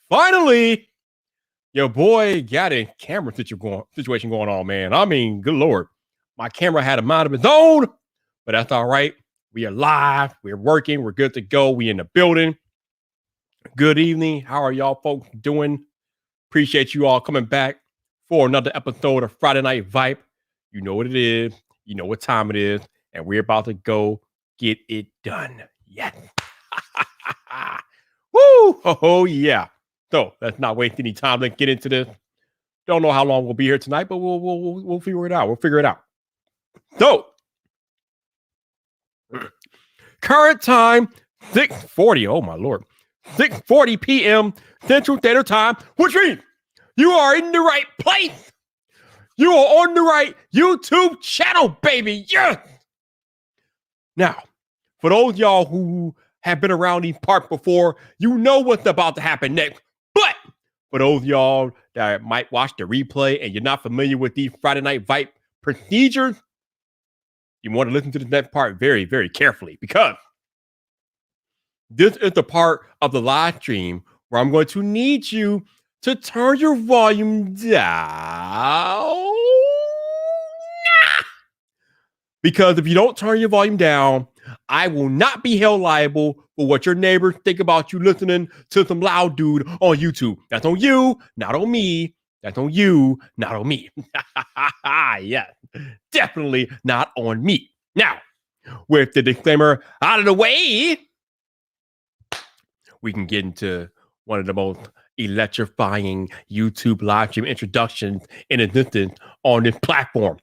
finally, your boy got a camera situation going on, man. I mean, good Lord. My camera had a mind of its own, but that's all right. We are live. We're working. We're good to go. We in the building. Good evening. How are y'all folks doing? Appreciate you all coming back for another episode of Friday Night Vibe. You know what it is. You know what time it is. And we're about to go get it done. Yes. Woo! Oh, yeah. So let's not waste any time. Let's get into this. Don't know how long we'll be here tonight, but we'll figure it out. We'll figure it out. So, current time, 6:40. Oh, my Lord. 6:40 p.m. Central Standard Time, which means you are in the right place. You are on the right YouTube channel, baby. Yes. Now, for those of y'all who have been around these parts before, you know what's about to happen next. But for those of y'all that might watch the replay and you're not familiar with these Friday Night Vibe procedures, you want to listen to the next part very, very carefully, because this is the part of the live stream where I'm going to need you to turn your volume down. Because if you don't turn your volume down, I will not be held liable for what your neighbors think about you listening to some loud dude on YouTube. That's on you, not on me. That's on you, not on me. Yeah, definitely not on me. Now, with the disclaimer out of the way, we can get into one of the most electrifying YouTube live stream introductions in existence on this platform.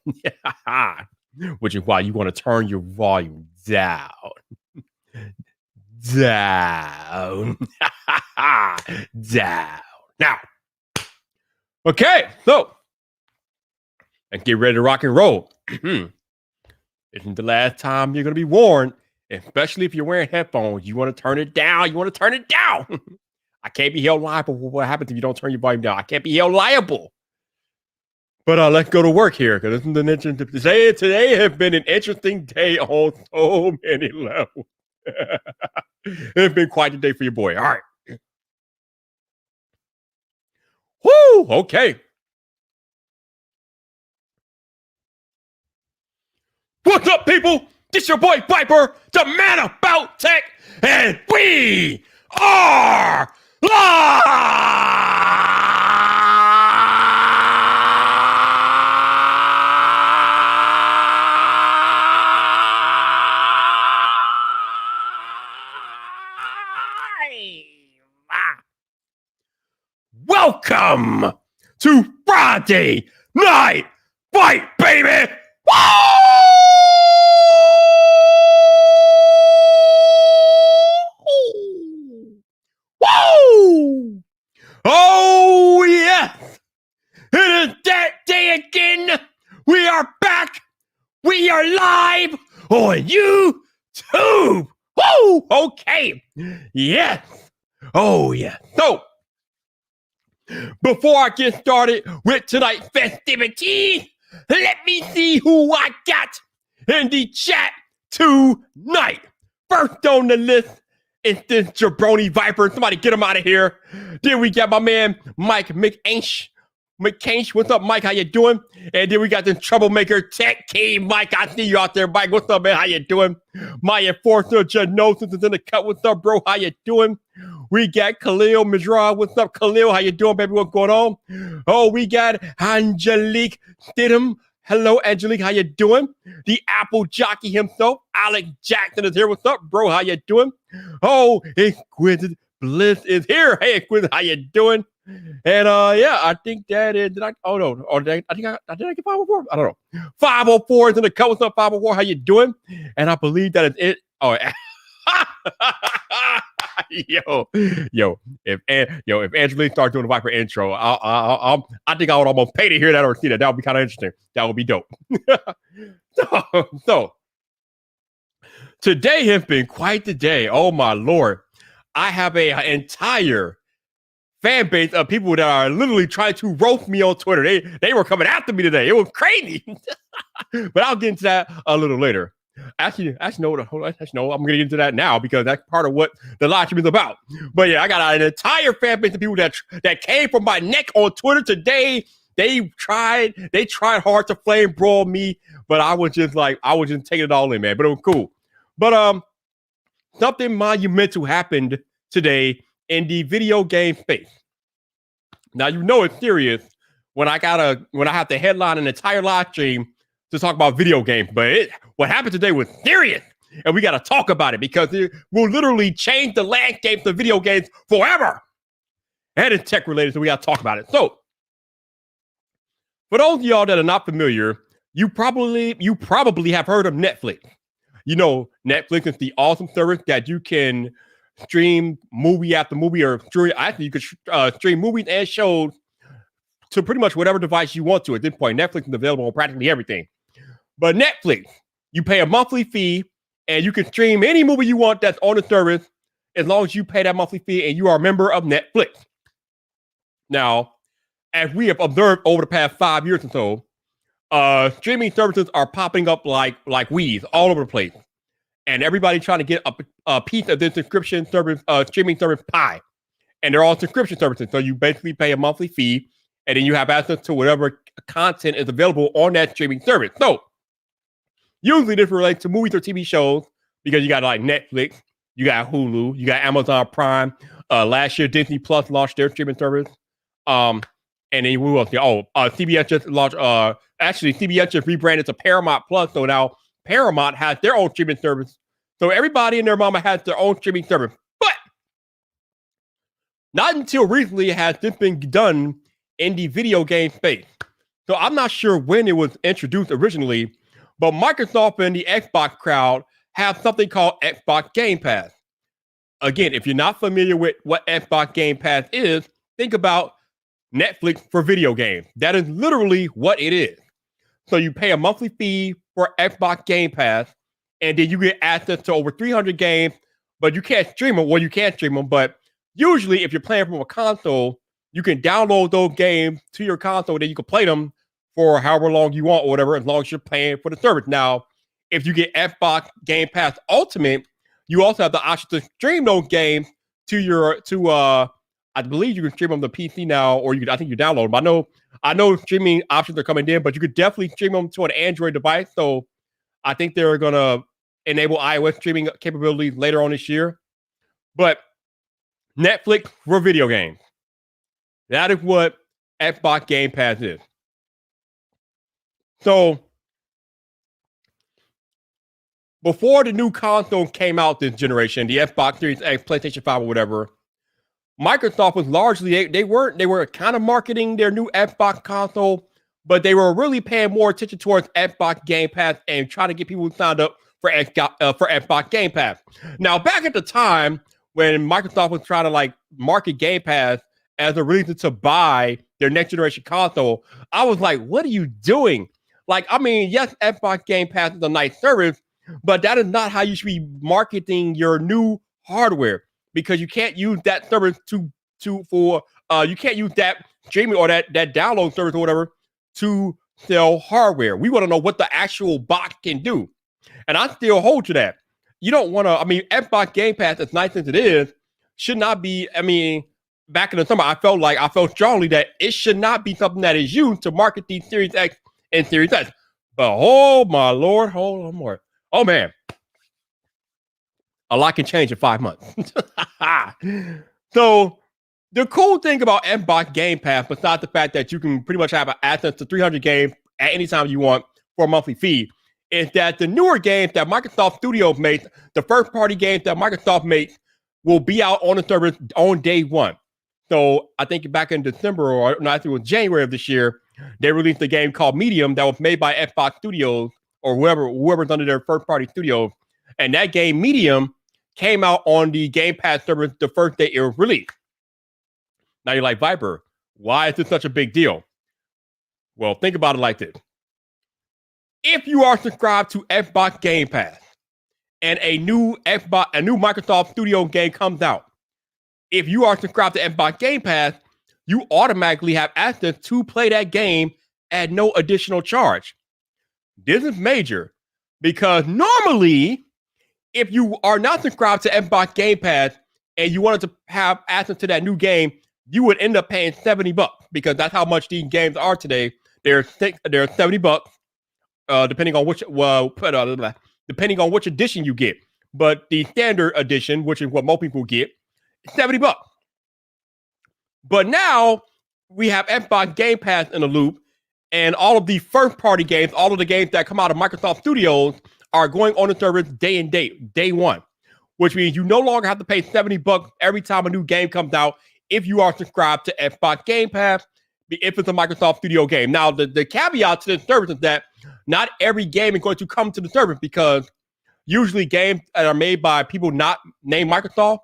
Which is why you want to turn your volume down. Down. Now, okay, so let's get ready to rock and roll. Isn't the last time you're going to be warned, especially if you're wearing headphones. You want to turn it down. I can't be held liable for what happens if you don't turn your volume down. I can't be held liable. But let's go to work here, because today has been an interesting day on so many levels. It's been quite a day for your boy. All right. Woo! Okay. What's up, people? This your boy Viper, the man about tech, and we are live! Welcome to Friday Night Fight, baby! Woo! Woo! Oh, yes! It is that day again! We are back! We are live on YouTube! Woo! Okay! Yes! Oh, yeah. So, before I get started with tonight's festivities, let me see who I got in the chat tonight. First on the list is this jabroni Viper. Somebody get him out of here. Then we got my man Mike McCansh. What's up, Mike? How you doing? And then we got this troublemaker Tech King Mike. I see you out there, Mike. What's up, man? How you doing? My enforcer Genosis is in the cut. What's up, bro? How you doing? We got Khalil Mizra. What's up, Khalil? How you doing, baby? What's going on? Oh, we got Angelique Stidham. Hello, Angelique. How you doing? The Apple jockey himself, Alex Jackson, is here. What's up, bro? How you doing? Oh, Exquisite Bliss is here. Hey, Exquisite, how you doing? And yeah, I think that is. Did I? Oh no. Oh, did I get 504? I don't know. 504 is in the cut. What's up, 504? How you doing? And I believe that is it. Oh. Yo, if Angelique starts doing the Viper intro, I think I would almost pay to hear that or see that. That would be kind of interesting. That would be dope. So today has been quite the day. Oh my Lord, I have an entire fan base of people that are literally trying to roast me on Twitter. They were coming after me today. It was crazy. But I'll get into that a little later. Actually, no, hold on. Actually, no, I'm going to get into that now because that's part of what the live stream is about. But yeah, I got an entire fan base of people that came from my neck on Twitter today. They tried hard to flame brawl me, but I was just taking it all in, man. But it was cool. But something monumental happened today in the video game space. Now you know it's serious when I have to headline an entire live stream to talk about video games. But what happened today was serious, and we got to talk about it because it will literally change the landscape of video games forever. And it's tech related, so we got to talk about it. So, for those of y'all that are not familiar, you probably have heard of Netflix. You know, Netflix is the awesome service that you can stream movie after movie, or you could stream movies and shows to pretty much whatever device you want to at this point. Netflix is available on practically everything. But Netflix, you pay a monthly fee and you can stream any movie you want that's on the service as long as you pay that monthly fee and you are a member of Netflix. Now, as we have observed over the past 5 years or so, streaming services are popping up like weeds all over the place. And everybody trying to get a piece of this subscription service, streaming service pie. And they're all subscription services. So you basically pay a monthly fee and then you have access to whatever content is available on that streaming service. So usually this relates to movies or TV shows because you got like Netflix, you got Hulu, you got Amazon Prime. Last year, Disney Plus launched their streaming service. And then who else? CBS just launched. Actually, CBS just rebranded to Paramount Plus. So now Paramount has their own streaming service. So everybody and their mama has their own streaming service. But not until recently has this been done in the video game space. So I'm not sure when it was introduced originally, but Microsoft and the Xbox crowd have something called Xbox Game Pass. Again, if you're not familiar with what Xbox Game Pass is, think about Netflix for video games. That is literally what it is. So you pay a monthly fee for Xbox Game Pass, and then you get access to over 300 games, but you can't stream them. Well, you can stream them, but usually if you're playing from a console, you can download those games to your console, then you can play them for however long you want or whatever, as long as you're paying for the service. Now, if you get Xbox Game Pass Ultimate, you also have the option to stream those games I believe you can stream on the PC now, or I think you download them. I know streaming options are coming in, but you could definitely stream them to an Android device. So I think they're gonna enable iOS streaming capabilities later on this year. But Netflix for video games. That is what Xbox Game Pass is. So before the new console came out this generation, the Xbox Series X, PlayStation 5 or whatever, Microsoft was largely, they were kind of marketing their new Xbox console, but they were really paying more attention towards Xbox Game Pass and trying to get people signed up for Xbox Game Pass. Now, back at the time when Microsoft was trying to like market Game Pass as a reason to buy their next generation console, I was like, what are you doing? Like, I mean, yes, Xbox Game Pass is a nice service, but that is not how you should be marketing your new hardware, because you can't use that service you can't use that streaming or that download service or whatever to sell hardware. We want to know what the actual box can do. And I still hold to that. You don't want to, I mean, Xbox Game Pass, as nice as it is, should not be, I mean, back in the summer, I felt strongly that it should not be something that is used to market these Series X and Series S. But oh my Lord, hold on more. Oh man. A lot can change in 5 months. So the cool thing about Xbox Game Pass, besides the fact that you can pretty much have access to 300 games at any time you want for a monthly fee, is that the newer games that Microsoft Studios makes, the first party games that Microsoft makes, will be out on the service on day one. So I think back in December, or no, I think it was January of this year, they released a game called Medium that was made by Xbox Studios or whoever's under their first party studios. And that game, Medium, came out on the Game Pass service the first day it was released. Now you're like, Viper, why is this such a big deal? Well, think about it like this. If you are subscribed to Xbox Game Pass and a new Microsoft Studio game comes out, if you are subscribed to Xbox Game Pass, you automatically have access to play that game at no additional charge. This is major because normally, if you are not subscribed to Xbox Game Pass and you wanted to have access to that new game, you would end up paying $70 because that's how much these games are today. They're $70, depending on which edition you get. But the standard edition, which is what most people get, is $70. But now we have Xbox Game Pass in the loop, and all of the first-party games, all of the games that come out of Microsoft Studios, are going on the service day one, which means you no longer have to pay $70 every time a new game comes out if you are subscribed to Xbox Game Pass, if it's a Microsoft Studio game. Now, the caveat to this service is that not every game is going to come to the service because usually games that are made by people not named Microsoft,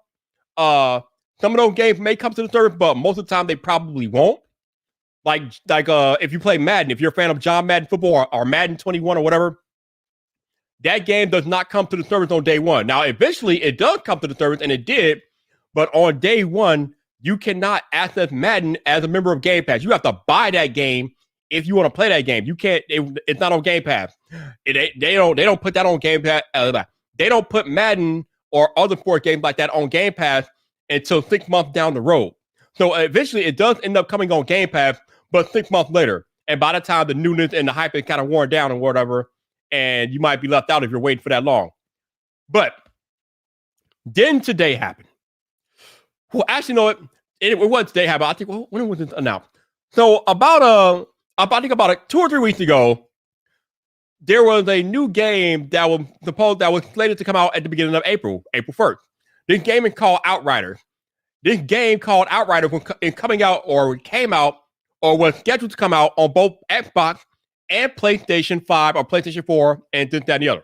some of those games may come to the service, but most of the time they probably won't. Like if you play Madden, if you're a fan of John Madden Football or Madden 21 or whatever, that game does not come to the service on day one. Now, eventually it does come to the service, and it did, but on day one, you cannot access Madden as a member of Game Pass. You have to buy that game if you want to play that game. You can't. It's not on Game Pass. They don't put that on Game Pass. They don't put Madden or other sports games like that on Game Pass until 6 months down the road. So eventually, it does end up coming on Game Pass, but 6 months later, and by the time the newness and the hype is kind of worn down and whatever, and you might be left out if you're waiting for that long. But then today happened. Well, actually, no, it was today happened. I think, when was it announced? So about 2 or 3 weeks ago, there was a new game that was slated to come out at the beginning of April 1st. This game is called Outriders. This game called Outriders came out or was scheduled to come out on both Xbox and PlayStation 5 or PlayStation 4 and this, that, and the other.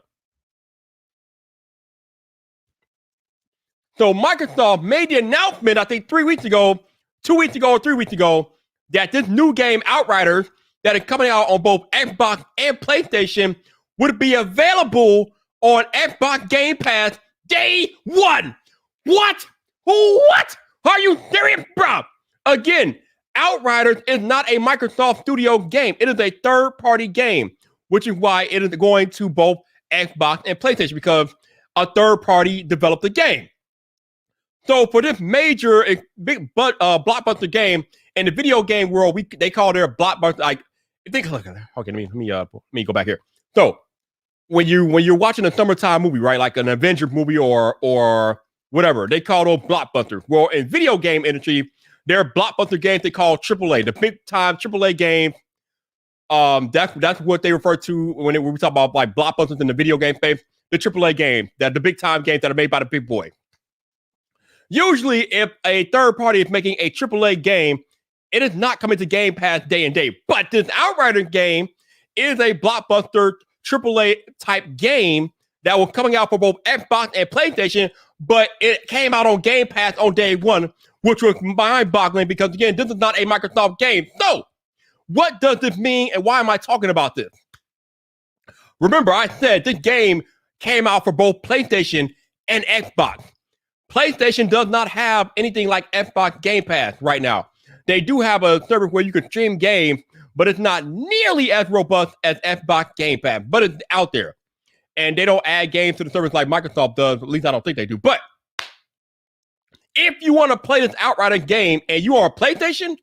So Microsoft made the announcement, I think 2 weeks ago or 3 weeks ago, that this new game, Outriders, that is coming out on both Xbox and PlayStation, would be available on Xbox Game Pass day one. What? What? Are you serious, bro? Again, Outriders is not a Microsoft Studio game. It is a third-party game, which is why it is going to both Xbox and PlayStation, because a third party developed the game. So for this major big blockbuster game in the video game world, they call their blockbuster like okay. Let me go back here. So when you're watching a summertime movie, right, like an Avengers movie or whatever, they call those blockbusters. Well, in video game industry, there are blockbuster games they call AAA, the big time AAA games. That's what they refer to when we talk about like blockbusters in the video game space. The AAA games, the big time games that are made by the big boys. Usually, if a third party is making a AAA game, it is not coming to Game Pass day and day. But this Outriders game is a blockbuster AAA type game that was coming out for both Xbox and PlayStation, but it came out on Game Pass on day one, which was mind-boggling because, again, this is not a Microsoft game. So, what does this mean and why am I talking about this? Remember, I said this game came out for both PlayStation and Xbox. PlayStation does not have anything like Xbox Game Pass right now. They do have a service where you can stream games, but it's not nearly as robust as Xbox Game Pass, but it's out there. And they don't add games to the service like Microsoft does. At least I don't think they do. But if you want to play this Outriders game and you are on PlayStation,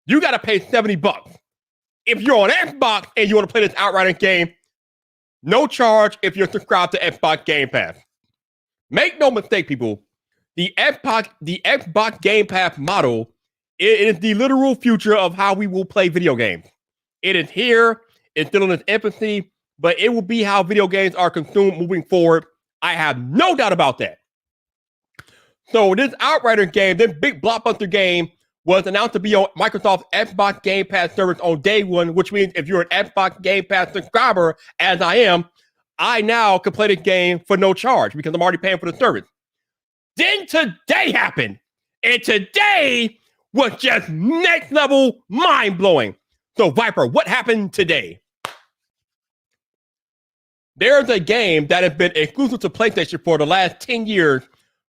you got to pay $70. If you're on Xbox and you want to play this Outriders game, no charge if you're subscribed to Xbox Game Pass. Make no mistake, people. The Xbox Game Pass model, it is the literal future of how we will play video games. It is here. It's still in its infancy, but it will be how video games are consumed moving forward. I have no doubt about that. So this Outriders game, this big blockbuster game, was announced to be on Microsoft's Xbox Game Pass service on day one, which means if you're an Xbox Game Pass subscriber, as I am, I now can play the game for no charge because I'm already paying for the service. Then today happened, and today was just next level mind-blowing. So Viper, what happened today? There's a game that has been exclusive to PlayStation for the last 10 years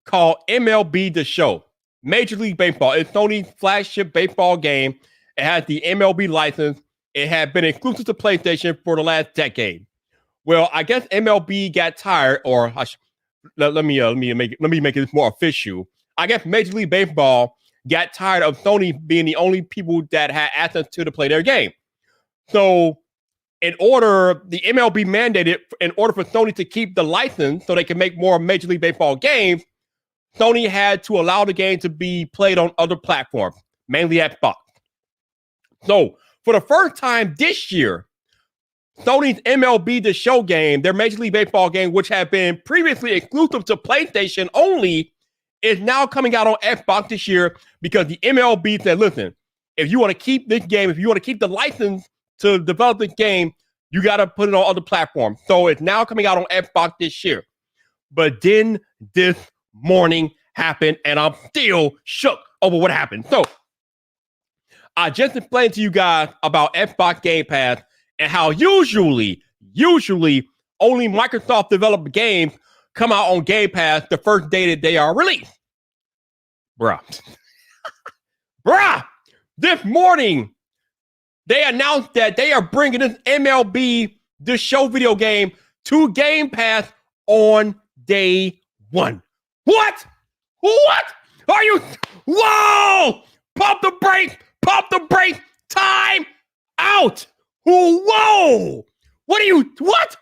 called MLB The Show. Major League Baseball. It's Sony's flagship baseball game. It has the MLB license. It had been exclusive to PlayStation for the last decade. Well, I guess MLB got tired, or let me make it more official. I guess Major League Baseball got tired of Sony being the only people that had access to play their game. So, the MLB mandated, in order for Sony to keep the license so they can make more Major League Baseball games, Sony had to allow the game to be played on other platforms, mainly Xbox. So, for the first time this year, Sony's MLB The Show game, their Major League Baseball game, which had been previously exclusive to PlayStation only, is now coming out on Xbox this year because the MLB said, listen, if you want to keep this game, if you want to keep the license to develop this game, you got to put it on other platforms. So it's now coming out on Xbox this year. But then this morning happened, and I'm still shook over what happened. So I just explained to you guys about Xbox Game Pass and how usually only Microsoft developed games come out on Game Pass the first day that they are released. Bruh. This morning, they announced that they are bringing this MLB The Show video game to Game Pass on day one. What? Are you? Whoa! Pump the brake! Time out! Whoa! What?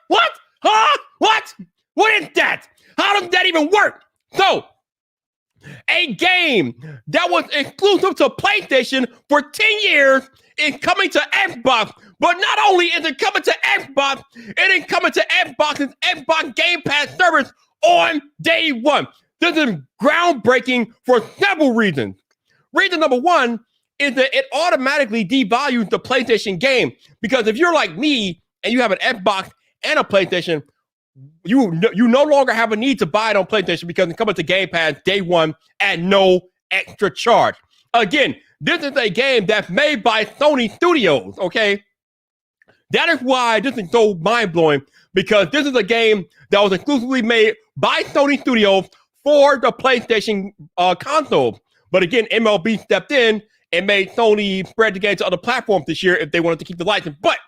Huh? What? What is that? How does that even work? So, a game that was exclusive to PlayStation for 10 years is coming to Xbox. But not only is it coming to Xbox, it is coming to Xbox's Xbox Game Pass service on day one. This is groundbreaking for several reasons. Reason number one is that it automatically devalues the PlayStation game. Because if you're like me and you have an Xbox and a PlayStation, you no longer have a need to buy it on PlayStation because it's coming to Game Pass day one at no extra charge. Again, this is a game that's made by Sony Studios, okay? That is why this is so mind-blowing, because this is a game that was exclusively made by Sony Studios for the PlayStation console. But again, MLB stepped in and made Sony spread the game to other platforms this year if they wanted to keep the license. But,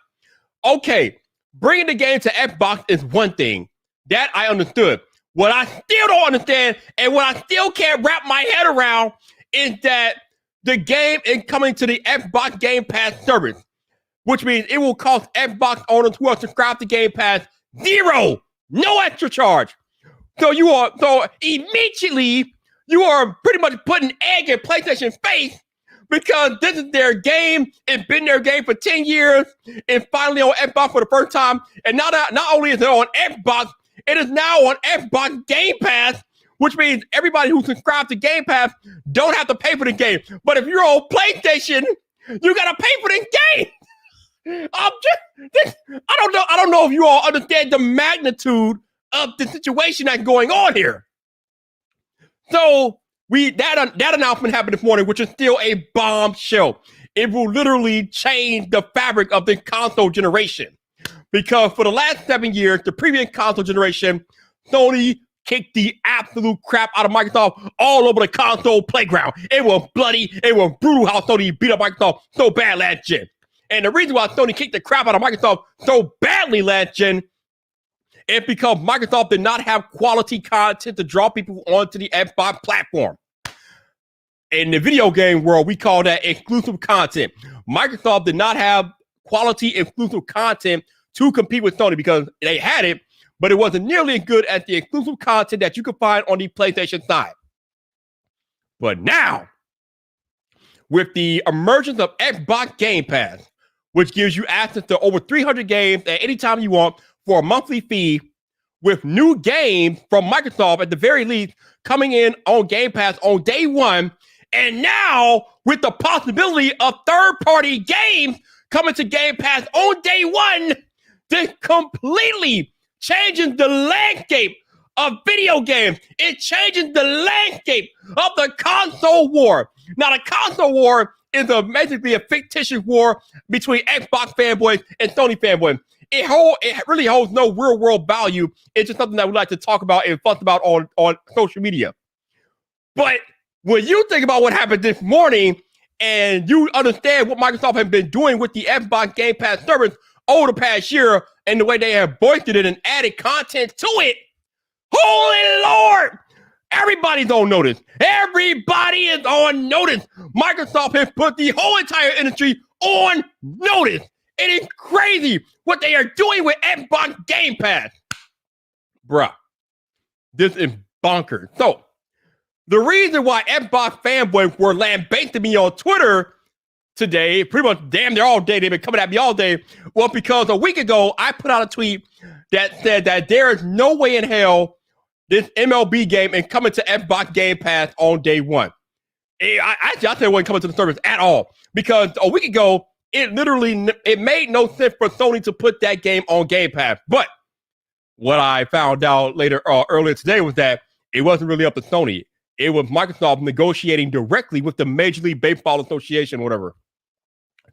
okay, bringing the game to Xbox is one thing. That I understood. What I still don't understand and what I still can't wrap my head around is that the game is coming to the Xbox Game Pass service, which means it will cost Xbox owners who are subscribed to Game Pass $0, no extra charge. So immediately you are pretty much putting egg in PlayStation's face, because this is their game. It's been their game for 10 years. It's finally on Xbox for the first time. And not only is it on Xbox, it is now on Xbox Game Pass, which means everybody who subscribes to Game Pass don't have to pay for the game. But if you're on PlayStation, you got to pay for the game. I don't know if you all understand the magnitude of the situation that's going on here. So that announcement happened this morning, which is still a bombshell. It will literally change the fabric of this console generation. Because for the last 7 years, the previous console generation, Sony kicked the absolute crap out of Microsoft all over the console playground. It was bloody. It was brutal how Sony beat up Microsoft so bad last gen. And the reason why Sony kicked the crap out of Microsoft so badly last gen is because Microsoft did not have quality content to draw people onto the Xbox platform. In the video game world, we call that exclusive content. Microsoft did not have quality exclusive content to compete with Sony because they had it, but it wasn't nearly as good as the exclusive content that you could find on the PlayStation side. But now, with the emergence of Xbox Game Pass, which gives you access to over 300 games at any time you want for a monthly fee, with new games from Microsoft at the very least coming in on Game Pass on day one, and now with the possibility of third-party games coming to Game Pass on day one, this completely changes the landscape of video games. It changes the landscape of the console war. Now, the console war is basically a fictitious war between Xbox fanboys and Sony fanboys. It really holds no real-world value. It's just something that we like to talk about and fuss about on social media. But when you think about what happened this morning and you understand what Microsoft has been doing with the Xbox Game Pass service over the past year and the way they have boosted it and added content to it. Holy Lord! Everybody's on notice. Everybody is on notice. Microsoft has put the whole entire industry on notice. It is crazy what they are doing with Xbox Game Pass. Bruh, this is bonkers. So, the reason why Xbox fanboys were lambasting me on Twitter today, pretty much damn near all day, they've been coming at me all day, was because a week ago, I put out a tweet that said that there is no way in hell this MLB game is coming to Xbox Game Pass on day one. I said it wasn't coming to the service at all, because a week ago, it made no sense for Sony to put that game on Game Pass. But what I found out earlier today was that it wasn't really up to Sony. It was Microsoft negotiating directly with the Major League Baseball Association, whatever.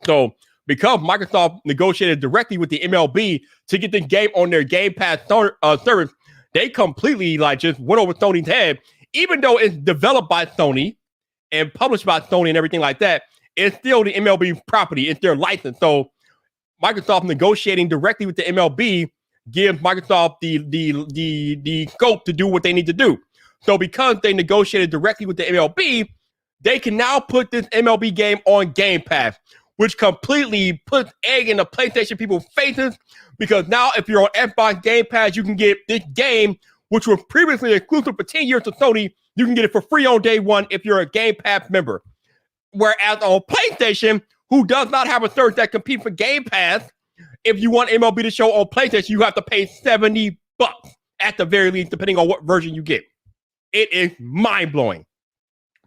So because Microsoft negotiated directly with the MLB to get the game on their Game Pass service, they completely just went over Sony's head. Even though it's developed by Sony and published by Sony and everything like that, it's still the MLB property. It's their license. So Microsoft negotiating directly with the MLB gives Microsoft the scope to do what they need to do. So because they negotiated directly with the MLB, they can now put this MLB game on Game Pass, which completely puts egg in the PlayStation people's faces, because now if you're on Xbox Game Pass, you can get this game, which was previously exclusive for 10 years to Sony. You can get it for free on day one if you're a Game Pass member. Whereas on PlayStation, who does not have a service that competes for Game Pass, if you want MLB to show on PlayStation, you have to pay $70 at the very least, depending on what version you get. It is mind-blowing.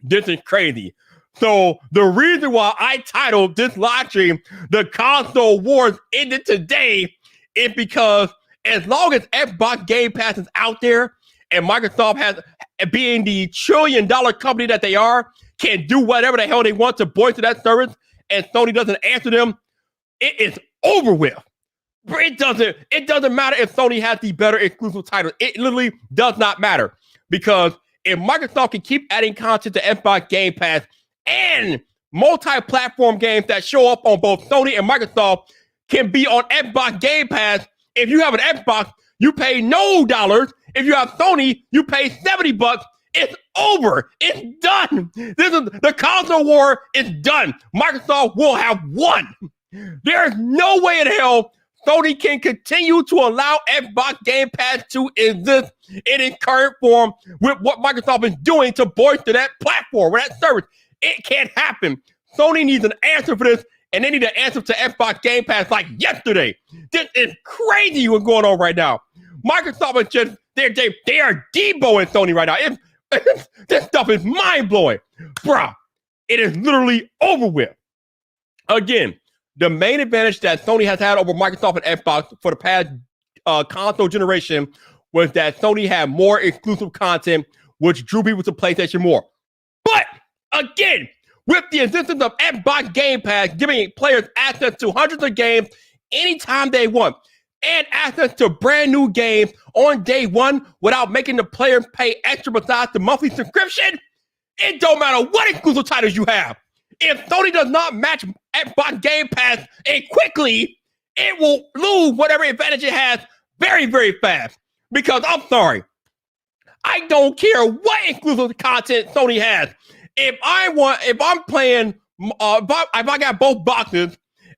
This is crazy. So the reason why I titled this live stream, The Console Wars Ended Today, is because as long as Xbox Game Pass is out there and Microsoft being the trillion-dollar company that they are, can do whatever the hell they want to boycott that service, and Sony doesn't answer them, it is over with. It doesn't matter if Sony has the better exclusive titles. It literally does not matter. Because if Microsoft can keep adding content to Xbox Game Pass and multi-platform games that show up on both Sony and Microsoft can be on Xbox Game Pass, if you have an Xbox, you pay no dollars. If you have Sony, you pay $70. It's over. It's done. The console war is done. Microsoft will have won. There is no way in hell Sony can continue to allow Xbox Game Pass to exist in its current form with what Microsoft is doing to boycott that platform or that service. It can't happen. Sony needs an answer for this, and they need an answer to Xbox Game Pass like yesterday. This is crazy what's going on right now. Microsoft is just, they are deboing Sony right now. This stuff is mind-blowing. Bruh, it is literally over with. Again, the main advantage that Sony has had over Microsoft and Xbox for the past console generation was that Sony had more exclusive content, which drew people to PlayStation more. But again, with the existence of Xbox Game Pass giving players access to hundreds of games anytime they want, and access to brand new games on day one without making the players pay extra besides the monthly subscription, it don't matter what exclusive titles you have. If Sony does not match Xbox Game Pass quickly, it will lose whatever advantage it has very, very fast. Because I'm sorry, I don't care what exclusive content Sony has. If I'm playing, if I got both boxes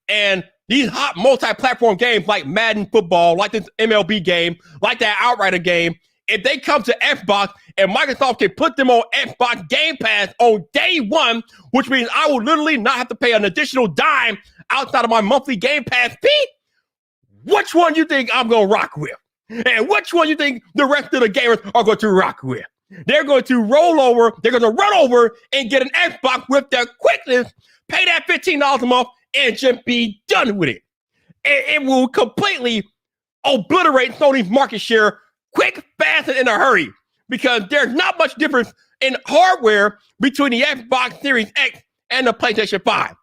and these hot multi-platform games like Madden Football, like this MLB game, like that Outrider game, if they come to Xbox and Microsoft can put them on Xbox Game Pass on day one, which means I will literally not have to pay an additional dime outside of my monthly Game Pass fee, which one you think I'm going to rock with? And which one you think the rest of the gamers are going to rock with? They're going to roll over, they're going to run over and get an Xbox with their quickness, pay that $15 a month, and just be done with it. It will completely obliterate Sony's market share quick, fast, and in a hurry, because there's not much difference in hardware between the Xbox Series X and the PlayStation 5.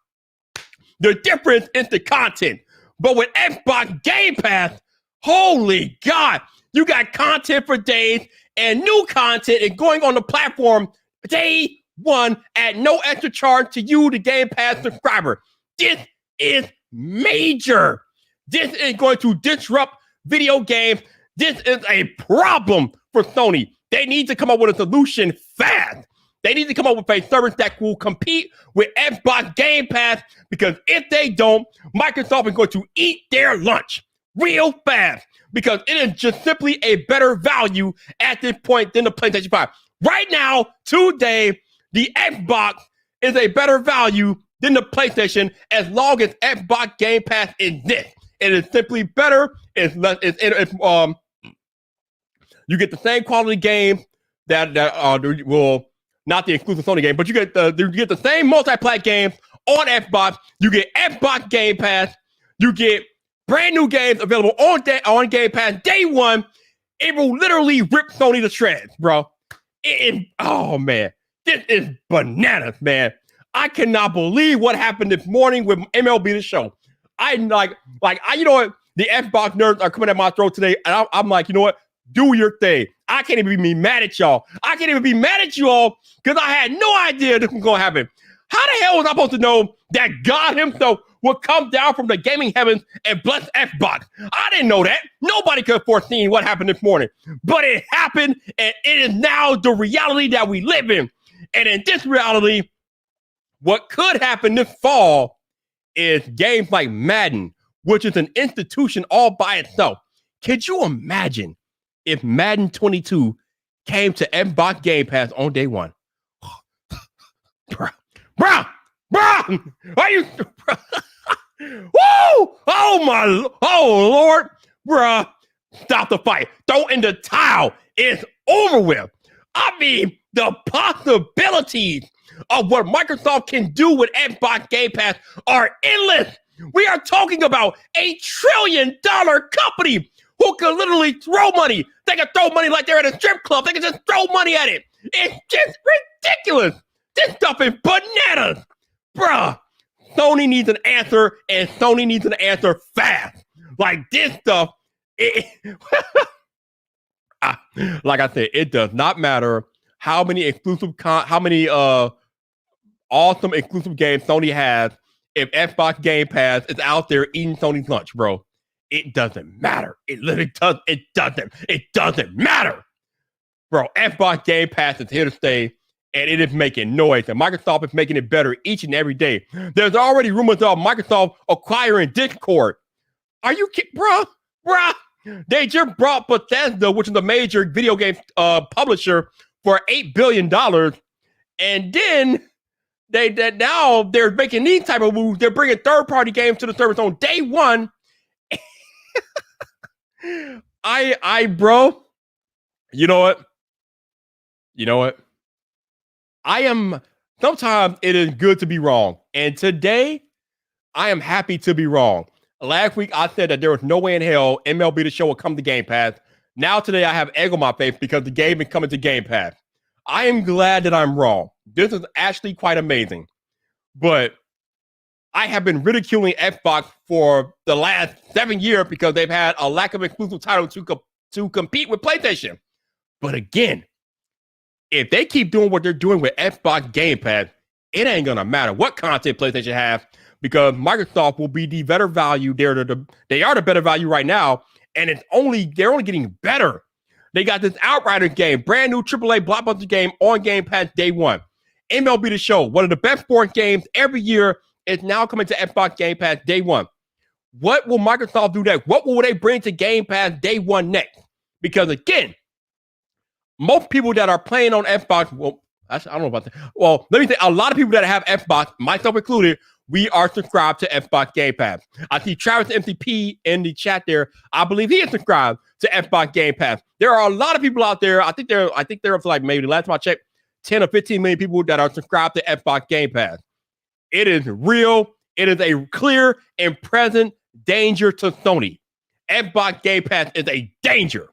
The difference is the content. But with Xbox Game Pass, holy God, you got content for days and new content is going on the platform day one at no extra charge to you, the Game Pass subscriber. This is major. This is going to disrupt video games. This is a problem for Sony. They need to come up with a solution fast. They need to come up with a service that will compete with Xbox Game Pass, because if they don't, Microsoft is going to eat their lunch real fast, because it is just simply a better value at this point than the PlayStation 5. Right now, today, the Xbox is a better value than the PlayStation as long as Xbox Game Pass exists. It is simply better. You get the same quality game that will not the exclusive Sony game, but you get the same multi-plat games on Xbox. You get Xbox Game Pass. You get brand new games available on Game Pass day one. It will literally rip Sony to shreds, bro. Oh man, this is bananas, man. I cannot believe what happened this morning with MLB The Show. You know what? The Xbox nerds are coming at my throat today, and I'm like, you know what? Do your thing. I can't even be mad at y'all. I can't even be mad at you all because I had no idea this was going to happen. How the hell was I supposed to know that God himself would come down from the gaming heavens and bless Xbox? I didn't know that. Nobody could have foreseen what happened this morning. But it happened, and it is now the reality that we live in. And in this reality, what could happen this fall is games like Madden, which is an institution all by itself. Could you imagine if Madden 22 came to Xbox Game Pass on day one? Bruh, are you? Woo! Oh Lord, bruh, stop the fight. Throw in the towel. It's over with. I mean, the possibilities of what Microsoft can do with Xbox Game Pass are endless. We are talking about $1 trillion company who can literally throw money. They can throw money like they're at a strip club. They can just throw money at it. It's just ridiculous. This stuff is bananas. Bruh, Sony needs an answer, and Sony needs an answer fast. Like this stuff, like I said, it does not matter how many awesome exclusive games Sony has. If Xbox Game Pass is out there eating Sony's lunch, bro, it doesn't matter. It literally does. It doesn't matter, bro. Xbox Game Pass is here to stay, and it is making noise. And Microsoft is making it better each and every day. There's already rumors of Microsoft acquiring Discord. Are you kidding, bro? They just brought Bethesda, which is a major video game publisher, for $8 billion, and then now they're making these type of moves. They're bringing third-party games to the service on day one. Bro, you know what? Sometimes it is good to be wrong. And today, I am happy to be wrong. Last week, I said that there was no way in hell MLB The Show would come to Game Pass. Now today, I have egg on my face because the game is coming to Game Pass. I am glad that I'm wrong. This is actually quite amazing. But I have been ridiculing Xbox for the last 7 years because they've had a lack of exclusive titles to compete with PlayStation. But again, if they keep doing what they're doing with Xbox Game Pass, it ain't going to matter what content PlayStation has, because Microsoft will be the better value. They are the better value right now, and they're only getting better. They got this Outriders game, brand new AAA blockbuster game on Game Pass day one. MLB The Show, one of the best sports games every year, is now coming to Xbox Game Pass day one. What will Microsoft do next? What will they bring to Game Pass day one next? Because again, most people that are playing on Xbox, well, I don't know about that. Well, let me say, a lot of people that have Xbox, myself included, we are subscribed to Xbox Game Pass. I see Travis MCP in the chat there. I believe he is subscribed to Xbox Game Pass. There are a lot of people out there. I think they're up to like maybe last time I checked, 10 or 15 million people that are subscribed to Xbox Game Pass. It is real. It is a clear and present danger to Sony. Xbox Game Pass is a danger,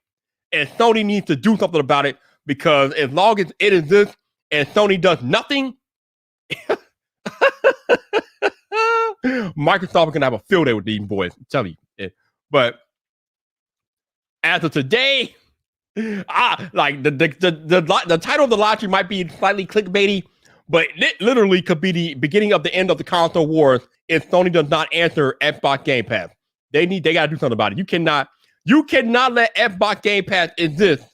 and Sony needs to do something about it, because as long as it exists and Sony does nothing, Microsoft can have a field day with these boys. I'm telling you. But as of today, the title of the lottery might be slightly clickbaity, but it literally could be the beginning of the end of the console wars if Sony does not answer Xbox Game Pass. They got to do something about it. You cannot let Xbox Game Pass exist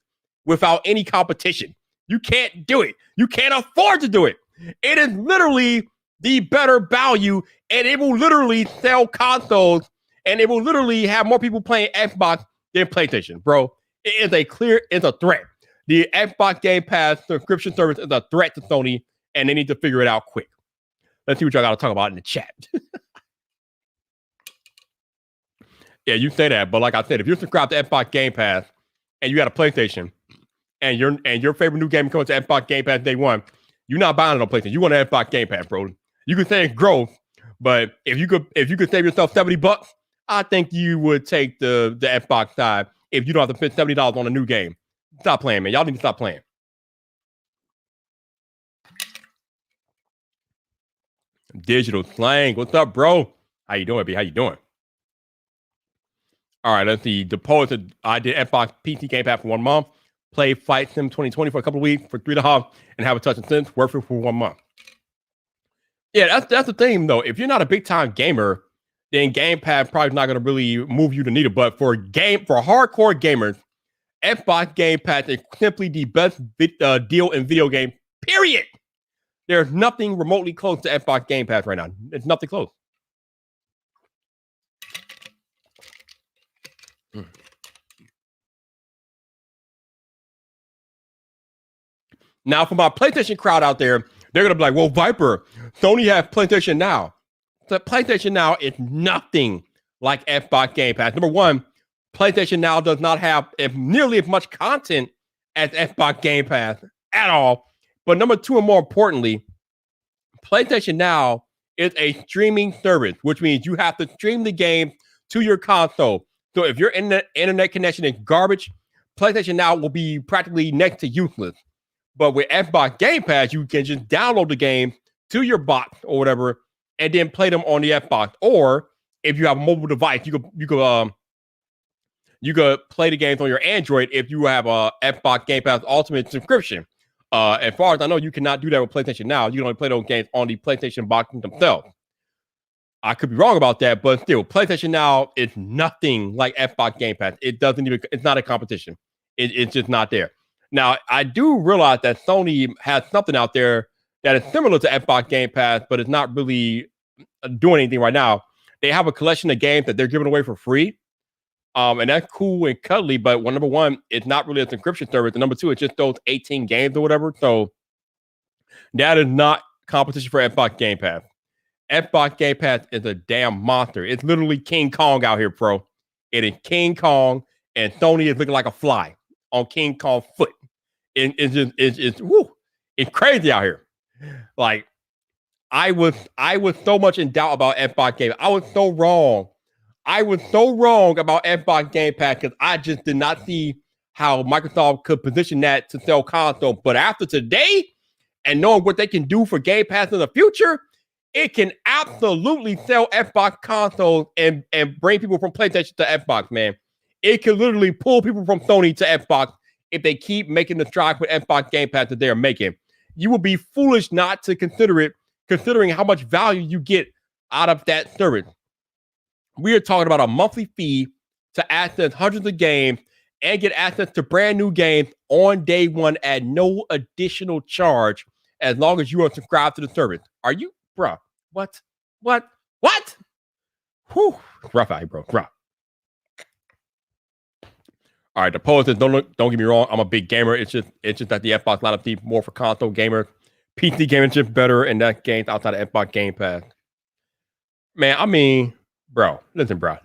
without any competition. You can't do it. You can't afford to do it. It is literally the better value, and it will literally sell consoles, and it will literally have more people playing Xbox than PlayStation, bro. It's a threat. The Xbox Game Pass subscription service is a threat to Sony, and they need to figure it out quick. Let's see what y'all got to talk about in the chat. Yeah, you say that, but like I said, if you're subscribed to Xbox Game Pass and you got a PlayStation, and your favorite new game comes to Xbox Game Pass day one, you're not buying it on PlayStation. You want an Xbox Game Pass, bro. You could say it's growth, but if you could save yourself $70, I think you would take the Xbox side if you don't have to spend $70 on a new game. Stop playing, man. Y'all need to stop playing. Digital Slang, what's up, bro? How you doing, B? How you doing? All right, let's see. I did Xbox PC Game Pass for 1 month. Play Flight Sim 2020 for a couple of weeks for $3, and have a touch and sense. Worth it for 1 month. Yeah, that's the thing though. If you're not a big time gamer, then Game Pass probably not going to really move you to needle. But for hardcore gamers, Xbox Game Pass is simply the best deal in video game. Period. There's nothing remotely close to Xbox Game Pass right now. It's nothing close. Now, for my PlayStation crowd out there, they're going to be like, well, Viper, Sony has PlayStation Now. So PlayStation Now is nothing like Xbox Game Pass. Number one, PlayStation Now does not have nearly as much content as Xbox Game Pass at all. But number two, and more importantly, PlayStation Now is a streaming service, which means you have to stream the game to your console. So if your internet connection is garbage, PlayStation Now will be practically next to useless. But with Xbox Game Pass, you can just download the game to your box or whatever, and then play them on the Xbox. Or if you have a mobile device, you could play the games on your Android if you have a Xbox Game Pass Ultimate subscription. As far as I know, you cannot do that with PlayStation Now. You can only play those games on the PlayStation box themselves. I could be wrong about that, but still, PlayStation Now is nothing like Xbox Game Pass. It's not a competition. It's just not there. Now, I do realize that Sony has something out there that is similar to Xbox Game Pass, but it's not really doing anything right now. They have a collection of games that they're giving away for free. And that's cool and cuddly, but number one, it's not really a subscription service. And number two, it's just those 18 games or whatever. So that is not competition for Xbox Game Pass. Xbox Game Pass is a damn monster. It's literally King Kong out here, bro. It is King Kong, and Sony is looking like a fly on King Kong's foot. It's crazy out here. Like, I was so much in doubt about Xbox Game. I was so wrong about Xbox Game Pass because I just did not see how Microsoft could position that to sell consoles. But after today, and knowing what they can do for Game Pass in the future, it can absolutely sell Xbox consoles and bring people from PlayStation to Xbox, man. It can literally pull people from Sony to Xbox if they keep making the stride with Xbox Game Pass that they're making. You will be foolish not to consider it, considering how much value you get out of that service. We are talking about a monthly fee to access hundreds of games and get access to brand new games on day one at no additional charge as long as you are subscribed to the service. Are you, bro? What? Whew. Rough out here, bro. Rough. All right, the poll says, don't get me wrong, I'm a big gamer. It's just that the Xbox lineup is more for console gamers. PC gaming is just better, and that game's outside of Xbox Game Pass. Man, I mean, bro. Listen. All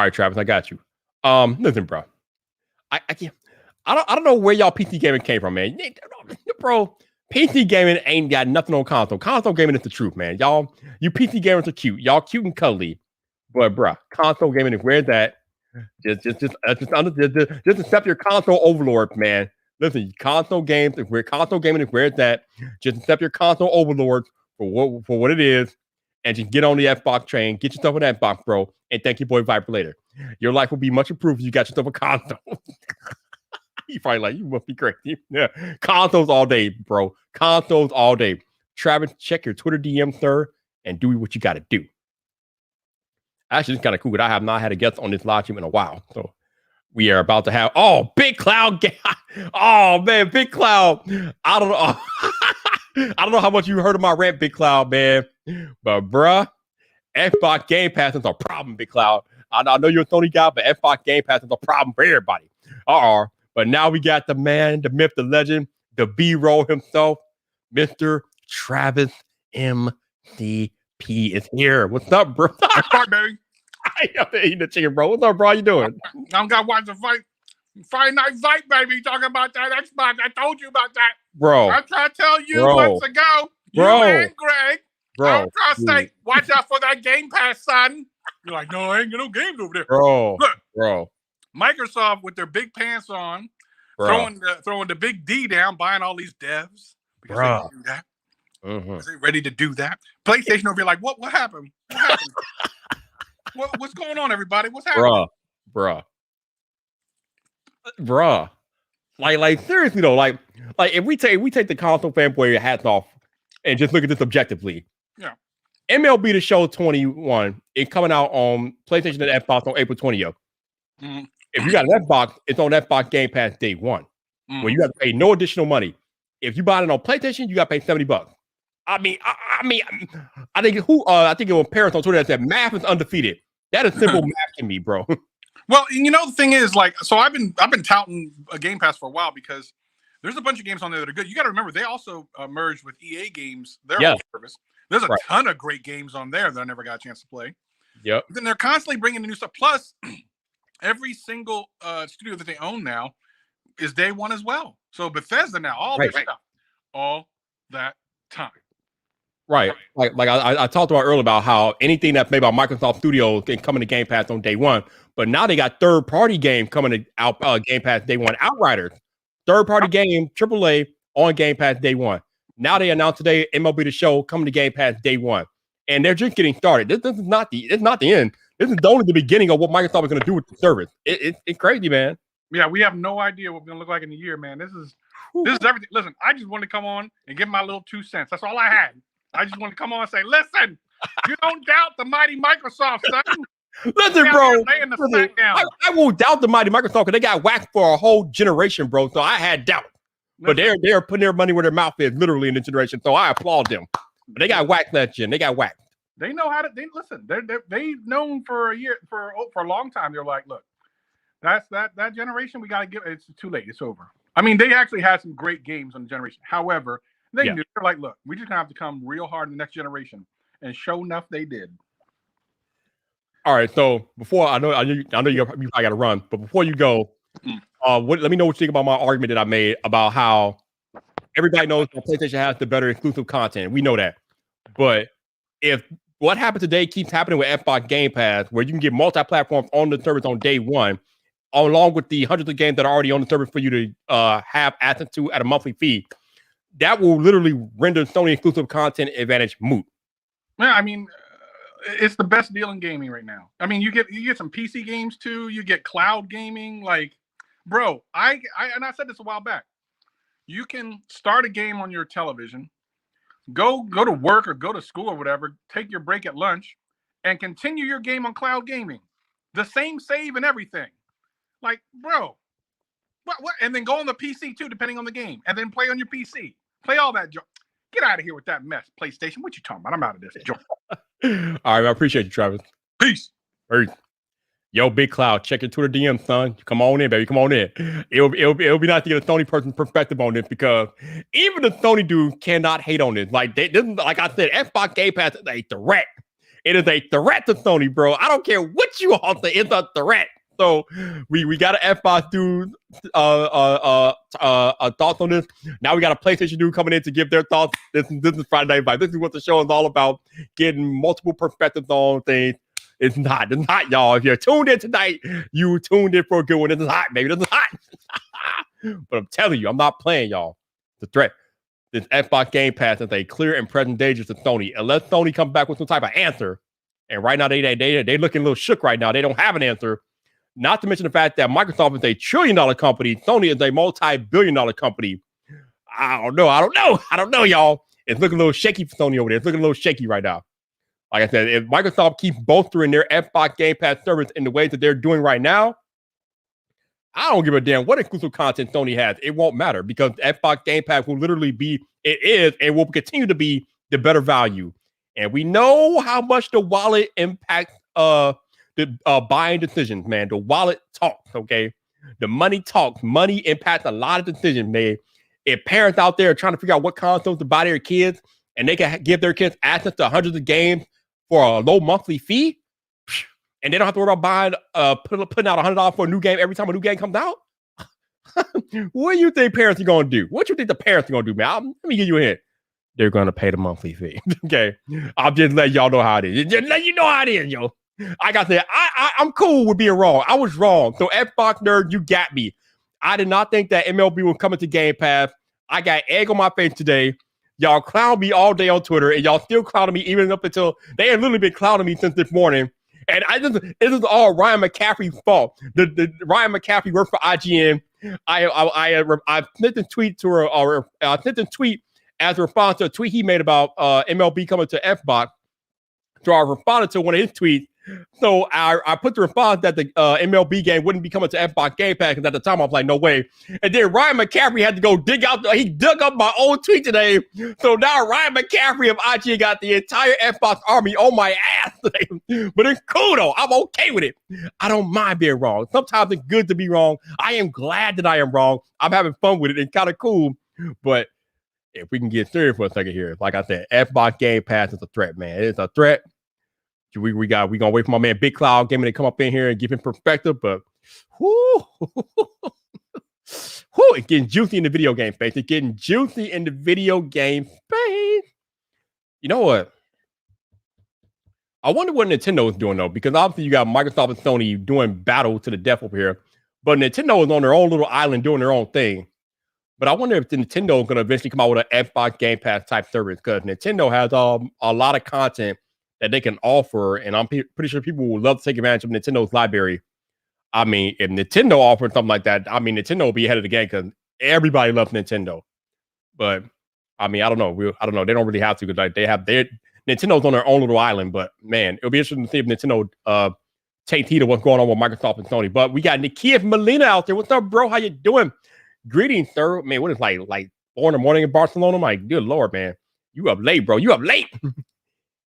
right, Travis, I got you. Listen, bro. I don't know where y'all PC gaming came from, man. Bro, PC gaming ain't got nothing on console. Console gaming is the truth, man. Y'all, you PC gamers are cute. Y'all cute and cuddly. But, bro, console gaming is where that. Just accept your console overlord, man. Listen, console gaming is where it's at. Just accept your console overlord for what it is, and just get on the Xbox train. Get yourself an Xbox, bro, and thank your boy Viper later. Your life will be much improved if you got yourself a console. You probably like, you must be crazy. Yeah, consoles all day, bro. Consoles all day. Travis, check your Twitter DM, sir, and do what you got to do. Actually, it's kind of cool. I have not had a guest on this live stream in a while. So we are about to have Big Cloud. Oh man, Big Cloud. I don't know. I don't know how much you heard of my rant, Big Cloud, man. But bruh, Xbox Game Pass is a problem, Big Cloud. I know you're a Sony guy, but Xbox Game Pass is a problem for everybody. But now we got the man, the myth, the legend, the B-roll himself, Mr. Travis MCP is here. What's up, bro? What's up, baby? I am eating the chicken, bro. What's up, bro? How you doing? I'm gonna watch the fight. Friday Night Fight, baby. Talking about that Xbox. I told you about that. Bro. I tried to tell you months ago. Bro. You and Greg. Bro. I'm trying to say, watch out for that Game Pass, son. You're like, no, I ain't got no games over there. Bro. Look, bro. Microsoft with their big pants on, throwing the big D down, buying all these devs. Because they do that. Because they ready to do that. PlayStation over here like, what happened? What happened? What's going on, everybody? What's happening? Bruh. Like seriously though, like if we take the console fanboy hats off and just look at this objectively. Yeah. MLB The Show 21 is coming out on PlayStation and Xbox on April 20th. Mm-hmm. If you got an Xbox, it's on Xbox Game Pass day one. Mm-hmm. Where you got to pay no additional money. If you buy it on PlayStation, you got to pay $70. I think it was Paris on Twitter that said math is undefeated. That is simple math to me, bro. Well, the thing is, like, so I've been touting a Game Pass for a while because there's a bunch of games on there that are good. You got to remember they also merged with EA Games, their whole service. There's a ton of great games on there that I never got a chance to play. Yep. Then they're constantly bringing the new stuff. Plus, every single studio that they own now is day one as well. So Bethesda now, all their stuff, all that time. Right. Like I talked about earlier about how anything that's made by Microsoft Studios can come into Game Pass on day one. But now they got third-party game coming to out Game Pass day one. Outriders, third-party game, AAA on Game Pass day one. Now they announced today MLB The Show coming to Game Pass day one, and they're just getting started. This is not the end. This is only the beginning of what Microsoft is going to do with the service. It's crazy, man. Yeah, we have no idea what we're going to look like in a year, man. This is everything. Listen, I just wanted to come on and give my little 2 cents. That's all I had. I just want to come on and say, listen, you don't doubt the mighty Microsoft, son. Listen, bro. I won't doubt the mighty Microsoft because they got whacked for a whole generation, bro. So I had doubt. But they're putting their money where their mouth is, literally, in this generation. So I applaud them. But they got whacked that gen. They got whacked. They know how to. Listen. They've known for a year, for a long time. They're like, look, that's that generation. We got to give. It's too late. It's over. I mean, they actually had some great games on the generation. However, they're like, look, we just gonna have to come real hard in the next generation. And sure enough, they did. All right, so before I know you probably got to run, but before you go, let me know what you think about my argument that I made about how everybody knows that PlayStation has the better exclusive content. We know that, but if what happened today keeps happening with Xbox Game Pass, where you can get multi-platforms on the service on day one, along with the hundreds of games that are already on the service for you to have access to at a monthly fee, that will literally render Sony exclusive content advantage moot. Yeah, I mean. It's the best deal in gaming right now. I mean, you get some PC games too. You get cloud gaming. Like, bro, I said this a while back. You can start a game on your television, go to work or go to school or whatever, take your break at lunch, and continue your game on cloud gaming. The same save and everything. Like, bro, what? And then go on the PC too, depending on the game, and then play on your PC. Play all that. Get out of here with that mess, PlayStation. What you talking about? I'm out of this joint. All right, I appreciate you, Travis. Peace. Yo, Big Cloud, check your Twitter DM, son. Come on in, baby. Come on in. It'll be nice to get a Sony person perspective on this because even the Sony dude cannot hate on this. Like like I said, Xbox Game Pass is a threat. It is a threat to Sony, bro. I don't care what you all say. It's a threat. So we got an Xbox dude thoughts on this. Now we got a PlayStation dude coming in to give their thoughts. This is Friday Night Fight. This is what the show is all about. Getting multiple perspectives on things. It's not, y'all. If you're tuned in tonight, you tuned in for a good one. This is hot, baby. This is hot. But I'm telling you, I'm not playing, y'all. The threat. This Xbox Game Pass is a clear and present danger to Sony. Unless Sony comes back with some type of answer. And right now, they looking a little shook right now. They don't have an answer. Not to mention the fact that Microsoft is a $1 trillion company. Sony is a multi-billion-dollar company. I don't know, y'all. It's looking a little shaky for Sony over there. It's looking a little shaky right now. Like I said, if Microsoft keeps bolstering their Xbox Game Pass service in the ways that they're doing right now, I don't give a damn what exclusive content Sony has. It won't matter because Xbox Game Pass will literally be, it is, and will continue to be the better value. And we know how much the wallet impacts the buying decisions, man. The wallet talks, okay? The money talks. Money impacts a lot of decisions, man. If parents out there are trying to figure out what consoles to buy their kids and they can give their kids access to hundreds of games for a low monthly fee, and they don't have to worry about buying, putting out $100 for a new game every time a new game comes out. What do you think parents are going to do? What do you think the parents are going to do, man? Let me give you a hint. They're going to pay the monthly fee. Okay. I'll just let y'all know how it is. Just let you know how it is, yo. Like I said, I'm cool with being wrong. I was wrong. So Xbox nerd, you got me. I did not think that MLB was coming to Game Pass. I got egg on my face today. Y'all clown me all day on Twitter, and y'all still clowning me even up until they have literally been clowning me since this morning. And this is all Ryan McCaffrey's fault. The Ryan McCaffrey worked for IGN. I sent a tweet to her, or I sent a tweet as a response to a tweet he made about MLB coming to Xbox. So I responded to one of his tweets. So I put the response that the MLB game wouldn't be coming to Xbox Game Pass, because at the time I was like, no way. And then Ryan McCaffrey had to go he dug up my old tweet today. So now Ryan McCaffrey of IGN got the entire Xbox army on my ass today. But it's cool though. I'm okay with it. I don't mind being wrong. Sometimes it's good to be wrong. I am glad that I am wrong. I'm having fun with it. It's kind of cool. But if we can get serious for a second here, like I said, Xbox Game Pass is a threat, man. It's a threat. We gonna wait for my man Big Cloud Gaming to come up in here and give him perspective, but it's getting juicy in the video game space. It's getting juicy in the video game space. You know what? I wonder what Nintendo is doing though, because obviously you got Microsoft and Sony doing battle to the death over here, but Nintendo is on their own little island doing their own thing. But I wonder if Nintendo is going to eventually come out with an Xbox Game Pass type service, because Nintendo has a lot of content that they can offer, and I'm pretty sure people would love to take advantage of Nintendo's library. I mean, if Nintendo offered something like that, I mean, Nintendo will be ahead of the game because everybody loves Nintendo. But I mean, I don't know. I don't know. They don't really have to, because like they have Nintendo's on their own little island. But man, it'll be interesting to see if Nintendo takes heed of what's going on with Microsoft and Sony. But we got Nikia Molina out there. What's up, bro? How you doing? Greetings, sir. Man, what is like 4 in the morning in Barcelona? I'm like, good Lord, man, you up late, bro. You up late.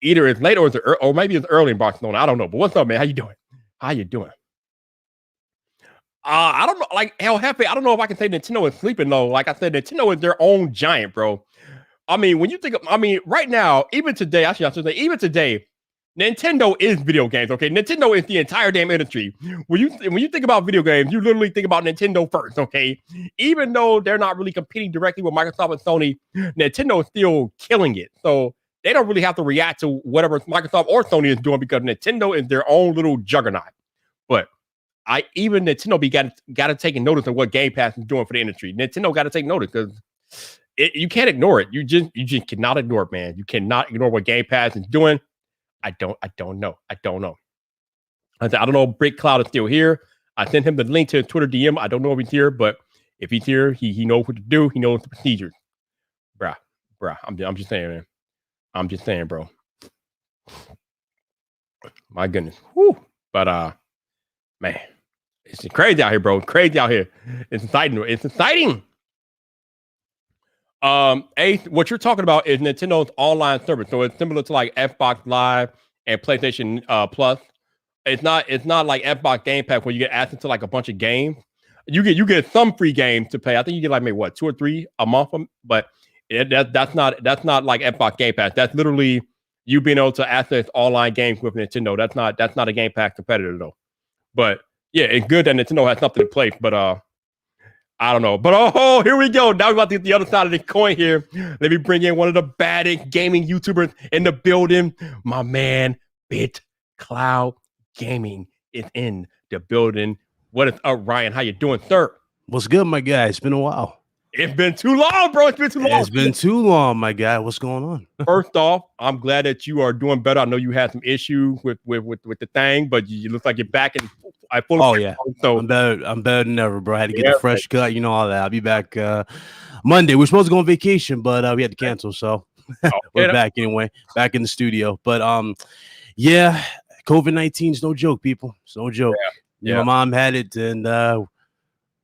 Either it's late or maybe it's early in Barcelona. I don't know. But what's up, man? How you doing? How you doing? I don't know. Like, hell, Happy, I don't know if I can say Nintendo is sleeping though. Like I said, Nintendo is their own giant, bro. I mean, when you think of, right now, even today, I should say, even today, Nintendo is video games. Okay, Nintendo is the entire damn industry. When you think about video games, you literally think about Nintendo first. Okay, even though they're not really competing directly with Microsoft and Sony, Nintendo is still killing it. So they don't really have to react to whatever Microsoft or Sony is doing, because Nintendo is their own little juggernaut. But even Nintendo got to take notice of what Game Pass is doing for the industry. Nintendo got to take notice, because you can't ignore it. You just cannot ignore it, man. You cannot ignore what Game Pass is doing. I don't know. I don't know if Brick Cloud is still here. I sent him the link to his Twitter DM. I don't know if he's here, but if he's here, he knows what to do. He knows the procedures. Bruh. I'm just saying, man. I'm just saying, bro. My goodness. Whew. But man, it's crazy out here, bro. Crazy out here. It's exciting. It's exciting. What you're talking about is Nintendo's online service. So it's similar to like Xbox Live and PlayStation Plus. It's not like Xbox Game Pass where you get access to like a bunch of games. You get some free games to play. I think you get like maybe 2 or 3 a month, but that's not like Xbox Game Pass. That's literally you being able to access online games with Nintendo. That's not a Game Pass competitor though. But yeah, it's good that Nintendo has something to play. But I don't know. But here we go. Now we're about to get the other side of the coin here. Let me bring in one of the baddest gaming YouTubers in the building. My man, Bit Cloud Gaming is in the building. What is up, Ryan? How you doing, sir? What's good, my guy? It's been a while. It's been too long, bro. It's been too long. It's been too long, my guy. What's going on? First off, I'm glad that you are doing better. I know you had some issues with the thing, but you look like you're back in. Yeah. So I'm better than ever, bro. I had to get the fresh cut, all that. I'll be back Monday. We're supposed to go on vacation, but we had to cancel. So We're back anyway, back in the studio. But yeah, COVID-19 is no joke, people. It's no joke. Yeah. My mom had it, and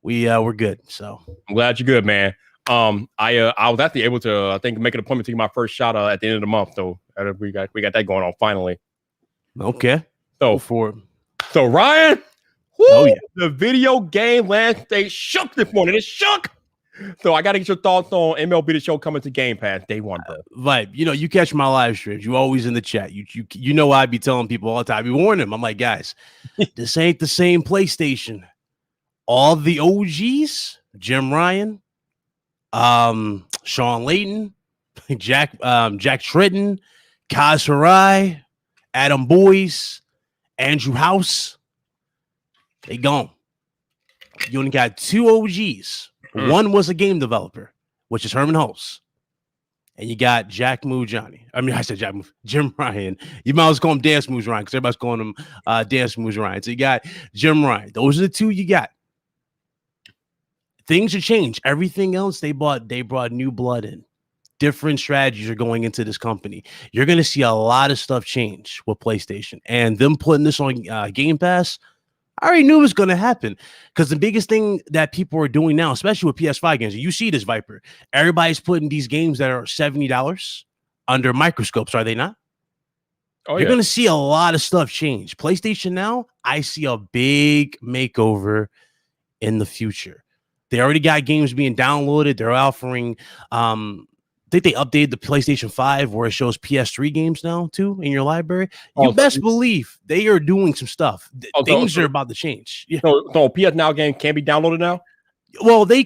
we're good. So I'm glad you're good, man. I was actually able to, I think, make an appointment to get my first shot at the end of the month. So we got that going on finally. Okay. So Ryan, the video game landscape shook this morning. It shook. So I got to get your thoughts on MLB The Show coming to Game Pass day one, bro. Like, you catch my live streams. You always in the chat. You know I be telling people all the time. I be warning them. I'm like, guys, this ain't the same PlayStation. All the OGs, Jim Ryan, Sean Layton, Jack Tritton, Kaz Hirai, Adam Boyce, Andrew House, they gone. You only got 2 OGs. One was a game developer, which is Herman Hulse. And you got Jim Ryan. You might as well call him Dance Moves Ryan because everybody's calling him Dance Moves Ryan. So you got Jim Ryan. Those are the 2 you got. Things have changed. Everything else they brought new blood in. Different strategies are going into this company. You're going to see a lot of stuff change with PlayStation. And them putting this on Game Pass, I already knew it was going to happen because the biggest thing that people are doing now, especially with PS5 games, you see this, Viper, everybody's putting these games that are $70 under microscopes, are they not? You're going to see a lot of stuff change. PlayStation now, I see a big makeover in the future. They already got games being downloaded. They're offering, I think they updated the PlayStation 5 where it shows PS3 games now too in your library. You best believe they are doing some stuff. Things are about to change. Yeah. So PS Now game can be downloaded now? Well, they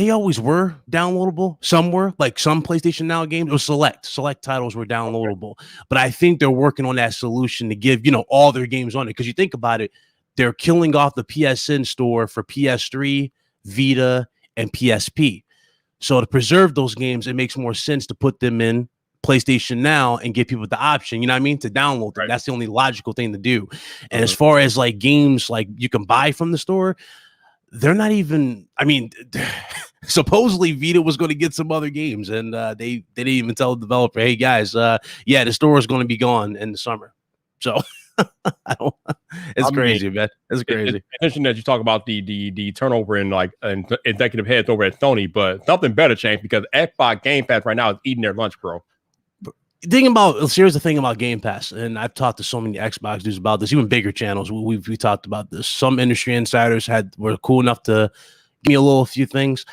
always were downloadable. Some were, like some PlayStation Now games or select titles were downloadable. But I think they're working on that solution to give, all their games on it. Because you think about it, they're killing off the PSN store for PS3, Vita, and PSP. So to preserve those games, it makes more sense to put them in PlayStation Now and give people the option, to download them. Right. That's the only logical thing to do. And as far as like games like you can buy from the store, they're not even, supposedly Vita was going to get some other games and they didn't even tell the developer, hey guys, the store is going to be gone in the summer. So it's crazy, man. It's crazy. It's interesting that you talk about the turnover in and executive heads over at Sony, but something better changed because Xbox Game Pass right now is eating their lunch, bro. Here's the thing about Game Pass, and I've talked to so many Xbox dudes about this, even bigger channels. We talked about this. Some industry insiders were cool enough to give me a few things.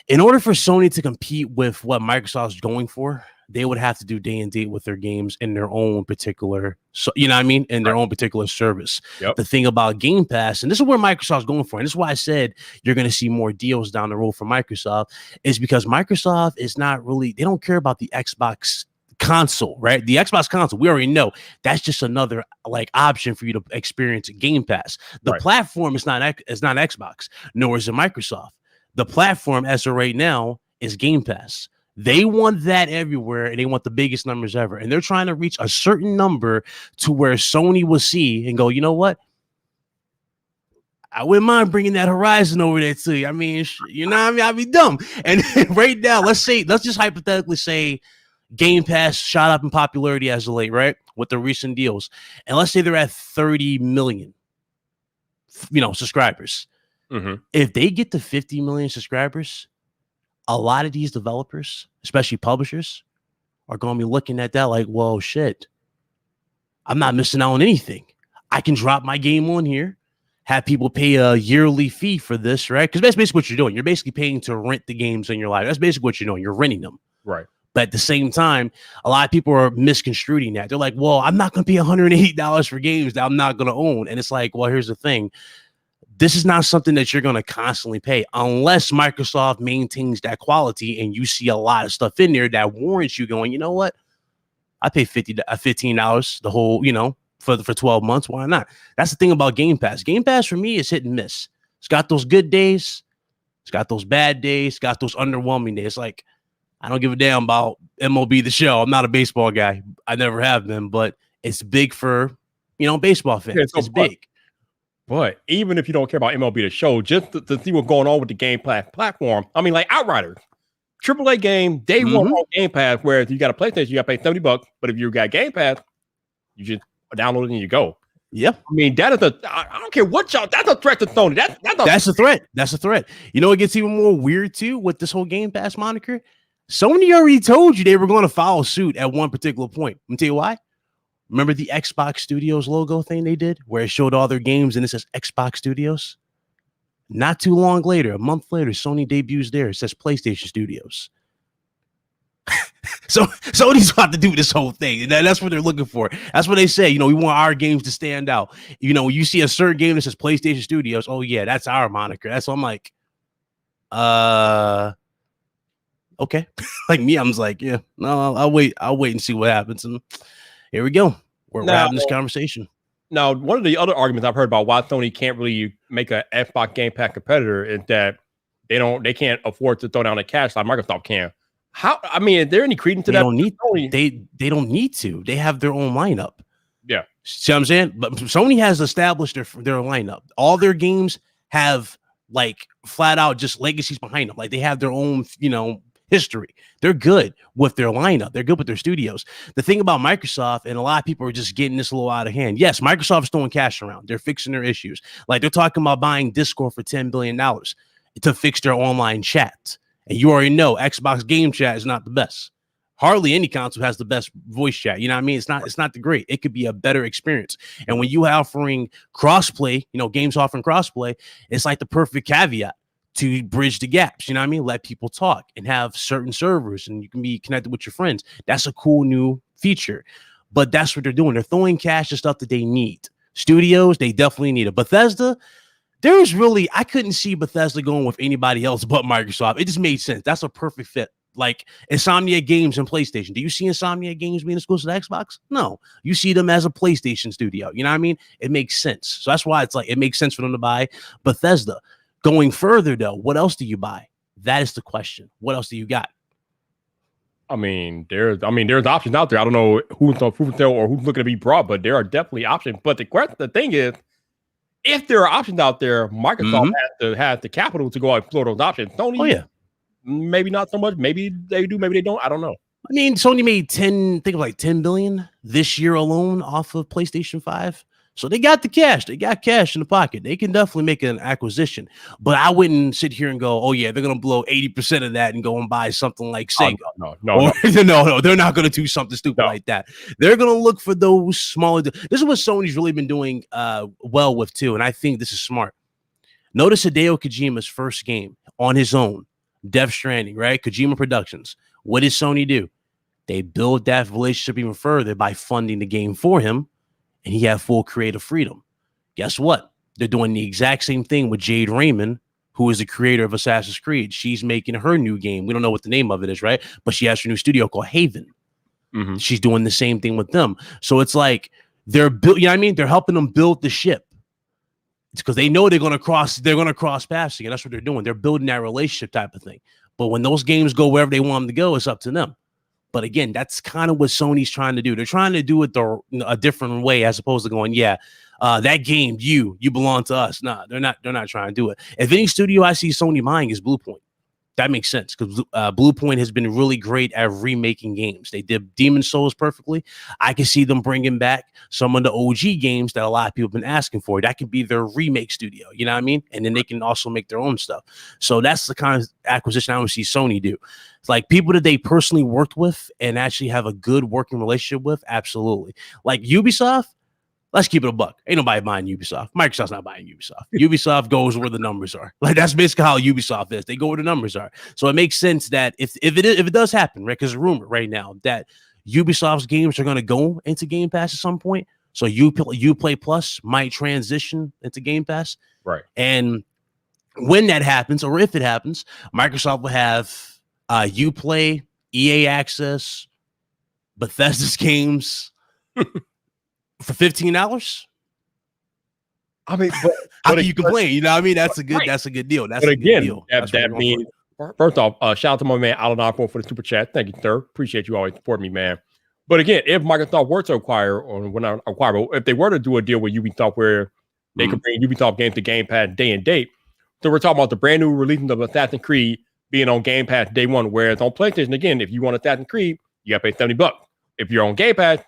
In order for Sony to compete with what Microsoft's going for, they would have to do day and date with their games in their own particular, in their own particular service. Yep. The thing about Game Pass, and this is where Microsoft's going for, and this is why I said you're going to see more deals down the road for Microsoft, is because Microsoft is not really, they don't care about the Xbox console, right? The Xbox console, we already know that's just another option for you to experience Game Pass. The platform is not Xbox, nor is it Microsoft. The platform as of right now is Game Pass. They want that everywhere, and they want the biggest numbers ever. And they're trying to reach a certain number to where Sony will see and go, you know what? I wouldn't mind bringing that Horizon over there too. I'd be dumb. And right now, let's just hypothetically say Game Pass shot up in popularity as of late, right? With the recent deals. And let's say they're at 30 million, subscribers. Mm-hmm. If they get to 50 million subscribers, a lot of these developers, especially publishers, are going to be looking at that like, whoa, shit, I'm not missing out on anything. I can drop my game on here, have people pay a yearly fee for this, right? Because that's basically what you're doing. You're basically paying to rent the games in your life. That's basically what you're doing. You're renting them. Right. But at the same time, a lot of people are misconstruing that. They're like, well, I'm not going to pay $180 for games that I'm not going to own. And it's like, well, here's the thing. This is not something that you're going to constantly pay unless Microsoft maintains that quality and you see a lot of stuff in there that warrants you going, you know what? I pay $15 the whole, for 12 months. Why not? That's the thing about Game Pass. Game Pass for me is hit and miss. It's got those good days. It's got those bad days. It's got those underwhelming days. Like, I don't give a damn about MLB The Show. I'm not a baseball guy. I never have been, but it's big for, baseball fans. Yeah, it's big. But even if you don't care about MLB The Show, just to see what's going on with the Game Pass platform, like Outriders. AAA game, day one Mhm. on Game Pass, where if you got a PlayStation, you got to pay $70. But if you got Game Pass, you just download it and you go. Yep. I mean, that is I don't care what y'all, that's a threat to Sony. That's a threat. That's a threat. You know, it gets even more weird too with this whole Game Pass moniker. Sony already told you they were going to follow suit at one particular point. Let me tell you why. Remember the Xbox Studios logo thing they did where it showed all their games and it says Xbox Studios? Not too long later, a month later, Sony debuts there. It says PlayStation Studios. So Sony's about to do this whole thing. And that's what they're looking for. That's what they say. You know, we want our games to stand out. You know, when you see a certain game that says PlayStation Studios, oh yeah, that's our moniker. That's what I'm like, okay. Like me, I'm just like, yeah, no, I'll wait and see what happens. And here we go. We're having this conversation. Now, one of the other arguments I've heard about why Sony can't really make an Xbox Game Pass competitor is that they can't afford to throw down the cash like Microsoft can. How? I mean, is there any credence to that? They don't need to. They have their own lineup. Yeah. See what I'm saying? But Sony has established their lineup. All their games have like flat out just legacies behind them. Like they have their own, you know, history. They're good with their lineup. They're good with their studios. The thing about Microsoft, and a lot of people are just getting this a little out of hand. Yes, Microsoft's throwing cash around. They're fixing their issues. Like they're talking about buying Discord for $10 billion to fix their online chat. And you already know Xbox game chat is not the best. Hardly any console has the best voice chat. You know what I mean? It's not the great. It could be a better experience. And when you are offering crossplay, you know, games offering crossplay, it's like the perfect caveat to bridge the gaps. You know what I mean? Let people talk and have certain servers and you can be connected with your friends. That's a cool new feature. But that's what they're doing. They're throwing cash to stuff that they need. Studios, they definitely need it. Bethesda, I couldn't see Bethesda going with anybody else but Microsoft. It just made sense. That's a perfect fit. Like Insomnia Games and PlayStation. Do you see Insomnia Games being exclusive to Xbox? No. You see them as a PlayStation studio. You know what I mean? It makes sense. So that's why it's like it makes sense for them to buy Bethesda. Going further, though, what else do you buy? That is the question. What else do you got? I mean, there's options out there. I don't know who's on proof of sale or who's looking to be brought, but there are definitely options. But the thing is, if there are options out there, Microsoft has the capital to go out and explore those options. Sony, maybe not so much. Maybe they do, maybe they don't. I don't know. I mean, Sony made $10 billion this year alone off of PlayStation 5. So they got the cash. They got cash in the pocket. They can definitely make an acquisition. But I wouldn't sit here and go, oh, yeah, they're going to blow 80% of that and go and buy something like Sega. No. No, they're not going to do something stupid like that. They're going to look for those smaller. This is what Sony's really been doing well with, too. And I think this is smart. Notice Hideo Kojima's first game on his own, Death Stranding, right? Kojima Productions. What did Sony do? They build that relationship even further by funding the game for him. And he had full creative freedom. Guess what? They're doing the exact same thing with Jade Raymond, who is the creator of Assassin's Creed. She's making her new game. We don't know what the name of it is, right? But she has her new studio called Haven. Mm-hmm. She's doing the same thing with them. So it's like they're built. You know what I mean? They're helping them build the ship. It's because they know they're going to cross paths again. That's what they're doing. They're building that relationship type of thing. But when those games go wherever they want them to go, it's up to them. But again, that's kind of what Sony's trying to do. They're trying to do it a different way as opposed to going, that game, you belong to us. Nah, they're not trying to do it. If any studio I see Sony buying is Bluepoint. That makes sense because Bluepoint has been really great at remaking games. They did Demon's Souls perfectly. I can see them bringing back some of the OG games that a lot of people have been asking for. That could be their remake studio, you know what I mean? And then they can also make their own stuff. So that's the kind of acquisition I want to see Sony do. It's like people that they personally worked with and actually have a good working relationship with, absolutely. Like Ubisoft, let's keep it a buck. Ain't nobody buying Ubisoft. Microsoft's not buying Ubisoft. Ubisoft goes where the numbers are. Like that's basically how Ubisoft is. They go where the numbers are. So it makes sense that if it does happen, right? Because there's a rumor right now that Ubisoft's games are going to go into Game Pass at some point. So Uplay Plus might transition into Game Pass, right? And when that happens, or if it happens, Microsoft will have Uplay, EA Access, Bethesda's games. For $15, I mean, how can you complain? You know what I mean? That's a good deal. That's a good deal. That means, first off, shout out to my man Alan Arpo for the super chat. Thank you, sir. Appreciate you always supporting me, man. But again, if Microsoft were to acquire, or when not acquire, but if they were to do a deal with Ubisoft where they could bring Ubisoft games to Game Pass day and date, so we're talking about the brand new releasing of Assassin's Creed being on Game Pass day one. Whereas on PlayStation, again, if you want Assassin's Creed, you got to pay $70. If you're on Game Pass,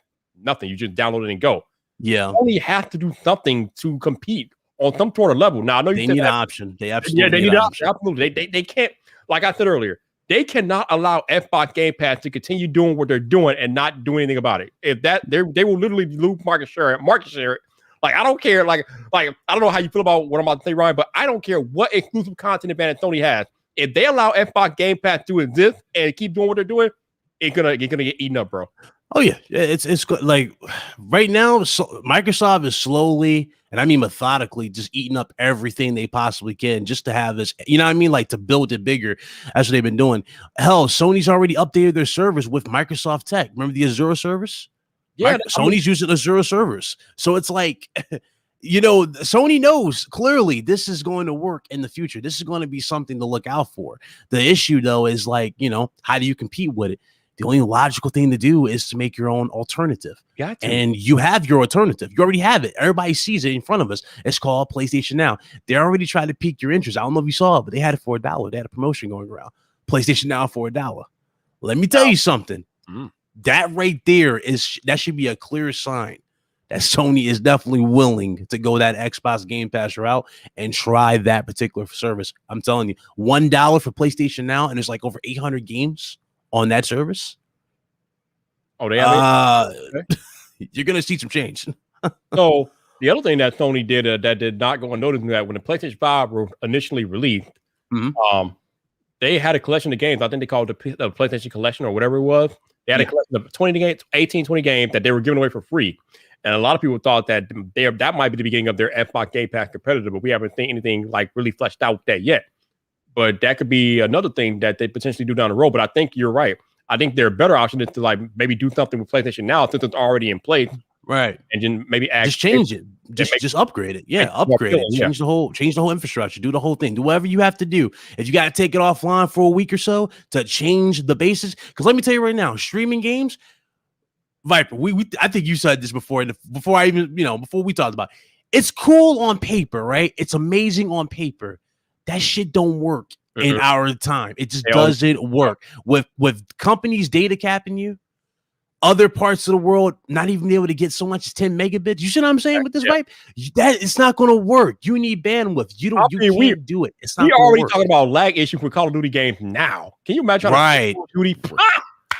nothing. You just download it and go. Yeah. Sony has to do something to compete on some sort of level. Now I know they need an option. They absolutely need an option. Absolutely. They can't, like I said earlier, they cannot allow Xbox Game Pass to continue doing what they're doing and not do anything about it. If that they will literally lose market share. Like I don't care. Like I don't know how you feel about what I'm about to say, Ryan, but I don't care what exclusive content advantage Sony has. If they allow Xbox Game Pass to exist and keep doing what they're doing, it's gonna get eaten up, bro. Oh yeah, it's good. Like right now, Microsoft is slowly, and I mean methodically, just eating up everything they possibly can just to have this. You know what I mean? Like to build it bigger. That's what they've been doing. Hell, Sony's already updated their servers with Microsoft Tech. Remember the Azure service? Yeah, Sony's using Azure servers, so it's like. You know, Sony knows clearly this is going to work in the future. This is going to be something to look out for. The issue, though, is like, you know, how do you compete with it? The only logical thing to do is to make your own alternative. And you have your alternative. You already have it. Everybody sees it in front of us. It's called PlayStation Now. They already tried to pique your interest. I don't know if you saw it, but they had it for $1. They had a promotion going around. PlayStation Now for $1. Let me tell you something. That right there that should be a clear sign that Sony is definitely willing to go that Xbox Game Pass route and try that particular service. I'm telling you, $1 for PlayStation Now, and there's like over 800 games on that service. Oh, they have it? You're gonna see some change. So the other thing that Sony did that did not go unnoticed is that when the PlayStation 5 were initially released, they had a collection of games. I think they called it the PlayStation Collection or whatever it was. They had a collection of 20 games that they were giving away for free. And a lot of people thought that that might be the beginning of their Xbox Game Pass competitor, but we haven't seen anything like really fleshed out with that yet. But that could be another thing that they potentially do down the road. But I think you're right. I think their better option is to like maybe do something with PlayStation Now since it's already in place, right? And then maybe just change it, just upgrade it. Yeah, upgrade it. Change the whole infrastructure. Do the whole thing. Do whatever you have to do. If you got to take it offline for a week or so to change the basics, because let me tell you right now, streaming games. Viper, I think you said this before before we talked about it. It's cool on paper, right? It's amazing on paper. That shit don't work in our time. It just doesn't work. With companies data capping you, other parts of the world not even able to get so much as 10 megabits. You see what I'm saying with this, Viper? That it's not gonna work. You need bandwidth. You can't do it. It's not. We already talking about lag issue for Call of Duty games now. Can you imagine? Right. Call of Duty?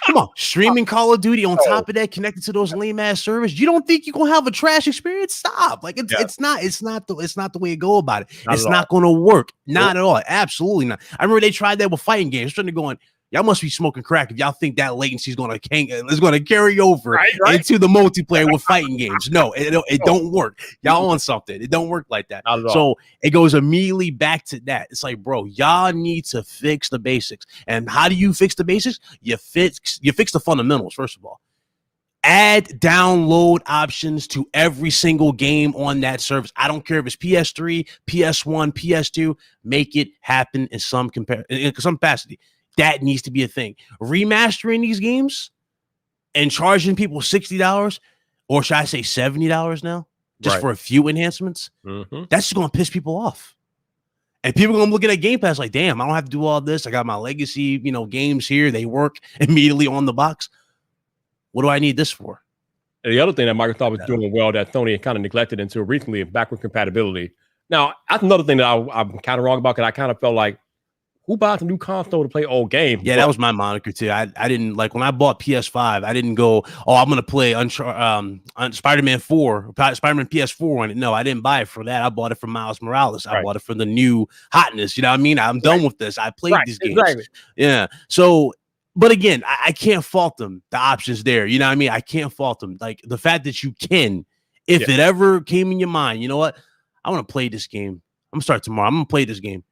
Come on, streaming Call of Duty on top of that, connected to those lame ass servers. You don't think you're gonna have a trash experience? Stop! Like it's not the way to go about it. It's not gonna work. Not at all. Absolutely not. I remember they tried that with fighting games. Starting to going, y'all must be smoking crack if y'all think that latency is gonna carry over into the multiplayer with fighting games. No, it don't work. Y'all on something. It don't work like that. So it goes immediately back to that. It's like, bro, y'all need to fix the basics. And how do you fix the basics? You fix the fundamentals, first of all. Add download options to every single game on that service. I don't care if it's PS3, PS1, PS2. Make it happen in some capacity. That needs to be a thing. Remastering these games and charging people $60, or should I say $70 now, just for a few enhancements, that's just going to piss people off. And people are going to look at that Game Pass like, damn, I don't have to do all this. I got my legacy, games here. They work immediately on the box. What do I need this for? And the other thing that Microsoft was doing well that Sony kind of neglected until recently is backward compatibility. Now, that's another thing that I'm kind of wrong about, because I kind of felt like, who buys a new console to play old games? Yeah, that was my moniker too. I didn't like when I bought PS5. I didn't go, I'm gonna play Spider-Man 4, Spider-Man PS4 on it. No, I didn't buy it for that. I bought it for Miles Morales. I bought it for the new hotness. You know what I mean? I'm done with this. I played these games. Yeah. So, but again, I can't fault them. The options there. You know what I mean? I can't fault them. Like the fact that you can, if it ever came in your mind, you know what? I want to play this game. I'm gonna start tomorrow. I'm gonna play this game.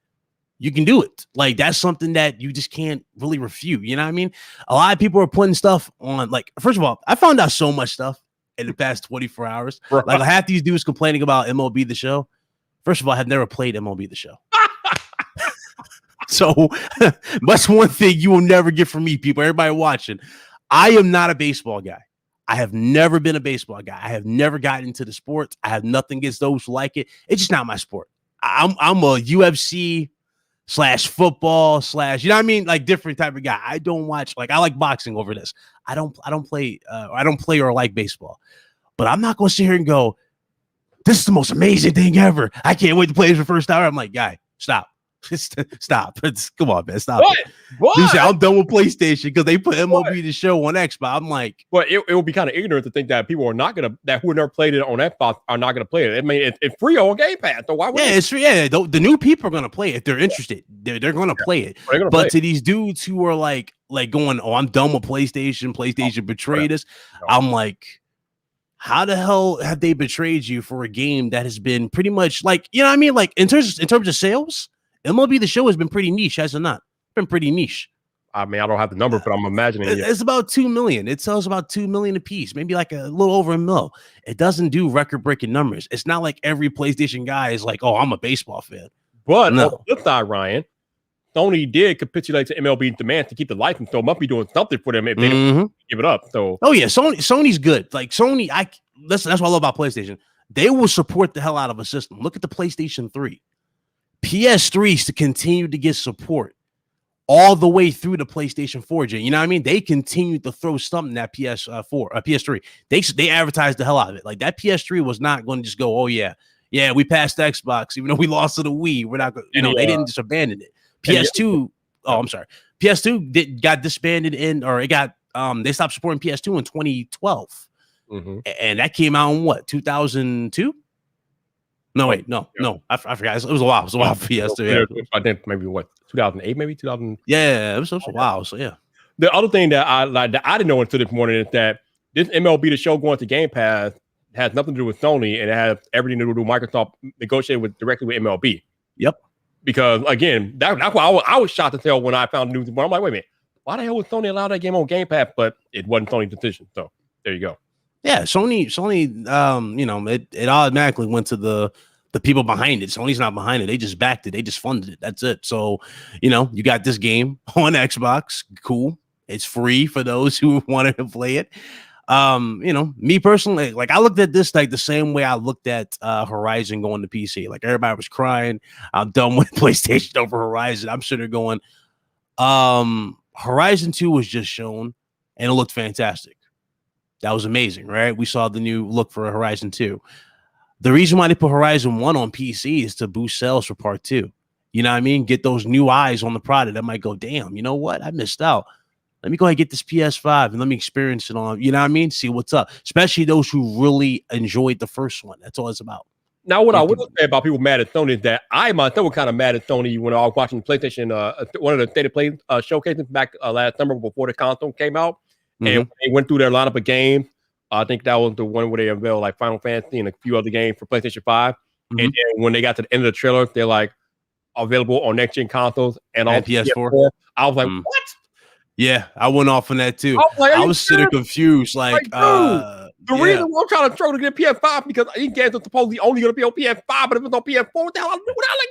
You can do it. Like that's something that you just can't really refute. You know what I mean? A lot of people are putting stuff on. Like, first of all, I found out so much stuff in the past 24 hours. Like half these dudes complaining about MLB The Show. First of all, I have never played MLB The Show. So that's one thing you will never get from me, people. Everybody watching. I am not a baseball guy. I have never been a baseball guy. I have never gotten into the sports. I have nothing against those who like it. It's just not my sport. I'm a UFC slash football slash, you know what I mean? Like different type of guy. I don't watch, like I like boxing over this. I don't play or like baseball. But I'm not gonna sit here and go, this is the most amazing thing ever. I can't wait to play this for the first hour. I'm like, guy, stop. Stop. Come on, man. Stop. What? You say I'm done with PlayStation because they put MLB The Show on Xbox. I'm like, well, it would be kind of ignorant to think that people are not gonna, that who never played it on Xbox are not gonna play it. I mean, it's free on Game Pass, so why would it's free. Yeah, the new people are gonna play it if they're interested. They're gonna play it. But to these dudes who are like going, oh, I'm done with PlayStation betrayed us. I'm like, how the hell have they betrayed you for a game that has been pretty much like, you know what I mean? Like in terms of sales, MLB The Show has been pretty niche, has it not? Been pretty niche. I mean, I don't have the number, but I'm imagining it's about 2 million. It sells about 2 million a piece, maybe like a little over a mil. It doesn't do record-breaking numbers. It's not like every PlayStation guy is like, oh, I'm a baseball fan. But on the flip side, Ryan, Sony did capitulate to MLB demand to keep the license, so it must be doing something for them if they don't give it up. So, oh yeah, Sony's good. Like Sony, listen, that's what I love about PlayStation. They will support the hell out of a system. Look at the PlayStation 3. PS3s to continue to get support all the way through the PlayStation 4 gen. You know what I mean? They continue to throw something at PS3. They advertised the hell out of it. Like that PS3 was not going to just go, oh yeah, we passed Xbox, even though we lost to the Wii. We're not going, they didn't just abandon it. PS2, PS2 got disbanded it got they stopped supporting PS2 in 2012. And that came out in what, 2002? No, wait, no. I forgot. It was a while. It was a while for PS2. Yeah. I think maybe 2008, maybe 2000. Yeah, it was a while. So yeah. The other thing that I didn't know until this morning is that this MLB The Show going to Game Pass has nothing to do with Sony, and it has everything to do with Microsoft negotiating directly with MLB. Yep. Because again, that's why I was shocked to tell when I found the news. I'm like, wait a minute, why the hell would Sony allow that game on Game Pass? But it wasn't Sony's decision. So there you go. Yeah, Sony, it automatically went to the people behind it. Sony's not behind it. They just backed it. They just funded it. That's it. So, you got this game on Xbox. Cool. It's free for those who wanted to play it. Me personally, like I looked at this like the same way I looked at Horizon going to PC. Like everybody was crying. I'm done with PlayStation over Horizon. I'm sitting there going, Horizon 2 was just shown and it looked fantastic. That was amazing, right? We saw the new look for Horizon 2. The reason why they put Horizon 1 on PC is to boost sales for part 2. You know what I mean? Get those new eyes on the product that might go, damn, you know what? I missed out. Let me go ahead and get this PS5 and let me experience it on, you know what I mean? See what's up. Especially those who really enjoyed the first one. That's all it's about. Now, what I would say about people mad at Sony is that I myself was kind of mad at Sony when I was watching PlayStation, one of the State of Play showcases back last summer before the console came out. And they went through their lineup of games. I think that was the one where they unveiled like Final Fantasy and a few other games for PlayStation 5. And then when they got to the end of the trailer, they're like available on next gen consoles and on PS4. I was like, what? Yeah, I went off on that too. I was sitting confused. Like the reason why I'm trying to throw to get PS5 because these games are supposedly only going to be on PS5, but if it's on PS4, what the hell?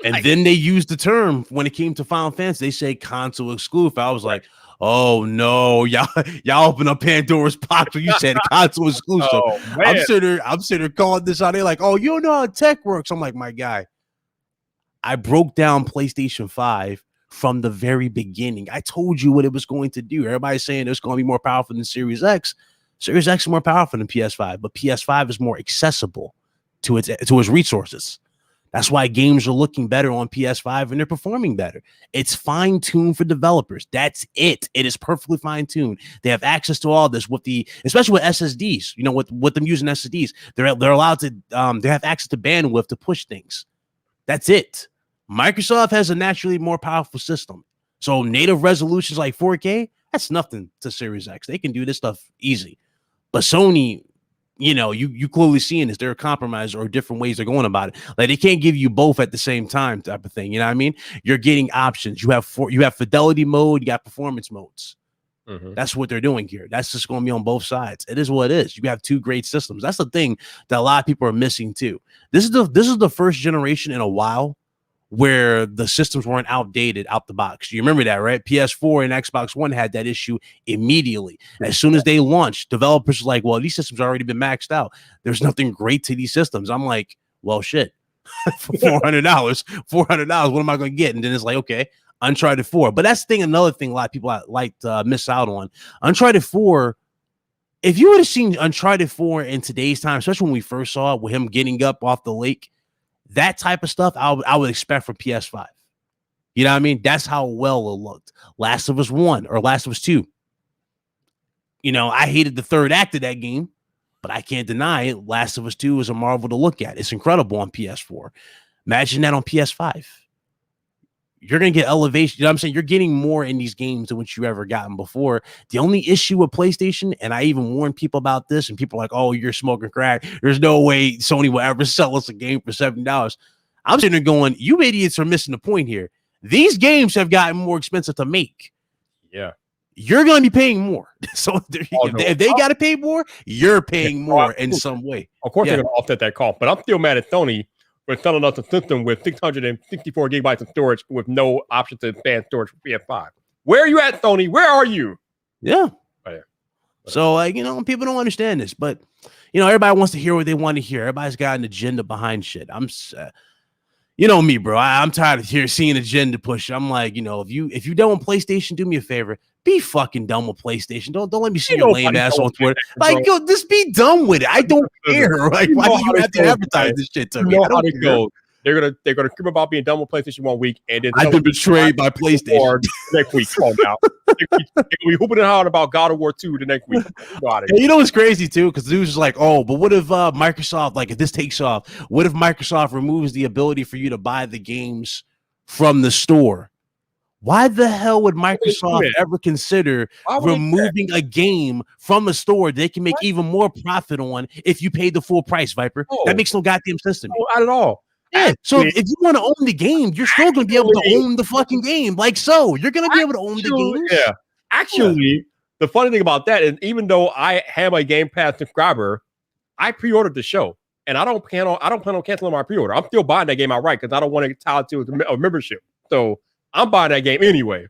And then they used the term when it came to Final Fantasy. They say console exclusive. I was like, oh no, y'all open up Pandora's box when you said console exclusive. I'm sitting there calling this out. They're like, oh, you don't know how tech works. I'm like, my guy, I broke down PlayStation 5 from the very beginning. I told you what it was going to do. Everybody's saying it's going to be more powerful than Series X. Series X is more powerful than PS5, but PS5 is more accessible to its resources. That's why games are looking better on PS5 and they're performing better. It's fine-tuned for developers. That's it. It is perfectly fine-tuned. They have access to all this especially with SSDs. With them using SSDs, they're allowed to they have access to bandwidth to push things. That's it. Microsoft has a naturally more powerful system. So native resolutions like 4K, that's nothing to Series X. They can do this stuff easy. But Sony, you clearly seeing this. There are compromises or different ways they're going about it. Like they can't give you both at the same time type of thing. You know what I mean? You're getting options. You have fidelity mode, you got performance modes. That's what they're doing here. That's just going to be on both sides. It is what it is. You have two great systems. That's the thing that a lot of people are missing too. This is the first generation in a while where the systems weren't outdated out the box. You remember that, right? PS4 and Xbox One had that issue immediately. As soon as they launched, developers were like, well, these systems have already been maxed out. There's nothing great to these systems. I'm like, well, shit. for $400. $400. What am I going to get? And then it's like, okay, Uncharted 4. But that's the thing. Another thing a lot of people like to miss out on. Uncharted 4. If you would have seen Uncharted 4 in today's time, especially when we first saw it with him getting up off the lake, that type of stuff I would expect from PS5. You know what I mean? That's how well it looked. Last of Us 1 or Last of Us 2. You know, I hated the third act of that game, but I can't deny it. Last of Us 2 is a marvel to look at. It's incredible on PS4. Imagine that on PS5. You're going to get elevation. You know what I'm saying? You're getting more in these games than what you ever gotten before. The only issue with PlayStation, and I even warned people about this, and people are like, oh, you're smoking crack. There's no way Sony will ever sell us a game for $70. I'm sitting there going, you idiots are missing the point here. These games have gotten more expensive to make. Yeah. You're going to be paying more. So if they got to pay more, you're paying more in some way. Of course, they're going to offset that cost, but I'm still mad at Sony for selling us a system with 664 gigabytes of storage with no option to expand storage for PS5. Where are you at, Sony? Where are you? Yeah. Oh, yeah. So, you know, people don't understand this, but, you know, everybody wants to hear what they want to hear. Everybody's got an agenda behind shit. You know me, bro. I'm tired of seeing agenda push. I'm like, you know, if you done with PlayStation, do me a favor. Be fucking done with PlayStation. Don't let me see your lame ass on Twitter. Like, yo, just be done with it. I don't care. Like, why do you have to advertise this shit to me? You know how it goes. They're gonna scream about being done with PlayStation 1 week, and then I've been betrayed by PlayStation next week. Come on now. They're gonna be hooping and hollering about God of War 2 the next week. You know what's crazy too? Because the news is like, oh, but what if Microsoft, like, if this takes off, what if Microsoft removes the ability for you to buy the games from the store? Why the hell would Microsoft ever consider removing a game from a store they can make even more profit on if you pay the full price, Viper? That makes no goddamn sense to me. No, not at all. Yeah, so if you want to own the game, you're still going to be able to own the fucking game. Like, so you're going to be able to own the game. Yeah. Actually, the funny thing about that is, even though I am a Game Pass subscriber, I pre-ordered the show, and I don't plan on canceling my pre-order. I'm still buying that game outright because I don't want to get tied to a membership. So I'm buying that game anyway.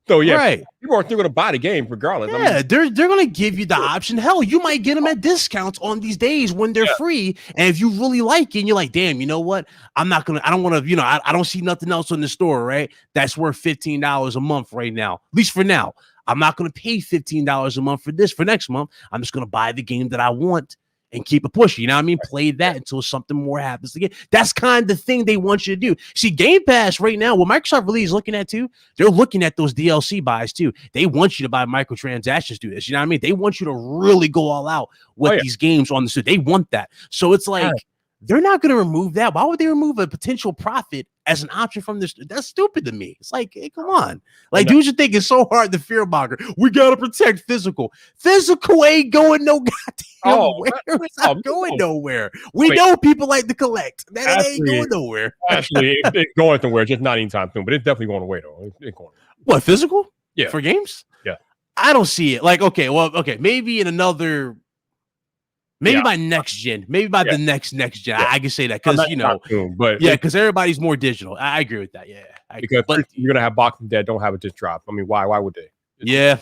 So yeah, people are still going to buy the game regardless. Yeah, I mean, they're going to give you the option. Hell, you might get them at discounts on these days when they're free. And if you really like it, and you're like, damn, you know what? I don't want to, you know, I don't see nothing else in the store, right? That's worth $15 a month right now, at least for now. I'm not going to pay $15 a month for this for next month. I'm just going to buy the game that I want and keep it pushing. You know what I mean? Play that until something more happens again. That's kind of the thing they want you to do. See, Game Pass right now, what Microsoft really is looking at too, they're looking at those DLC buys too. They want you to buy microtransactions, do this. You know what I mean? They want you to really go all out with these games on the suit. They want that. So it's like, they're not going to remove that. Why would they remove a potential profit as an option from this? That's stupid to me. It's like, hey, come on. Like, dudes are thinking so hard to fearmonger. We got to protect physical. Physical ain't going no goddamn where. It's not going nowhere. We know people like to collect. That ain't going nowhere. Actually, it's going somewhere. Just not anytime soon, but it's definitely going away, though. It's going away. What, physical? Yeah. For games? Yeah. I don't see it. Like, okay, maybe in another... Maybe by next gen, maybe by the next gen, I can say that because you know, because everybody's more digital. I agree with that. Yeah, because you're gonna have boxes that don't have a disc drive. I mean, why would they? Yeah.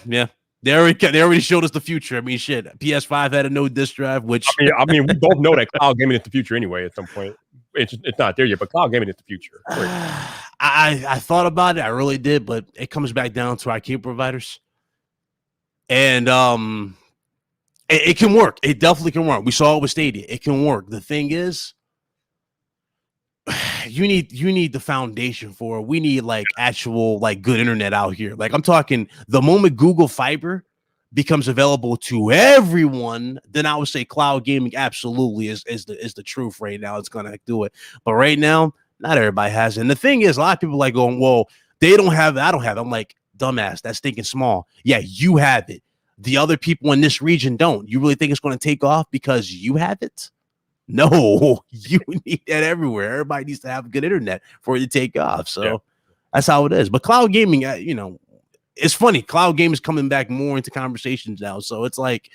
They already showed us the future. I mean, shit. PS5 had a no disc drive, which I mean, we both know that cloud gaming is the future anyway. At some point, it's not there yet, but cloud gaming is the future. I thought about it, I really did, but it comes back down to our cable providers, and It can work. It definitely can work. We saw it with Stadia. It can work. The thing is, you need the foundation for it. We need like actual like good internet out here. Like I'm talking the moment Google Fiber becomes available to everyone, then I would say cloud gaming absolutely is the truth right now. It's gonna do it. But right now, not everybody has it. And the thing is, a lot of people like going, well, they don't have it. I don't have it. I'm like, dumbass, that's thinking small. Yeah, you have it. The other people in this region don't. You really think it's going to take off because you have it? No, you need that everywhere. Everybody needs to have good internet for it to take off. So that's how it is. But cloud gaming, you know, it's funny. Cloud gaming is coming back more into conversations now. So it's like,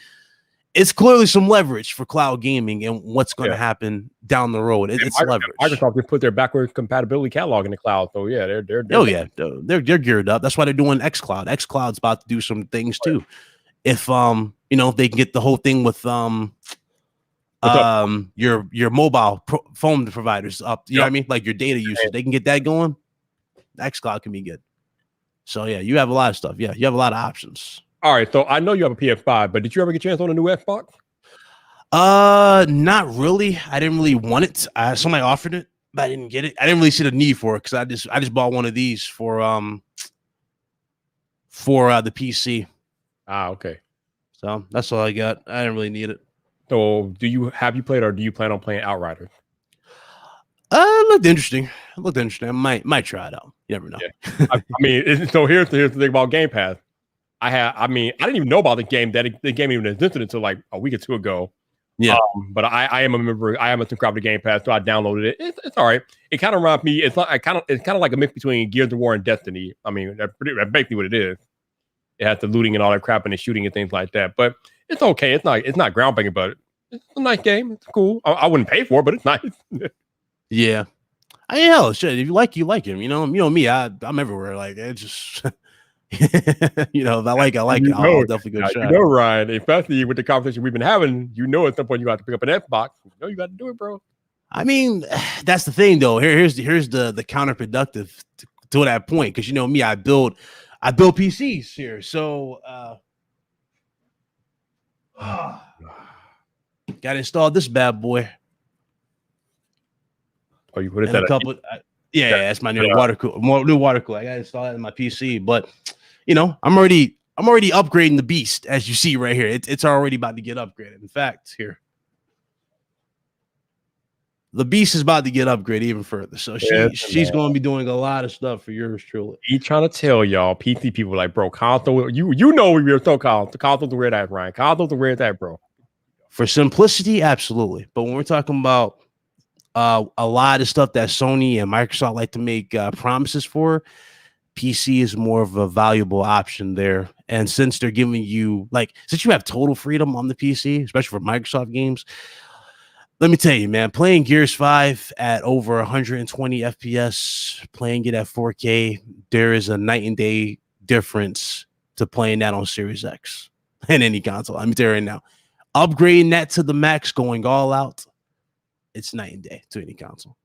it's clearly some leverage for cloud gaming and what's going to happen down the road. It's leverage. Microsoft can put their backward compatibility catalog in the cloud. So yeah, they're geared up. That's why they're doing xCloud. xCloud's about to do some things too. If you know, they can get the whole thing with your mobile phone providers up. You know what I mean? Like your data usage, they can get that going. xCloud can be good. So yeah, you have a lot of stuff. Yeah, you have a lot of options. All right, so I know you have a PS5, but did you ever get a chance on a new Xbox? Not really. I didn't really want it. Somebody offered it, but I didn't get it. I didn't really see the need for it because I just bought one of these for the PC. Ah, okay. So that's all I got. I didn't really need it. So have you played or do you plan on playing Outriders? It looked interesting. I might try it out. You never know. Yeah. I mean, so here's the thing about Game Pass. I didn't even know about the game the game even existed until like a week or two ago. Yeah. But I am a member. I am a subscriber to Game Pass, so I downloaded it. It's all right. It kind of reminds me. It's kind of like a mix between Gears of War and Destiny. I mean, that's basically what it is. It has the looting and all that crap and the shooting and things like that. But it's okay. It's not groundbreaking, but it's a nice game. It's cool. I wouldn't pay for it, but it's nice. Yeah. I mean, hell, shit. If you like it. You know me. I'm everywhere. Like it's just, you know, if I like it, I'll definitely go try. You know, Ryan, especially with the conversation we've been having, you know, at some point you got to pick up an Xbox. You know, you got to do it, bro. I mean, that's the thing, though. Here's the counterproductive to that point, because you know me, I build PCs here, so got to install this bad boy. Oh, you put it in a couple. Yeah, that's my new water cooler. I got to install that in my PC, but you know, I'm already upgrading the beast, as you see right here. It's already about to get upgraded. In fact, here. The beast is about to get upgraded even further. So she's going to be doing a lot of stuff for yours truly. He trying to tell y'all, PC people, like, bro, console, you know we were so console to wear that, Ryan. Console to wear that, bro. For simplicity, absolutely. But when we're talking about a lot of stuff that Sony and Microsoft like to make promises for, PC is more of a valuable option there. And since they're giving you, since you have total freedom on the PC, especially for Microsoft games, let me tell you, man, playing Gears 5 at over 120 FPS, playing it at 4K, there is a night and day difference to playing that on Series X and any console. I'm telling you right now, upgrading that to the max, going all out, it's night and day to any console.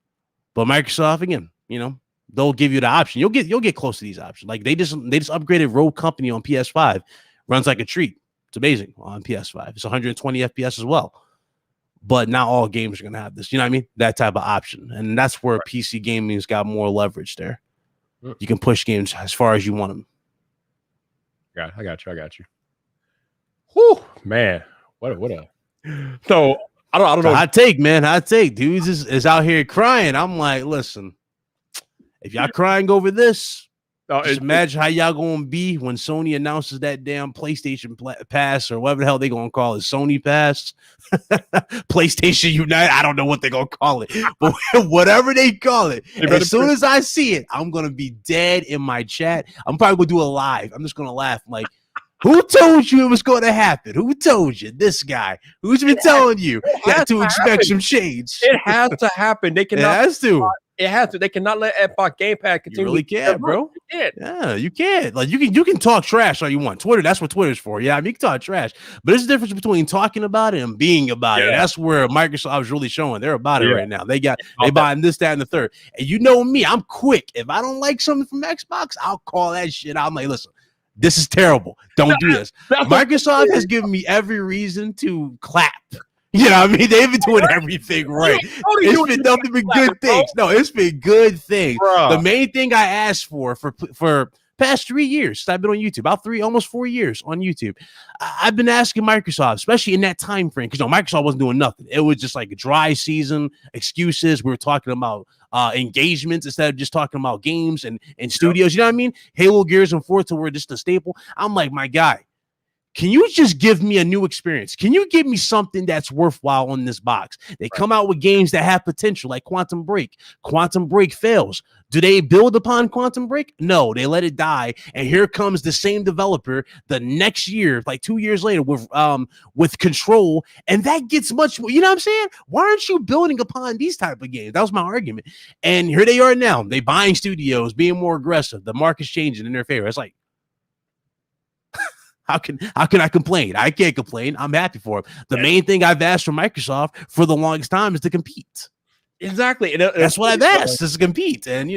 But Microsoft, again, you know, they'll give you the option. You'll get close to these options. Like they just upgraded Rogue Company on PS5, runs like a treat. It's amazing on PS5. It's 120 FPS as well. But not all games are going to have this. You know what I mean? That type of option. And that's where PC gaming's got more leverage there. You can push games as far as you want them. Yeah, I got you. Whew, man. What a. So, I don't know. Hot take, man. Hot take. Dudes is out here crying. I'm like, listen, if y'all crying over this, just imagine how y'all gonna be when Sony announces that damn PlayStation Pass or whatever the hell they gonna call it, Sony Pass, PlayStation Unite. I don't know what they gonna call it, but whatever they call it, as soon as I see it, I'm gonna be dead in my chat. I'm probably gonna do a live. I'm just gonna laugh. I'm like, who told you it was going to happen? Who told you? This guy. Who's been telling you that to expect some change? It has to happen. They cannot. It has to. It has to. They cannot let Xbox Game Pass continue. You really can't, bro. Yeah, you can't. Like you can talk trash all you want. Twitter, that's what Twitter's for. Yeah, I mean, you can talk trash, but there's a difference between talking about it and being about it. That's where Microsoft was really showing they're about it right now. They buying this, that, and the third. And you know me, I'm quick. If I don't like something from Xbox, I'll call that shit out. I'm like, listen, this is terrible. Don't do this. Microsoft has given me every reason to clap. You know what I mean? They've been doing everything right. It's been nothing but good things. No, it's been good things. The main thing I asked for past 3 years, I've been on YouTube, about almost 4 years on YouTube. I've been asking Microsoft, especially in that time frame, because Microsoft wasn't doing nothing. It was just like a dry season, excuses. We were talking about engagements instead of just talking about games and studios. You know what I mean? Halo, Gears, and Forza were just a staple. I'm like, my guy, can you just give me a new experience? Can you give me something that's worthwhile on this box? They come out with games that have potential, like Quantum Break. Quantum Break fails. Do they build upon Quantum Break? No, they let it die. And here comes the same developer the next year, like 2 years later, with Control, and that gets much more. You know what I'm saying? Why aren't you building upon these type of games? That was my argument. And here they are now. They buying studios, being more aggressive. The market's changing in their favor. It's like, How can I complain? I can't complain. I'm happy for him. The main thing I've asked from Microsoft for the longest time is to compete. Exactly. And that's what I've asked, is to compete. And they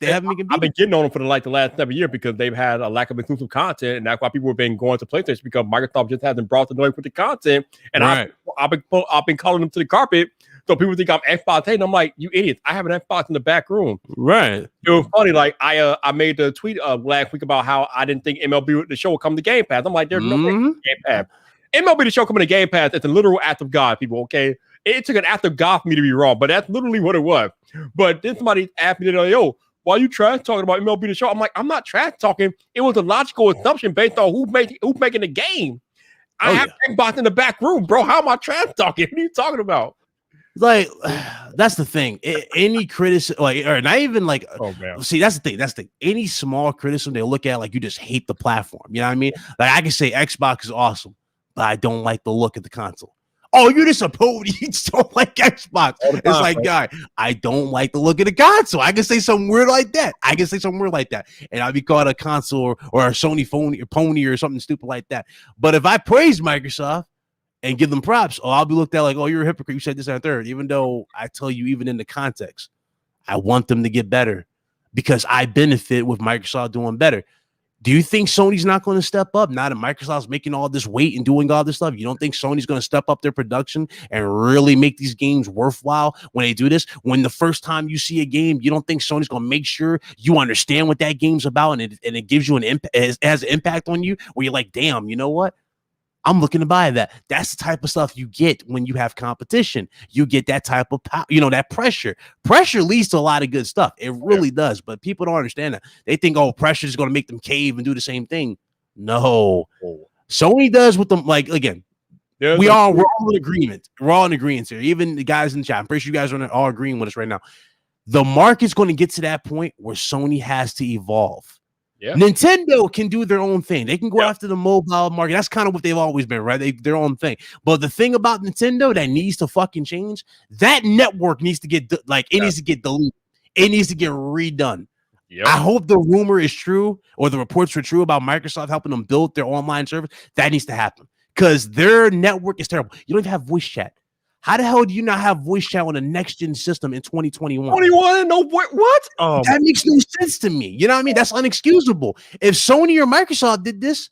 haven't been competing. I've been getting on them for the last 7 years because they've had a lack of exclusive content, and that's why people have been going to PlayStation, because Microsoft just hasn't brought the noise with the content. And I've been calling them to the carpet. So people think I'm Xbox hating. I'm like, you idiots. I have an Xbox in the back room. Right. It was funny. Like I made the tweet last week about how I didn't think MLB The Show would come to Game Pass. I'm like, there's no way Game Pass. MLB The Show coming to Game Pass. It's a literal act of God, people. Okay. It took an act of God for me to be wrong, but that's literally what it was. But then somebody asked me, yo, why are you trash talking about MLB The Show? I'm like, I'm not trash talking. It was a logical assumption based on who's making the game. I have Xbox in the back room, bro. How am I trash talking? What are you talking about? Like, that's the thing. Any criticism, like, or not even like, see, that's the thing. Any small criticism, they look at like you just hate the platform. You know what I mean? Like, I can say Xbox is awesome, but I don't like the look of the console. Oh, you're just a pony. You just don't like Xbox. It's like, guy, I don't like the look of the console. I can say something weird like that. And I'll be called a console or a Sony phony or pony or something stupid like that. But if I praise Microsoft and give them props, I'll be looked at like, oh, you're a hypocrite. You said this and third. Even though I tell you, even in the context, I want them to get better because I benefit with Microsoft doing better. Do you think Sony's not going to step up now that Microsoft's making all this weight and doing all this stuff? You don't think Sony's going to step up their production and really make these games worthwhile when they do this? When the first time you see a game, you don't think Sony's going to make sure you understand what that game's about and it gives you an impact, it has an impact on you where you're like, damn, you know what? I'm looking to buy that. That's the type of stuff you get when you have competition. You get that type of power, that pressure. Pressure leads to a lot of good stuff. It really does. But people don't understand that. They think, pressure is going to make them cave and do the same thing. No. Sony does with them. Like, again, we're all in agreement. We're all in agreement here. Even the guys in the chat. I'm pretty sure you guys are all agreeing with us right now. The market's going to get to that point where Sony has to evolve. Yeah. Nintendo can do their own thing. They can go after the mobile market. That's kind of what they've always been, right? Their own thing. But the thing about Nintendo that needs to fucking change, that network needs to get needs to get deleted. It needs to get redone. Yep. I hope the rumor is true or the reports are true about Microsoft helping them build their online service. That needs to happen because their network is terrible. You don't even have voice chat. How the hell do you not have voice chat on a next-gen system in 2021? 21? No, what? That makes no sense to me. You know what I mean? That's unexcusable. If Sony or Microsoft did this,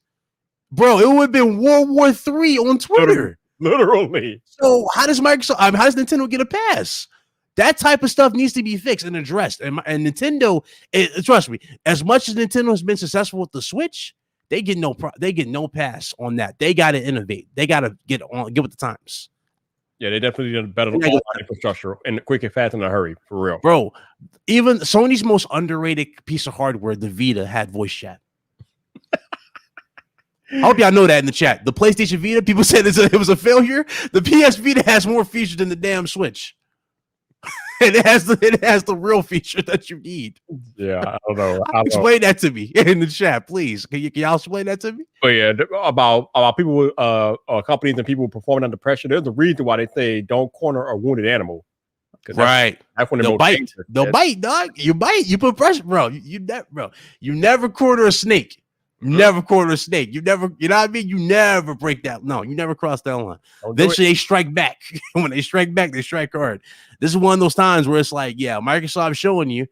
bro, it would have been World War III on Twitter. Literally. So how does Nintendo get a pass? That type of stuff needs to be fixed and addressed. And Nintendo, trust me, as much as Nintendo has been successful with the Switch, they get no pass on that. They got to innovate. They got to get with the times. Yeah, they definitely did better infrastructure and quick and fast in a hurry, for real. Bro, even Sony's most underrated piece of hardware, the Vita, had voice chat. I hope y'all know that in the chat. The PlayStation Vita, people said it was a failure. The PS Vita has more features than the damn Switch. It has the real feature that you need. Yeah, I don't know. Explain that to me in the chat, please. Can y'all explain that to me? But yeah, about people, companies and people performing under pressure. There's a reason why they say don't corner a wounded animal. Right. That's when they'll bite. They'll bite, dog. You bite. You put pressure, bro. You never corner a snake. Never corner a snake. You know what I mean? You never break that. No, you never cross that line. Eventually, they strike back. When they strike back, they strike hard. This is one of those times where it's like, yeah, Microsoft showing you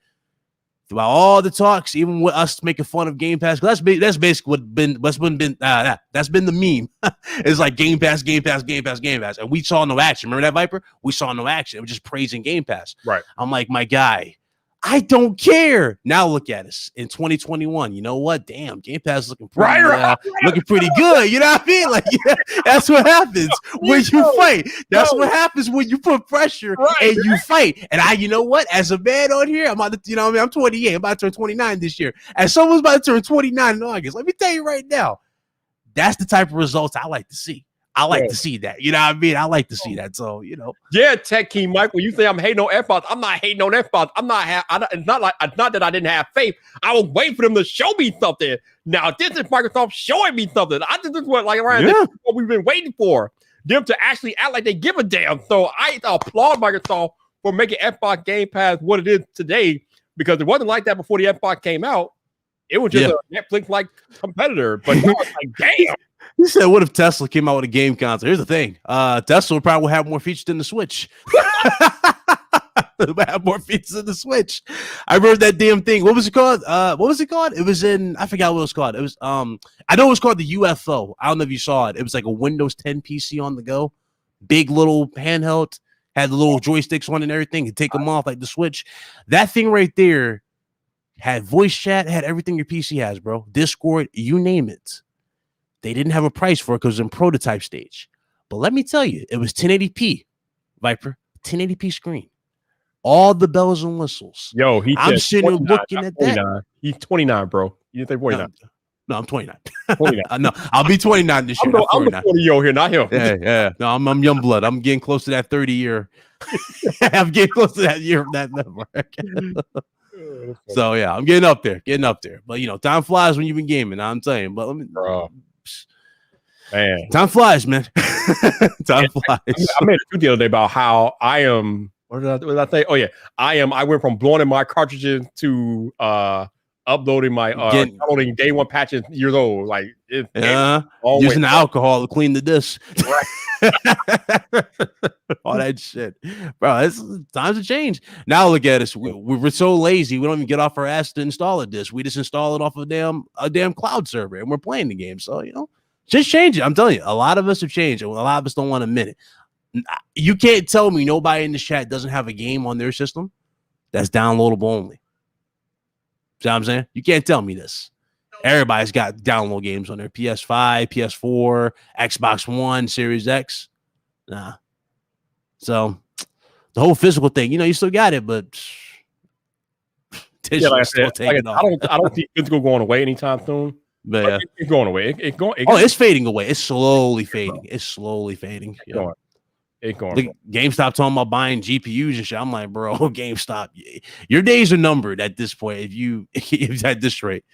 throughout all the talks, even with us making fun of Game Pass. That's basically that's been the meme. It's like Game Pass, and we saw no action. Remember that, Viper? We saw no action. It was just praising Game Pass. Right. I'm like, my guy, I don't care. Now look at us in 2021. You know what? Damn, Game Pass is looking pretty, looking pretty good. You know what I mean? Like, yeah, that's what happens when you fight. That's what happens when you put pressure and you fight. And you know what? As a man on here, I'm about to, I'm 28. I'm about to turn 29 this year. And someone's about to turn 29 in August. Let me tell you right now, that's the type of results I like to see. I like to see that. You know what I mean? I like to see that. So, Yeah, Tech King Mike, when you say I'm hating on Xbox, I'm not hating on Xbox. It's not that I didn't have faith. I was waiting for them to show me something. Now, this is Microsoft showing me something. I think this is what this is what we've been waiting for. Them to actually act like they give a damn. So I applaud Microsoft for making Xbox Game Pass what it is today, because it wasn't like that before the Xbox came out. It was just a Netflix-like competitor. But now it's like, damn. He said, "What if Tesla came out with a game console?" Here's the thing: Tesla would probably have more features than the Switch. Have more features than the Switch. I remember that damn thing. What was it called? What was it called? It was in. I forgot what it was called. It was. I know it was called the UFO. I don't know if you saw it. It was like a Windows 10 PC on the go, big little handheld. Had the little joysticks on and everything. You take them off like the Switch. That thing right there had voice chat. Had everything your PC has, bro. Discord, you name it. They didn't have a price for it because it was in prototype stage. But let me tell you, it was 1080p, Viper, 1080p screen. All the bells and whistles. Yo, I'm sitting there looking at that. He's 29, bro. You think 49? No, I'm 29. 29. No, I'll be 29 this year. I'm the 40-year-old here, not him. Yeah. No, I'm young blood. I'm getting close to that 30 year. I'm getting close to that year of that number. So yeah, I'm getting up there. But time flies when you've been gaming. I'm saying, but let me, bro. Man, time flies, man. Time flies. I made a tweet the other day about how I am. What did I say? Oh yeah, I went from blowing in my cartridges to uploading my downloading day one patches years old. Like using the alcohol to clean the disc. Right. All that shit, bro. It's times have changed. Now look at us. We're so lazy. We don't even get off our ass to install a disc. We just install it off a damn cloud server, and we're playing the game. So just change it. I'm telling you, a lot of us have changed, and a lot of us don't want to admit it. You can't tell me nobody in the chat doesn't have a game on their system that's downloadable only. See what I'm saying? You can't tell me this. Everybody's got download games on their PS5, PS4, Xbox One, Series X. Nah. So the whole physical thing, you still got it, but like I said, I don't see physical going away anytime soon. But it's going away. It's fading away. It's slowly fading. It's going. It's going. Look, GameStop talking about buying GPUs and shit. I'm like, bro, GameStop, your days are numbered at this point. If at this rate,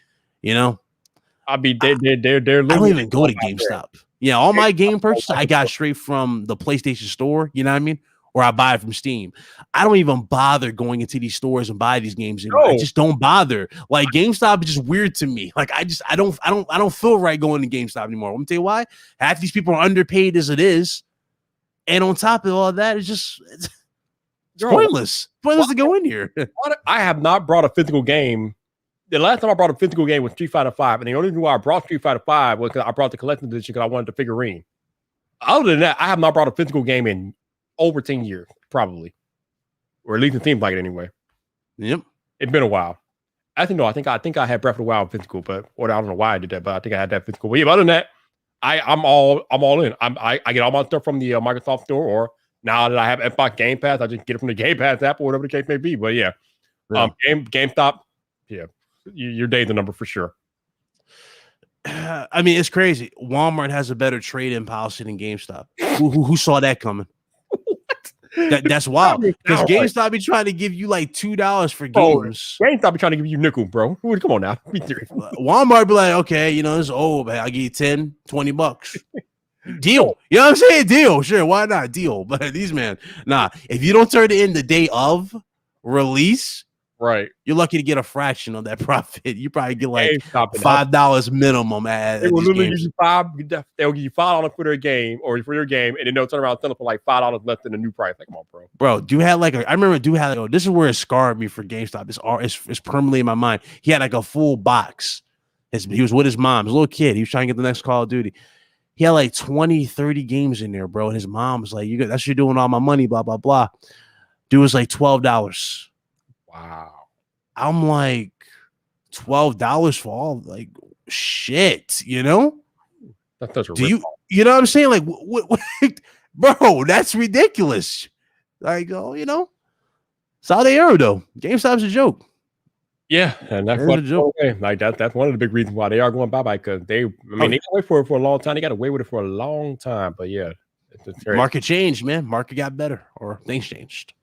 I'll be they're I don't even go to GameStop. Yeah, all my game purchases I got straight from the PlayStation Store. You know what I mean? Or I buy it from Steam. I don't even bother going into these stores and buy these games anymore. I just don't bother. Like GameStop is just weird to me. Like I don't feel right going to GameStop anymore. Let me tell you why. Half these people are underpaid as it is. And on top of all that, it's pointless. Pointless to go in here. I have not brought a physical game. The last time I brought a physical game was Street Fighter 5, and the only reason why I brought Street Fighter 5 was because I brought the collector's edition because I wanted the figurine. Other than that, I have not brought a physical game in over 10 years, probably, or at least it seems like it anyway. Yep, it's been a while. I think I had Breath of the Wild physical, but I don't know why I did that, but I think I had that physical. But yeah, but other than that, I'm all in. I get all my stuff from the Microsoft Store, or now that I have Xbox Game Pass, I just get it from the Game Pass app or whatever the case may be. But yeah. GameStop, yeah, your day's a number for sure. I mean, it's crazy. Walmart has a better trade-in policy than GameStop. Who saw that coming? That's wild. Because GameStop be trying to give you like $2 for games. GameStop be trying to give you nickel, bro. Come on now. Walmart be like, okay, this is old, man. I'll give you $10-$20. Deal. You know what I'm saying? Deal. Sure, why not? Deal. But these men, nah. If you don't turn it in the day of release, right, you're lucky to get a fraction of that profit. You probably get like $5 minimum. They will literally give you they'll give you $5 for their game or for your game, and then they'll turn around and sell it for like $5 less than the new price. Like, come on, bro. Bro, I remember this is where it scarred me for GameStop. It's permanently in my mind. He had like a full box. He was with his mom, his little kid. He was trying to get the next Call of Duty. He had like 20, 30 games in there, bro. And his mom was like, that's you're doing all my money, blah, blah, blah. Dude was like $12. Wow. I'm like, $12 for all, like, shit, That's such a you know what I'm saying? Like, what bro, that's ridiculous. Like, Saudi Arabia, though. GameStop's a joke. Yeah, and that's what like that's one of the big reasons why they are going bye-bye, because they got away for it for a long time. They got away with it for a long time, but yeah, market changed, man. Market got better, or things changed.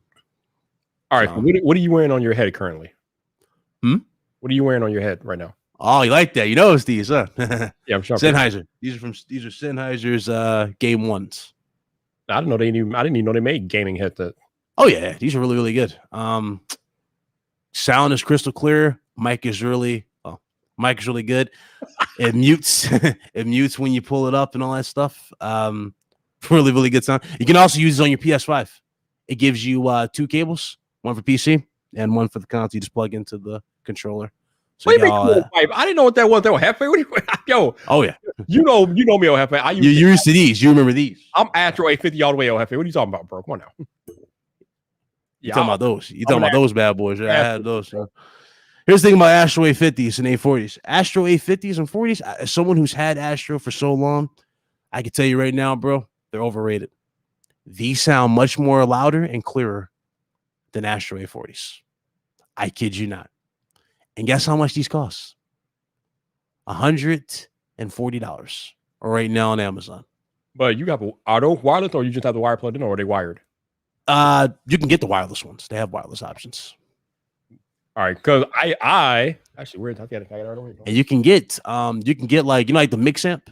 All right, so what are you wearing on your head currently? What are you wearing on your head right now? Oh, you like that? It's these, huh? Yeah, I'm sure. Sennheiser. These are Sennheiser's Game Ones. I didn't even know they made gaming headsets. Oh yeah, these are really, really good. Sound is crystal clear. Mic is really Mic is really good. It mutes. It mutes when you pull it up and all that stuff. Really, really good sound. You can also use it on your PS5. It gives you 2 cables, one for PC and one for the console. You just plug into the controller. So What do you mean cool pipe? I didn't know what that was. That was Hefe. What do you, yo, oh yeah, you know me on Hefe. you're used to these. You remember these? I'm Astro 850 all the way on Hefe. What are you talking about, bro? Come on now. You talking about those? You talking I'm about those bad boys? Yeah, I had those. So. Here's the thing about Astro 850s and 840s. Astro 850s and 40s. As someone who's had Astro for so long, I can tell you right now, bro, they're overrated. These sound much more louder and clearer than Astro 840s. I kid you not. And guess how much these cost? $140 right now on Amazon. But you have are those wireless or you just have the wire plugged in or are they wired? You can get the wireless ones. They have wireless options. All right, because I actually weird. I got it right over here. And you can get like like the mix amp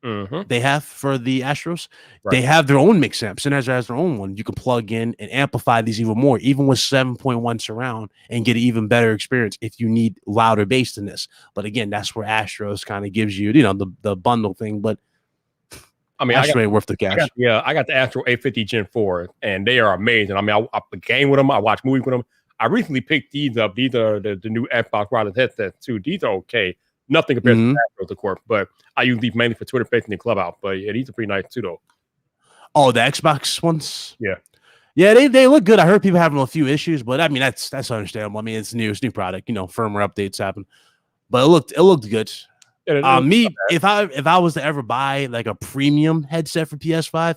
Mm-hmm. they have for the Astros. Right. They have their own mix amp. Sennheiser has their own one. You can plug in and amplify these even more, even with 7.1 surround, and get an even better experience if you need louder bass than this. But again, that's where Astros kind of gives you, the bundle thing. But I mean, Astro ain't worth the cash. I got the Astro 850 Gen 4, and they are amazing. I mean, I play game with them. I watch movies with them. I recently picked these up. These are the new Xbox wireless headsets too. These are okay. Nothing compared to the Astros, of course, but I use these mainly for Twitter, facing the Clubhouse. But yeah, these are pretty nice too, though. Oh, the Xbox ones? Yeah. Yeah, they look good. I heard people having a few issues, but I mean that's understandable. I mean, it's new product, firmware updates happen. But it looked good. If I was to ever buy like a premium headset for PS5,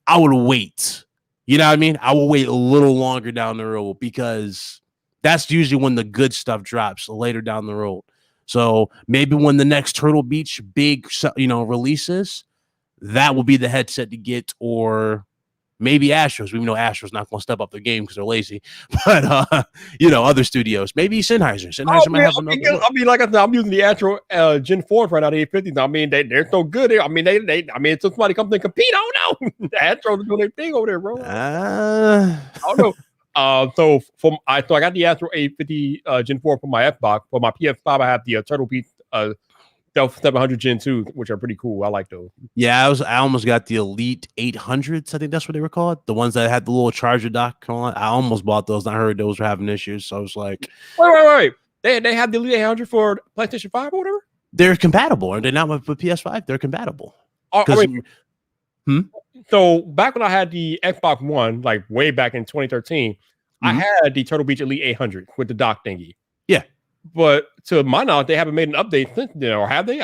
I would wait. You know what I mean? I will wait a little longer down the road because that's usually when the good stuff drops later down the road. So maybe when the next Turtle Beach big, releases, that will be the headset to get, or maybe Astros. We know Astros not going to step up their game because they're lazy, but other studios, maybe Sennheiser might have another. I mean, like I said, I'm using the Astro Gen 4 right now, the 850s. I mean, they're so good. I mean, until somebody comes and compete, I don't know. The Astros are doing their thing over there, bro. I don't know. So I got the Astro 850 Gen 4 for my Xbox. For my PS5, I have the Turtle Beach 700 Gen 2, which are pretty cool. I like those. Yeah, I almost got the Elite 800s. I think that's what they were called. The ones that had the little charger dock on. I almost bought those, and I heard those were having issues. So I was like, wait. They have the Elite 800 for PlayStation 5 or whatever? They're compatible. Are they not with PS5? They're compatible. So back when I had the Xbox One, like way back in 2013, I had the Turtle Beach Elite 800 with the dock thingy. Yeah. But to my knowledge, they haven't made an update since then, or have they?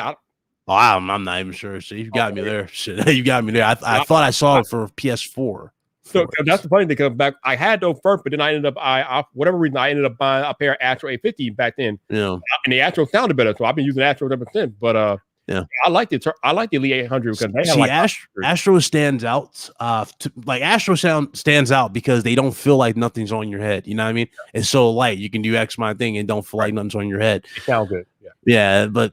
I'm not even sure. So you've got me there. Shit, you got me there. I thought I saw it for PS4. So that's the funny thing. Because back, I had those first, but then I ended up, for whatever reason, I ended up buying a pair of Astro 850 back then. Yeah. And the Astro sounded better, so I've been using Astro ever since. But yeah, I like the Elite 800 because they have Astro stands out. Astro stands out because they don't feel like nothing's on your head. You know what I mean? It's so light. You can do X my thing and don't feel like nothing's on your head. It sounds good. Yeah, but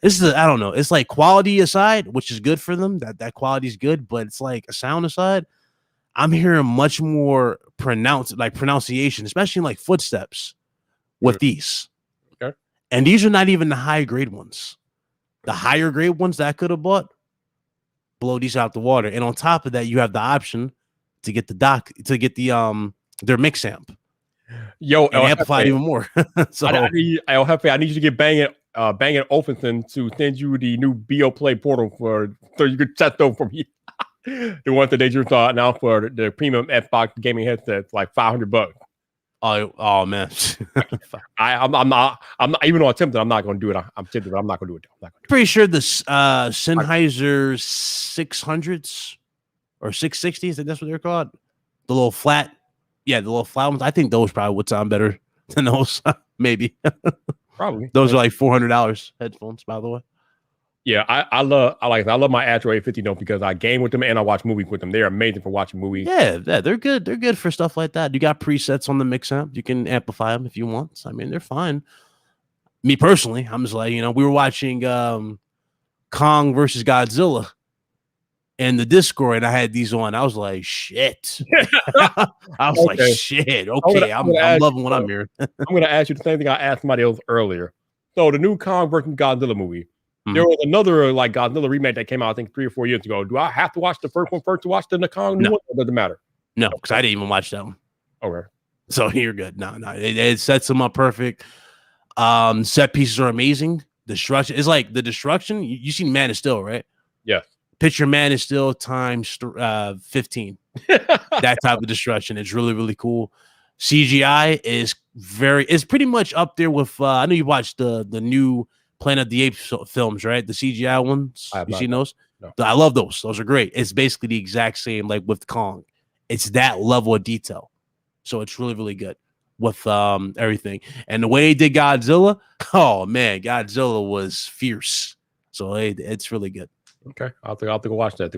this is I don't know. It's like quality aside, which is good for them. That quality is good, but it's like a sound aside. I'm hearing much more pronunciation, especially like footsteps with these. Okay, and these are not even the high grade ones. The higher grade ones that I could have bought, blow these out the water. And on top of that, you have the option to get their mix amp. Yo, and amplify even more. So I need you to get Bang & Olufsen to send you the new BO Play portal so you could test them for me. The one that they just saw now for the premium Xbox gaming headset, like $500. Oh man. I'm not even though I'm tempted, I'm not going to do it. I'm tempted, but I'm not going to do it. Pretty sure the Sennheiser 600s or 660s, that's what they're called. The little flat, the little flat ones. I think those probably would sound better than those. Maybe. Probably. Those are like $400 headphones, by the way. Yeah, I love my Astro 850 though because I game with them and I watch movies with them. They're amazing for watching movies. Yeah, they're good. They're good for stuff like that. You got presets on the mix amp. You can amplify them if you want. I mean, they're fine. Me personally, I'm just like, we were watching Kong versus Godzilla in the Discord, and I had these on. I was like, shit. I was like, shit. Okay, I'm loving what I'm hearing. I'm going to ask you the same thing I asked somebody else earlier. So the new Kong versus Godzilla movie. There was another like Godzilla remake that came out, I think 3 or 4 years ago. Do I have to watch the first one first to watch the Kong new No. one? Or does it matter? No, because I didn't even watch that one. Okay. So you're good. No, it sets them up perfect. Set pieces are amazing. Destruction is like the destruction. You seen Man of Steel, right? Yeah. Picture Man of Steel times 15. That type of destruction. It's really, really cool. CGI is pretty much up there with I know you watched the new Planet of the Apes films, right? The CGI ones. You seen those? No. I love those. Those are great. It's basically the exact same like with Kong. It's that level of detail. So it's really, really good with everything. And the way they did Godzilla, oh man, Godzilla was fierce. So it's really good. Okay. I'll have to go watch that.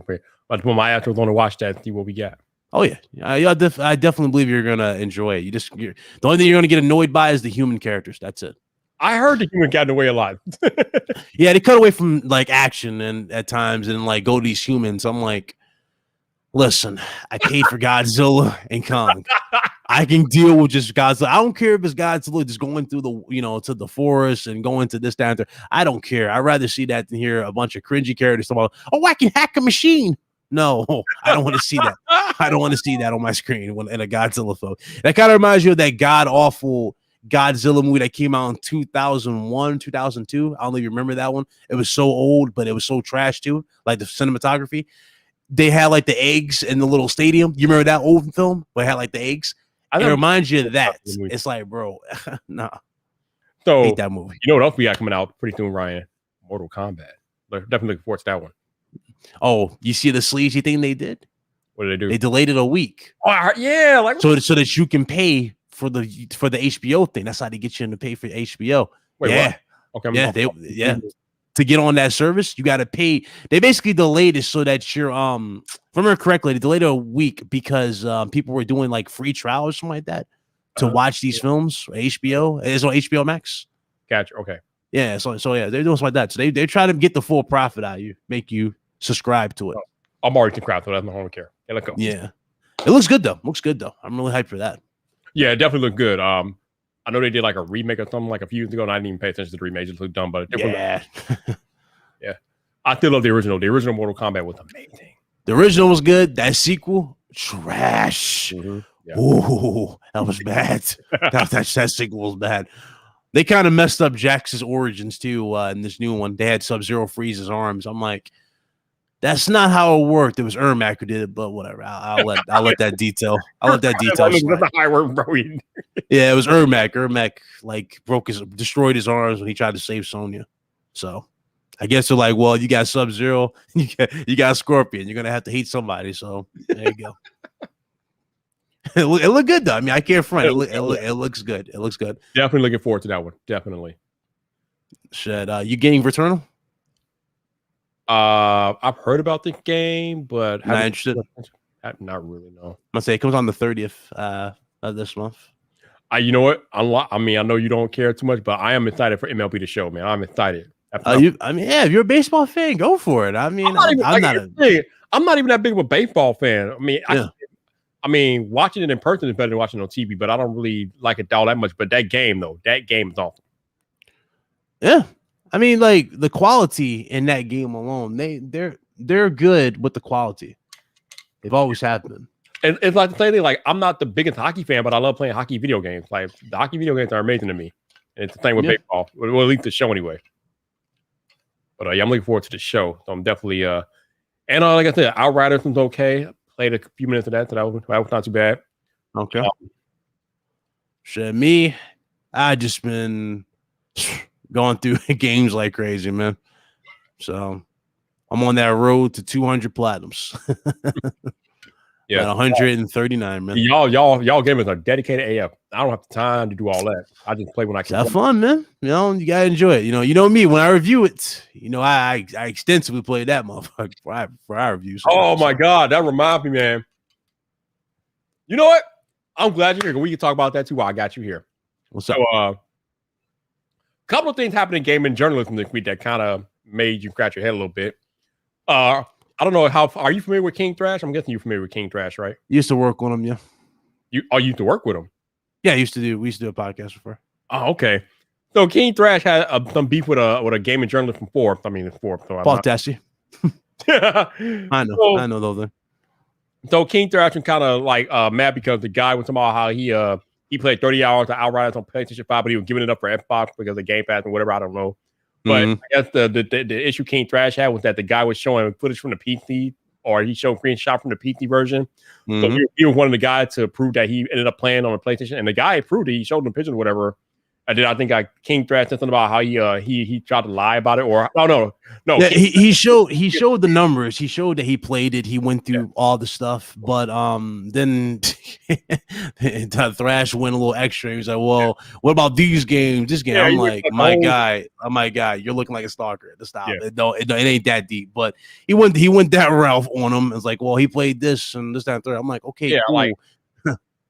I'll put my ass on to watch that and see what we got. Oh yeah, I definitely believe you're gonna enjoy it. The only thing you're gonna get annoyed by is the human characters. That's it. I heard the human got in the way a lot. Yeah, they cut away from like action and at times and like go to these humans. I'm like, listen, I paid for Godzilla and Kong. I can deal with just Godzilla. I don't care if it's Godzilla just going through the to the forest and going to this down there. I don't care. I'd rather see that than hear a bunch of cringy characters talking about, oh, I can hack a machine. No, I don't want to see that. I don't want to see that on my screen in a Godzilla film. That kind of reminds you of that god awful Godzilla movie that came out in 2001, 2002. I don't know if you remember that one. It was so old, but it was so trash too. Like the cinematography. They had like the eggs in the little stadium. You remember that old film where it had like the eggs? It reminds you of that. It's like, bro, nah. So I hate that movie. You know what else we got coming out pretty soon, Ryan? Mortal Kombat. Definitely looking forward to that one. Oh, you see the sleazy thing they did? What did they do? They delayed it a week. Oh, yeah, like so that you can pay for the HBO thing. That's how they get you to pay for HBO. Wait, yeah. What? Okay. To get on that service, you got to pay. They basically delayed it so that you're if I remember correctly, they delayed it a week because people were doing like free trials or something like that to watch these films. HBO. It's on HBO Max. Gotcha. Okay. Yeah. So yeah, they're doing something like that. So they're trying to get the full profit out of you, make you subscribe to it. I'm already subscribed, so that's my home care. Yeah, let's go. Yeah. It looks good though. I'm really hyped for that. Yeah, it definitely looked good. I know they did like a remake or something like a few years ago, and I didn't even pay attention to the remake. It just looked dumb, but yeah. Yeah. I still love the original. The original Mortal Kombat was amazing. The original was good. That sequel, trash. Mm-hmm. Yeah. Ooh, that was bad. that sequel was bad. They kind of messed up Jax's origins too in this new one. They had Sub-Zero freeze his arms. I'm like, that's not how it worked. It was Ermac who did it, but whatever. I'll let that detail. I'll let that detail. Yeah, it was Ermac. Ermac like destroyed his arms when he tried to save Sonya. So I guess they're like, well, you got Sub-Zero, you got Scorpion. You're gonna have to hate somebody. So there you go. It looked good though. I mean, I can't front. It looks good. It looks good. Definitely looking forward to that one. Definitely. Shit, you getting Returnal? I've heard about the game, but not interested. Not really. No. I'm gonna say it comes on the 30th of this month. You know what? I mean, I know you don't care too much, but I am excited for MLB The Show, man. I'm excited. If you're a baseball fan, go for it. I mean, I'm not even that big of a baseball fan. I mean, I mean, watching it in person is better than watching it on TV, but I don't really like it all that much. But that game is awesome. Yeah. I mean, like the quality in that game alone, they're good with the quality. They've always have been. And it's like the same thing. Like, I'm not the biggest hockey fan, but I love playing hockey video games. Like, the hockey video games are amazing to me. And it's the same with baseball. Well, at least the show anyway. But yeah, I'm looking forward to the show. So I'm definitely and like I said, Outriders was okay. Played a few minutes of that, so that was not too bad. Okay. Shit, me, I just been going through games like crazy, man. So I'm on that road to 200 platinums. Yeah, 139, man. Y'all gamers are dedicated AF. I don't have the time to do all that. I just play when I can. Have fun, man. You know, you gotta enjoy it. You know me. When I review it, I extensively play that motherfucker for our reviews. Oh my god, that reminds me, man. You know what? I'm glad you're here. We can talk about that too while I got you here. What's up? So, couple of things happened in gaming journalism this week that kind of made you scratch your head a little bit. I don't know are you familiar with King Thrash? I'm guessing you're familiar with King Thrash, right? Used to work on him, yeah. You used to work with him? Yeah, we used to do a podcast before. Oh, okay. So King Thrash had some beef with a gaming journalist from Forbes. I mean, it's Forbes. So Paul Tassi. I So, know those. so King Thrash was kind of like mad because the guy was talking about how he played 30 hours of Outriders on PlayStation 5, but he was giving it up for Xbox because of Game Pass and whatever. I don't know. But I guess the issue King Thrash had was that the guy was showing footage from the PC, or he showed screenshot from the PC version. So he was one of the guys to prove that he ended up playing on the PlayStation, and the guy proved it. He showed them pictures or whatever. And then I think King Thrash said something about how he tried to lie about it, or no. Yeah, he showed the numbers. He showed that he played it. He went through all the stuff, but then Thrash went a little extra. He was like, "Well, what about these games? This game?" I'm like, "My guy, you're looking like a stalker." To stop it, it ain't that deep. But he went that route on him. It's like, well, he played this and this, that, and third. I'm like, okay, cool.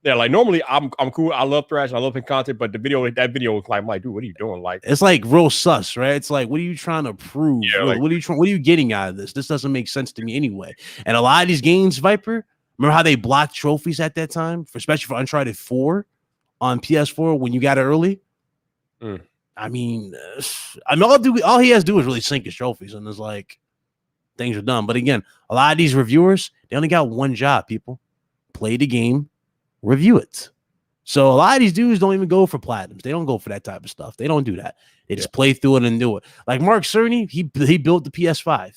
Yeah, like normally I'm cool. I love Thrash. I love his content, but that video was like, I'm like, dude, what are you doing? Like, it's like real sus, right? It's like, what are you trying to prove? Yeah, what are you getting out of this? This doesn't make sense to me anyway. And a lot of these games, Viper, remember how they blocked trophies at that time, especially for Uncharted 4 on PS4 when you got it early? I mean, all he has to do is really sync his trophies, and it's like things are done. But again, a lot of these reviewers, they only got one job, people. Play the game. Review it. So a lot of these dudes don't even go for platinums. They don't go for that type of stuff. They don't do that. They just play through it and do it. Like Mark Cerny, he built the PS5.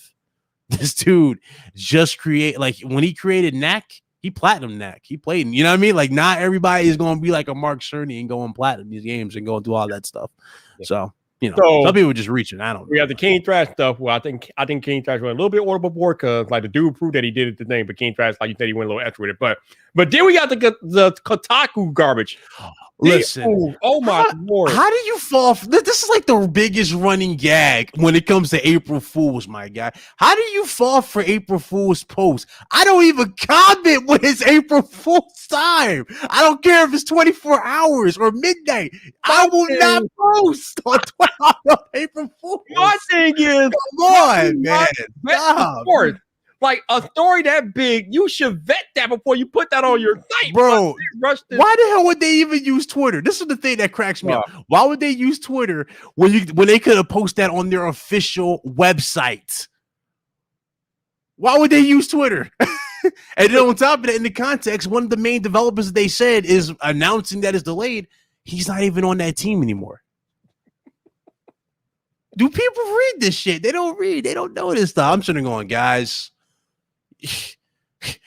This dude just when he created Knack, he platinum Knack. He played, you know what I mean? Like not everybody is going to be like a Mark Cerny and go and platinum these games and go and do all that stuff. Yeah. So, some people just reaching. I don't know. We have the King Thrash stuff. Well, I think King Thrash went a little bit overboard because like the dude proved that he did it the thing, but King Thrash, like you said, he went a little extra with it. But then we got the Kotaku garbage. Listen, oh my lord! How do you fall? This is like the biggest running gag when it comes to April Fools, my guy. How do you fall for April Fools posts? I don't even comment when it's April Fools time. I don't care if it's 24 hours or midnight. I will not post on April Fools. My thing is, come on, man. Like a story that big, you should vet that before you put that on your site, bro. Why the hell would they even use Twitter? This is the thing that cracks me up. Why would they use Twitter when they could have posted that on their official website? Why would they use Twitter? And then on top of that, in the context, one of the main developers they said is announcing that it's delayed. He's not even on that team anymore. Do people read this shit? They don't read. They don't know this stuff. I'm sitting going, guys.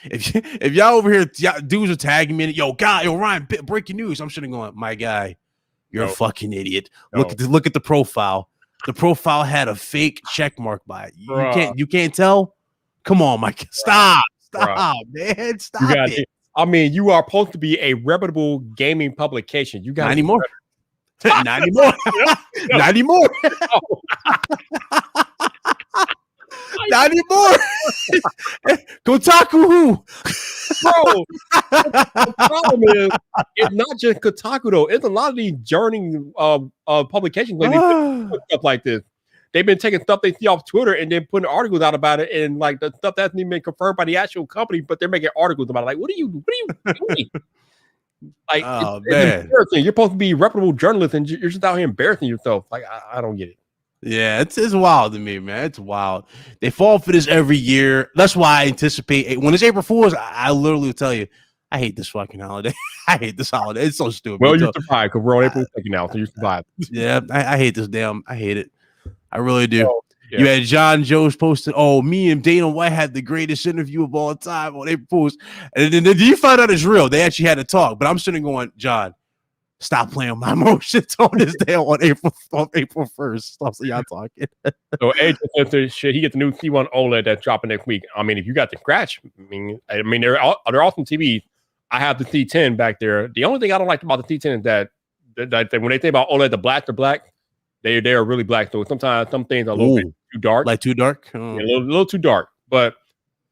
If y'all over here, dudes are tagging me, Ryan, breaking news. I'm sitting going, my guy, you're a fucking idiot. Look at the profile. The profile had a fake check mark by it. You can't tell. Come on, Mike. Stop, man. Stop it. I mean, you are supposed to be a reputable gaming publication. You got not anymore. Not anymore. Not anymore. Not anymore. Kotaku who? Bro, the problem is it's not just Kotaku though. It's a lot of these journeying publications stuff like this. They've been taking stuff they see off Twitter and then putting articles out about it, and like the stuff that's even been confirmed by the actual company, but they're making articles about it. Like, what are you doing? Like, it's embarrassing. You're supposed to be a reputable journalist, and you're just out here embarrassing yourself. Like, I don't get it. Yeah, it's wild to me, man. It's wild. They fall for this every year. That's why I anticipate when it's April Fool's. I literally will tell you, I hate this fucking holiday. I hate this holiday. It's so stupid. Well, you survived because we're on April 2nd now, so you survived. Yeah, I hate this damn. I hate it. I really do. So, yeah. You had John Jones posted, me and Dana White had the greatest interview of all time on April Fool's. And then you find out it's real. They actually had a talk. But I'm sitting going, John, stop playing with my emotions on this day on April 1st. Stop y'all talking. So he gets the new C1 OLED that's dropping next week. I mean, if you got the scratch, I mean they're awesome TVs. I have the C10 back there. The only thing I don't like about the C10 is that when they think about OLED, the black, they're black. They are really black. So sometimes some things are a little bit too dark. Like too dark? Yeah, a little too dark. But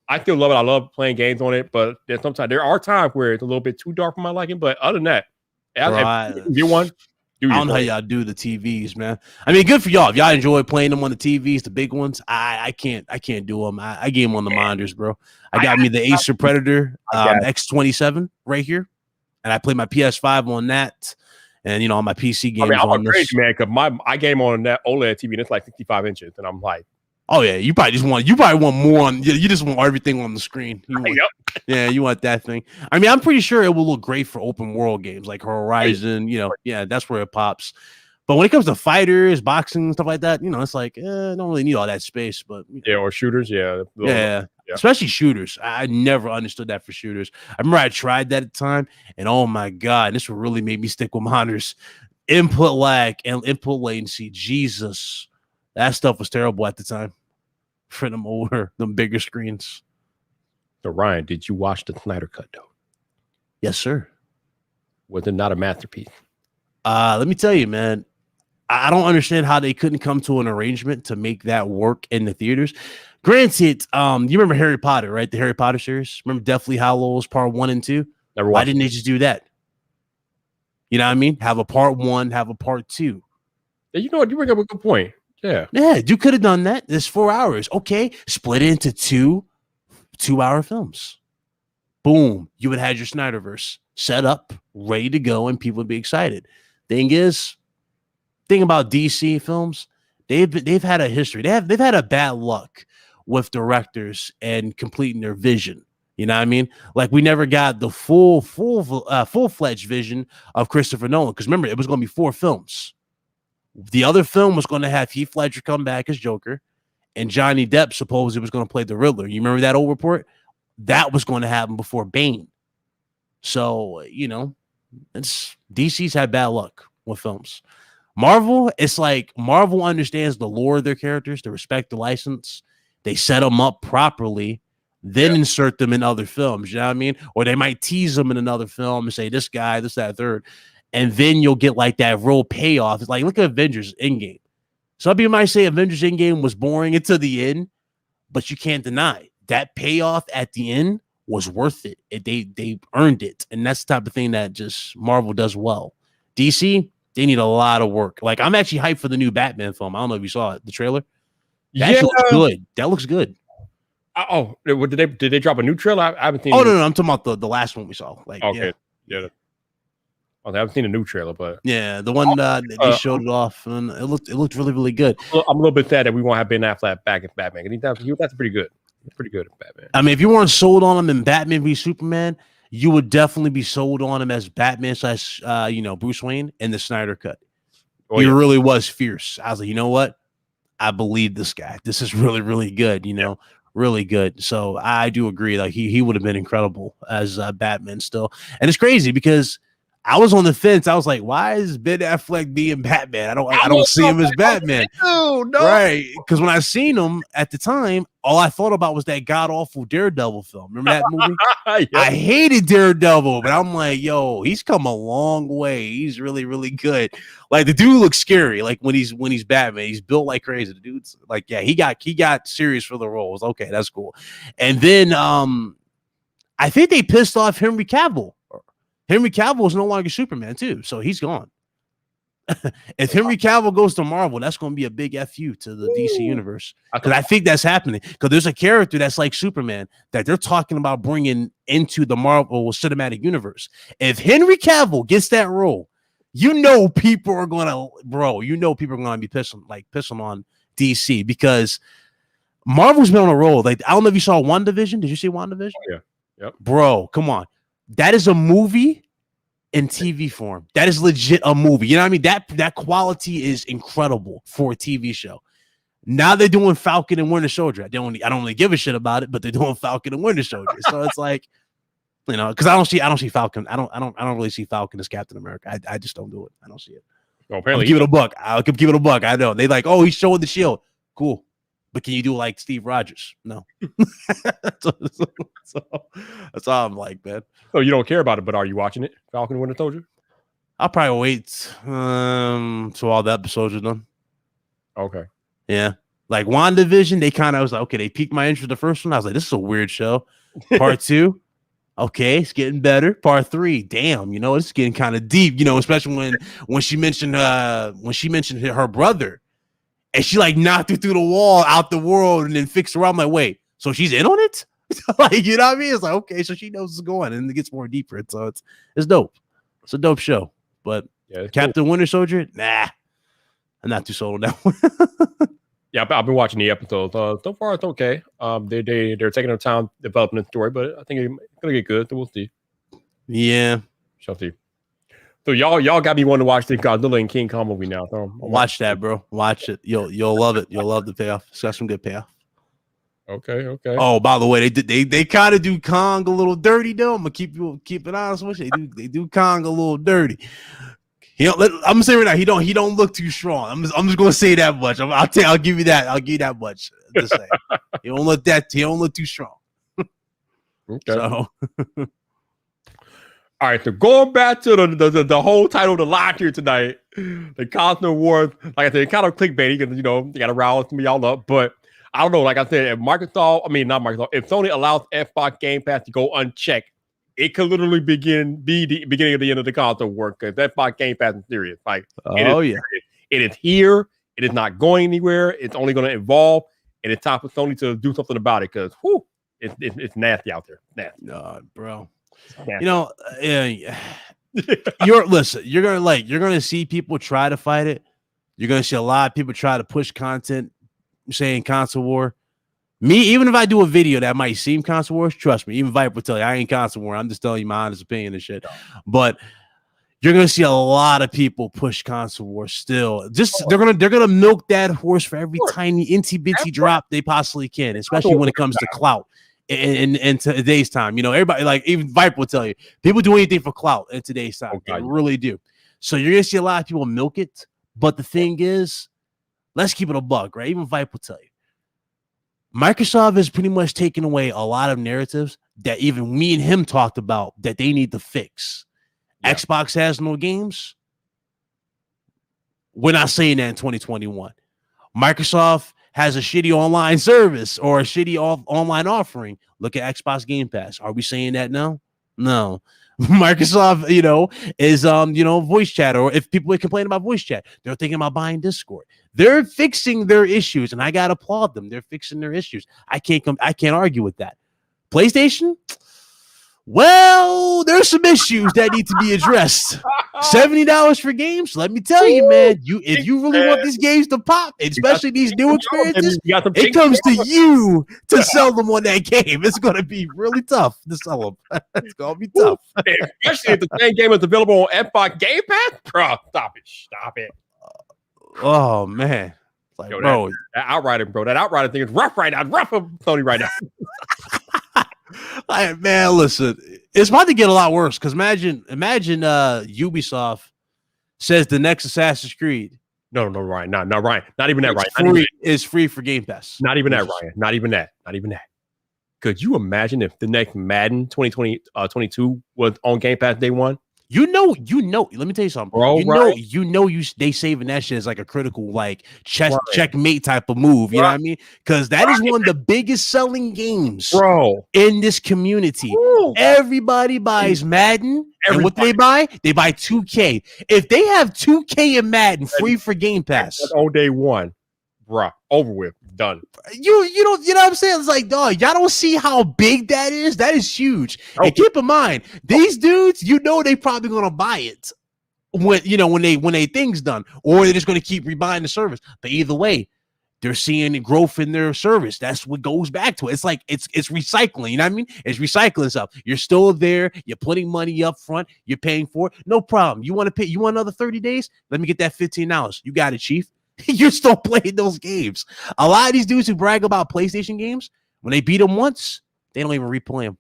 I still love it. I love playing games on it. But there are times where it's a little bit too dark for my liking. But other than that, get one. I don't know how y'all do the TVs, man. I mean, good for y'all. If y'all enjoy playing them on the TVs, the big ones, I can't do them. I game on the monitors, bro. I got me the Acer Predator X27 right here, and I play my PS5 on that. And on my PC games I mean, I'm on this. crazy, man, because I game on that OLED TV and it's like 65 inches, and I'm like, oh yeah, you probably want more on. You just want everything on the screen. Yeah, you want that thing. I mean, I'm pretty sure it will look great for open world games like Horizon. Yeah, that's where it pops. But when it comes to fighters, boxing, stuff like that, it's like don't really need all that space. But or shooters, yeah. Especially shooters. I never understood that for shooters. I remember I tried that at the time, and oh my god, this really made me stick with monitors. Input lag and input latency. Jesus, that stuff was terrible at the time for them bigger screens. So Ryan, did you watch the Snyder Cut though? Yes, sir. Was it not a masterpiece? Let me tell you, man. I don't understand how they couldn't come to an arrangement to make that work in the theaters. Granted, you remember Harry Potter, right? The Harry Potter series. Remember Deathly Hallows Part 1 and 2? Why didn't they just do that? You know what I mean? Have a Part 1, have a Part 2. Yeah, you know what? You bring up a good point. Yeah, you could have done that. It's 4 hours. Okay, split it into 2-hour films. Boom, you would have had your Snyderverse set up, ready to go, and people would be excited. Thing about DC films, they've had a history. They've had a bad luck with directors and completing their vision. You know what I mean? Like we never got the full-fledged vision of Christopher Nolan, because remember, it was going to be 4 films. The other film was going to have Heath Ledger come back as Joker, and Johnny Depp supposedly was going to play the Riddler. You remember that old report? That was going to happen before Bane. So DC's had bad luck with films. Marvel, it's like Marvel understands the lore of their characters, they respect the license, they set them up properly, then insert them in other films. You know what I mean? Or they might tease them in another film and say this guy, this, that, third, and then you'll get like that real payoff. It's like, look at Avengers Endgame. Some people might say Avengers Endgame was boring until the end, but you can't deny that payoff at the end was worth it. They earned it, and that's the type of thing that just Marvel does well. DC, they need a lot of work. Like, I'm actually hyped for the new Batman film. I don't know if you saw it, the trailer. That looks good. That looks good. Did they drop a new trailer? I haven't seen. Oh no, I'm talking about the last one we saw. Like, okay, yeah. I haven't seen a new trailer, but yeah, the one they showed it off, and it looked really, really good. I'm a little bit sad that we won't have Ben Affleck back in Batman. That's pretty good. Pretty good at Batman. I mean, if you weren't sold on him in Batman v Superman, you would definitely be sold on him as Batman / Bruce Wayne in the Snyder Cut. He really was fierce. I was like, you know what? I believe this guy. This is really, really good. Really good. So I do agree. Like he would have been incredible as Batman still. And it's crazy because I was on the fence. I was like, why is Ben Affleck being Batman? I don't see him as Batman. No. Right. Because when I seen him at the time, all I thought about was that god-awful Daredevil film. Remember that movie? I hated Daredevil, but I'm like, yo, he's come a long way. He's really, really good. Like the dude looks scary. Like when he's Batman, he's built like crazy. The dude's like, yeah, he got serious for the roles. Okay, that's cool. And then I think they pissed off Henry Cavill. Henry Cavill is no longer Superman too, so he's gone. If Henry Cavill goes to Marvel, that's going to be a big FU to the DC universe, because I think that's happening. Because there's a character that's like Superman that they're talking about bringing into the Marvel Cinematic Universe. If Henry Cavill gets that role, people are going to be pissing on DC, because Marvel's been on a roll. Like, I don't know if you saw WandaVision. Did you see WandaVision? Oh, yeah. Yep. Bro, come on. That is a movie in TV form. That is legit a movie. You know what I mean? That quality is incredible for a TV show. Now they're doing Falcon and Winter Soldier. I don't really give a shit about it, but they're doing Falcon and Winter Soldier. So it's like, because I don't see Falcon. I don't really see Falcon as Captain America. I just don't do it. I don't see it. Well, apparently, I'll give it a buck. I know they like, oh, he's showing the shield. Cool. But can you do like Steve Rogers? No. so that's all I'm like, man. So you don't care about it, but are you watching it? Falcon and Winter Soldier? I'll probably wait till all the episodes are done. Okay. Yeah. Like WandaVision, they kind of was like, okay, they piqued my interest the first one. I was like, this is a weird show. Part 2, okay, it's getting better. Part 3, damn, it's getting kind of deep, especially when she mentioned her brother. And she like knocked her through the wall out the world and then fixed her up. I'm like, wait, so she's in on it? Like, you know what I mean? It's like, okay, so she knows what's going on, and it gets more deeper. So it's dope. It's a dope show. But Yeah, it's cool. Captain Winter Soldier. Nah, I'm not too sold on that one. Yeah, I've been watching the episodes. So far it's okay. They're taking their time developing the story, but I think it's gonna get good. So we'll see. Yeah, Shall see. So y'all got me wanting to watch the Godzilla and King Kong movie now. So watch that, bro. Watch it. You'll love it. You'll love the payoff. It's got some good payoff. Okay. Oh, by the way, they kind of do Kong a little dirty though. I'm gonna keep it honest with you. They do Kong a little dirty. I'm gonna say right now, he don't look too strong. I'm just gonna say that much. I'll give you that. I'll give you that much. Just say he don't look too strong. Okay. So all right, so going back to the whole title of the live here tonight, the Cosmo Wars, like I said, kind of clickbaity because they got to rile me all up. But I don't know, like I said, if not Microsoft, if Sony allows Xbox Game Pass to go unchecked, it could literally be the beginning of the end of the console war because Xbox Game Pass is serious. Like, it is here. It is not going anywhere. It's only going to evolve, and it's time for Sony to do something about it because it's nasty out there. Nasty. No, bro. Nasty. You're gonna see people try to fight it. You're gonna see a lot of people try to push content saying console war. Me, even if I do a video that might seem console wars, trust me, even Viper will tell you I ain't console war. I'm just telling you my honest opinion and shit. But you're gonna see a lot of people push console war still. They're gonna milk that horse for every tiny inty bitty drop they possibly can, especially when it comes to clout. In today's time, everybody, like even Viper will tell you, people do anything for clout in today's time. They really do. So you're gonna see a lot of people milk it. But the thing is, let's keep it a buck, right? Even Viper will tell you, Microsoft has pretty much taken away a lot of narratives that even me and him talked about that they need to fix. Yeah. Xbox has no games. We're not saying that in 2021. Microsoft has a shitty online service or a shitty online offering. Look at Xbox Game Pass. Are we saying that now? No. Microsoft, is voice chat, or if people complain about voice chat, they're thinking about buying Discord. They're fixing their issues, and I gotta applaud them. They're fixing their issues. I can't argue with that. PlayStation, well, there's some issues that need to be addressed. $70 for games. Let me tell you, man. If you really want these games to pop, especially these new experiences, it comes to you to sell them on that game. It's gonna be really tough to sell them. It's gonna be tough, especially if the same game is available on Xbox Game Pass. Bro, stop it. Oh man, like, bro, that Outrider, bro. That Outrider thing is rough right now. Rough for Sony right now. Man, listen, it's about to get a lot worse because imagine Ubisoft says the next Assassin's Creed. No, Ryan, not Ryan, not even that, Ryan. It's free for Game Pass. Not even that, Ryan. Not even that. Could you imagine if the next Madden 2022 was on Game Pass day one? You know. Let me tell you something, bro. They saving that shit as like a critical, like checkmate type of move. You know what I mean? Because that is one of the biggest selling games, bro, in this community. Ooh. Everybody buys Madden, and what do they buy? They buy 2K. If they have 2K and Madden free for Game Pass on day one, bro, over with. Done. You know what I'm saying? It's like, dog, y'all don't see how big that is. That is huge. And keep in mind, these dudes, they probably gonna buy it when they things done, or they're just gonna keep rebuying the service. But either way, they're seeing growth in their service. That's what goes back to it. It's like it's recycling. You know what I mean? It's recycling stuff. You're still there. You're putting money up front. You're paying for it. No problem. You want to pay? You want another 30 days? Let me get that $15. You got it, Chief. You're still playing those games. A lot of these dudes who brag about PlayStation games, when they beat them once, they don't even replay them.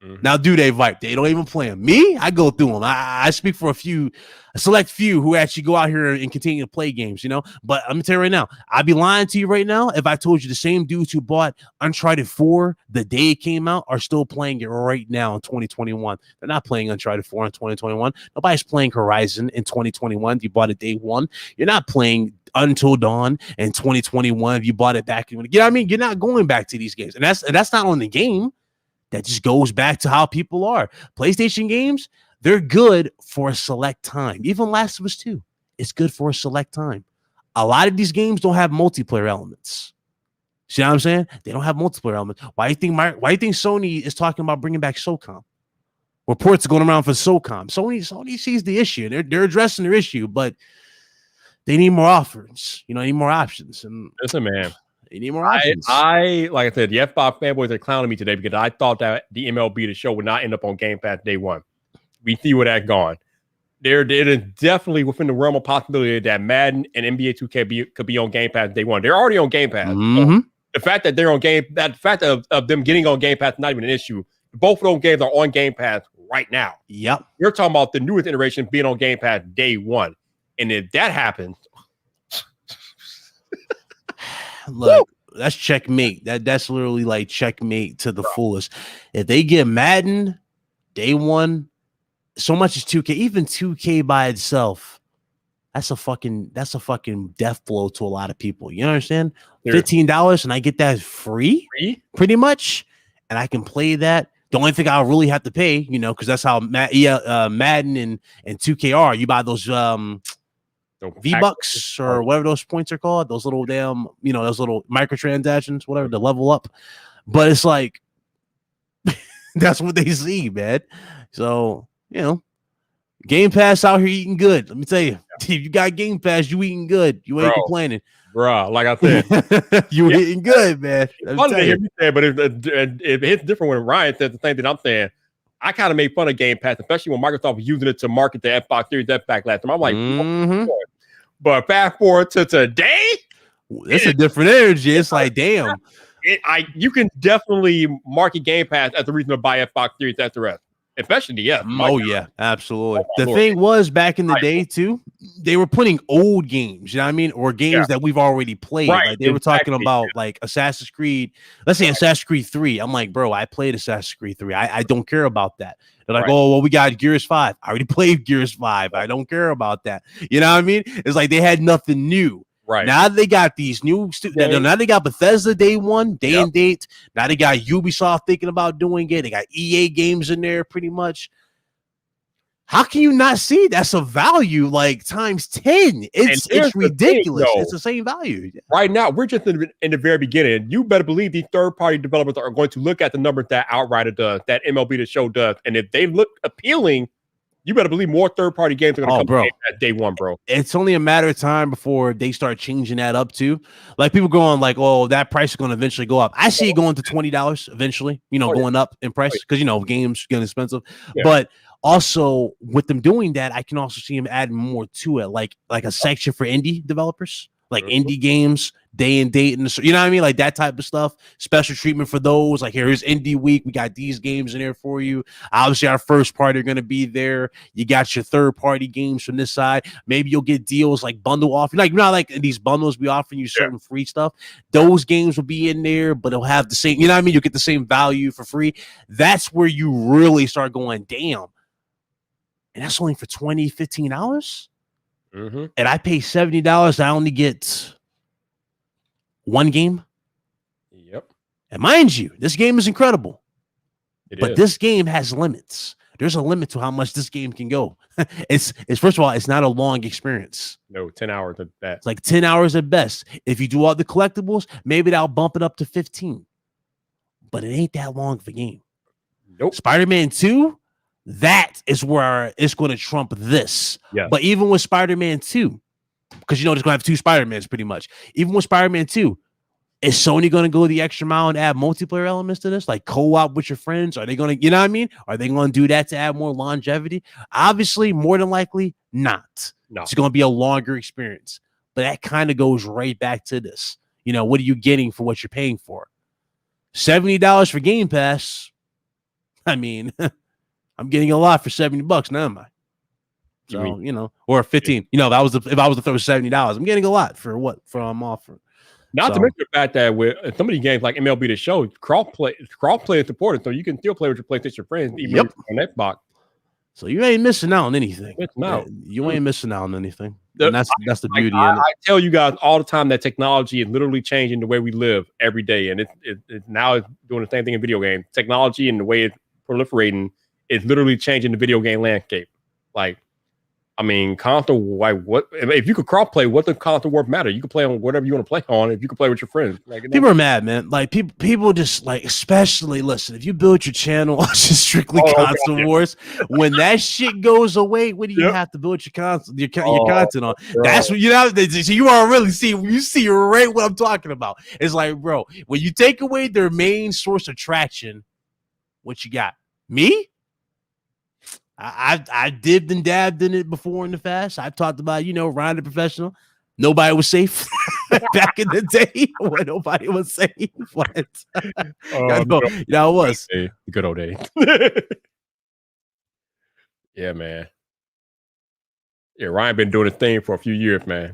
Mm-hmm. Now, do they, Vipe? They don't even play them. Me, I go through them. I speak for a select few who actually go out here and continue to play games, But I'm going to tell you right now, I'd be lying to you right now if I told you the same dudes who bought Uncharted 4 the day it came out are still playing it right now in 2021. They're not playing Uncharted 4 in 2021. Nobody's playing Horizon in 2021. You bought it day one. You're not playing Until Dawn in 2021 if you bought it back. You know what I mean? You're not going back to these games. And that's not on the game. That just goes back to how people are. PlayStation games, they're good for a select time. Even Last of Us 2, it's good for a select time. A lot of these games don't have multiplayer elements. See what I'm saying? They don't have multiplayer elements. Why do you think Sony is talking about bringing back SOCOM? Reports going around for SOCOM. Sony sees the issue. They're addressing their issue, but they need more offers. You know, they need more options. And listen, man, they need more options. I like I said, the F5 fanboys are clowning me today because I thought that the MLB The Show would not end up on Game Pass day one. We see where that's gone. It is definitely within the realm of possibility that Madden and NBA 2K could be on Game Pass day one. They're already on Game Pass. Mm-hmm. So the fact that they're on the fact of them getting on Game Pass is not even an issue. Both of those games are on Game Pass right now. Yep. We're talking about the newest iteration being on Game Pass day one. And if that happens, look, that's checkmate. That's literally like checkmate to the fullest. If they get Madden day one, so much as 2K, even 2K by itself, that's a fucking death blow to a lot of people. You understand? $15 and I get that free, pretty much, and I can play that. The only thing I'll really have to pay, you know, because that's how Madden and 2K are. You buy those V-Bucks or whatever those points are called, those little damn, you know, those little microtransactions, whatever, to level up. But it's like, that's what they see, man. So, you know, Game Pass out here eating good. Let me tell you, if you got Game Pass, you eating good. You ain't complaining. Bro, like I said, you eating good, man. Fun to hear me say, but it hits different when Ryan says the same thing I'm saying. I kind of made fun of Game Pass, especially when Microsoft was using it to market the Xbox Series X back last time. I'm like, but fast forward to today, it's a different energy. It's like, damn. You can definitely market Game Pass as a reason to buy Xbox Series X or S. Especially, yeah. Oh, yeah, absolutely. The thing was, back in the day, too, they were putting old games, you know what I mean? Or games that we've already played. Right, like they were talking about, like, Assassin's Creed. Let's say Assassin's Creed 3. I'm like, bro, I played Assassin's Creed 3. I don't care about that. They're like, oh, well, we got Gears 5. I already played Gears 5. I don't care about that. You know what I mean? It's like they had nothing new. Right. Now they got these new now they got Bethesda day one, day and date. Now they got Ubisoft thinking about doing it. They got EA games in there pretty much. How can you not see that's a value like times 10? It's ridiculous. It's the same value. Right now, we're just in the very beginning. You better believe these third-party developers are going to look at the numbers that Outrider does, that MLB The Show does. And if they look appealing, you better believe more third-party games are going to come at day one, bro. It's only a matter of time before they start changing that up too. Like people going like, oh, that price is going to eventually go up. I see it going to $20 eventually, you know, going up in price because, you know, games getting expensive. Yeah. But also with them doing that, I can also see them adding more to it, like a section for indie developers. Like indie games, day and date, and you know what I mean, like that type of stuff. Special treatment for those. Like here's Indie Week. We got these games in there for you. Obviously, our first party are going to be there. You got your third party games from this side. Maybe you'll get deals like bundle off. Like you know, like these bundles we offering you certain free stuff. Those games will be in there, but it'll have the same. You know what I mean? You'll get the same value for free. That's where you really start going, damn. And that's only for $20, $15. And I pay $70. I only get one game. Yep. And mind you, this game is incredible. But this game has limits. There's a limit to how much this game can go. It's first of all, it's not a long experience. No, 10 hours at best. It's like 10 hours at best. If you do all the collectibles, maybe that'll bump it up to 15. But it ain't that long of a game. Nope. Spider-Man 2. That is where it's going to trump this. Yeah. But even with Spider-Man 2, because you know, it's going to have two Spider-Mans pretty much. Even with Spider-Man 2, is Sony going to go the extra mile and add multiplayer elements to this? Like co-op with your friends? Are they going to, you know what I mean? Are they going to do that to add more longevity? Obviously, more than likely, not. No. It's going to be a longer experience. But that kind of goes right back to this. You know, what are you getting for what you're paying for? $70 for Game Pass. I mean... I'm getting a lot for $70 now, am I? So you know, or 15. You know, if I was to throw $70, I'm getting a lot for what I'm offering. Not to mention the fact that with some of these games like MLB The Show, cross play is supported, so you can still play with your PlayStation friends even on Xbox. So you ain't missing out on anything. No, you ain't missing out on anything. And that's the beauty in it. I tell you guys all the time that technology is literally changing the way we live every day, and it's now doing the same thing in video games. Technology and the way it's proliferating is literally changing the video game landscape. Like I mean, console, like, what if you could cross play? What does console worth matter? You can play on whatever you want to play on. If you can play with your friends, like People are mad, man. Like people just like, especially listen. If you build your channel on just strictly console wars, when that shit goes away, what do you have to build your console, your content on? Bro. That's what you know. So you are really see right what I'm talking about. It's like, bro, when you take away their main source of traction, what you got? Me? I dipped and dabbed in it before in the fast. I've talked about, Ryan the Professional. Nobody was safe back in the day when nobody was safe. But it was good old day. Yeah, man. Yeah, Ryan been doing his thing for a few years, man.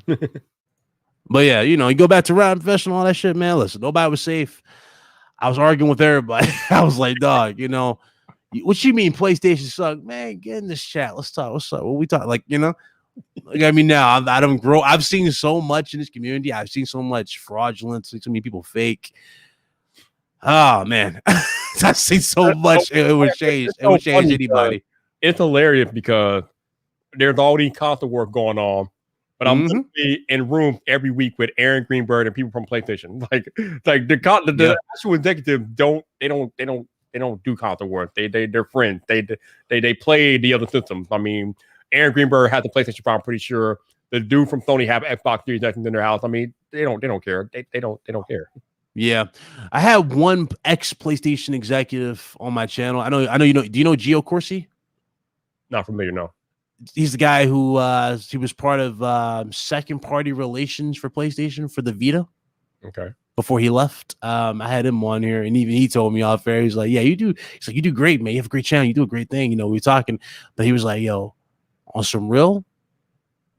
But yeah, you go back to Ryan Professional, all that shit, man. Listen, nobody was safe. I was arguing with everybody. I was like, dog, what you mean PlayStation suck? Man, get in this chat. Let's talk. What's up? What we talk? Like, look at me now. I don't grow. I've seen so much in this community. I've seen so much fraudulence. So many people fake. Oh man, I've seen so much. It would change. It would change anybody. It's hilarious because there's all these console work going on, but I'm literally in rooms every week with Aaron Greenberg and people from PlayStation. Like the actual executives don't do console work. They're friends. They play the other systems. I mean, Aaron Greenberg has the PlayStation 5. I'm pretty sure the dude from Sony have Xbox 360 in their house. I mean, they don't care. They don't care. Yeah, I had one ex PlayStation executive on my channel. I know. Do you know Gio Corsi? Not familiar. No. He's the guy who he was part of second party relations for PlayStation for the Vita. Okay. Before he left, I had him on here, and even he told me off air. He's like, "Yeah, you do." He's like, "You do great, man. You have a great channel. You do a great thing." We were talking, but he was like, "Yo, on some real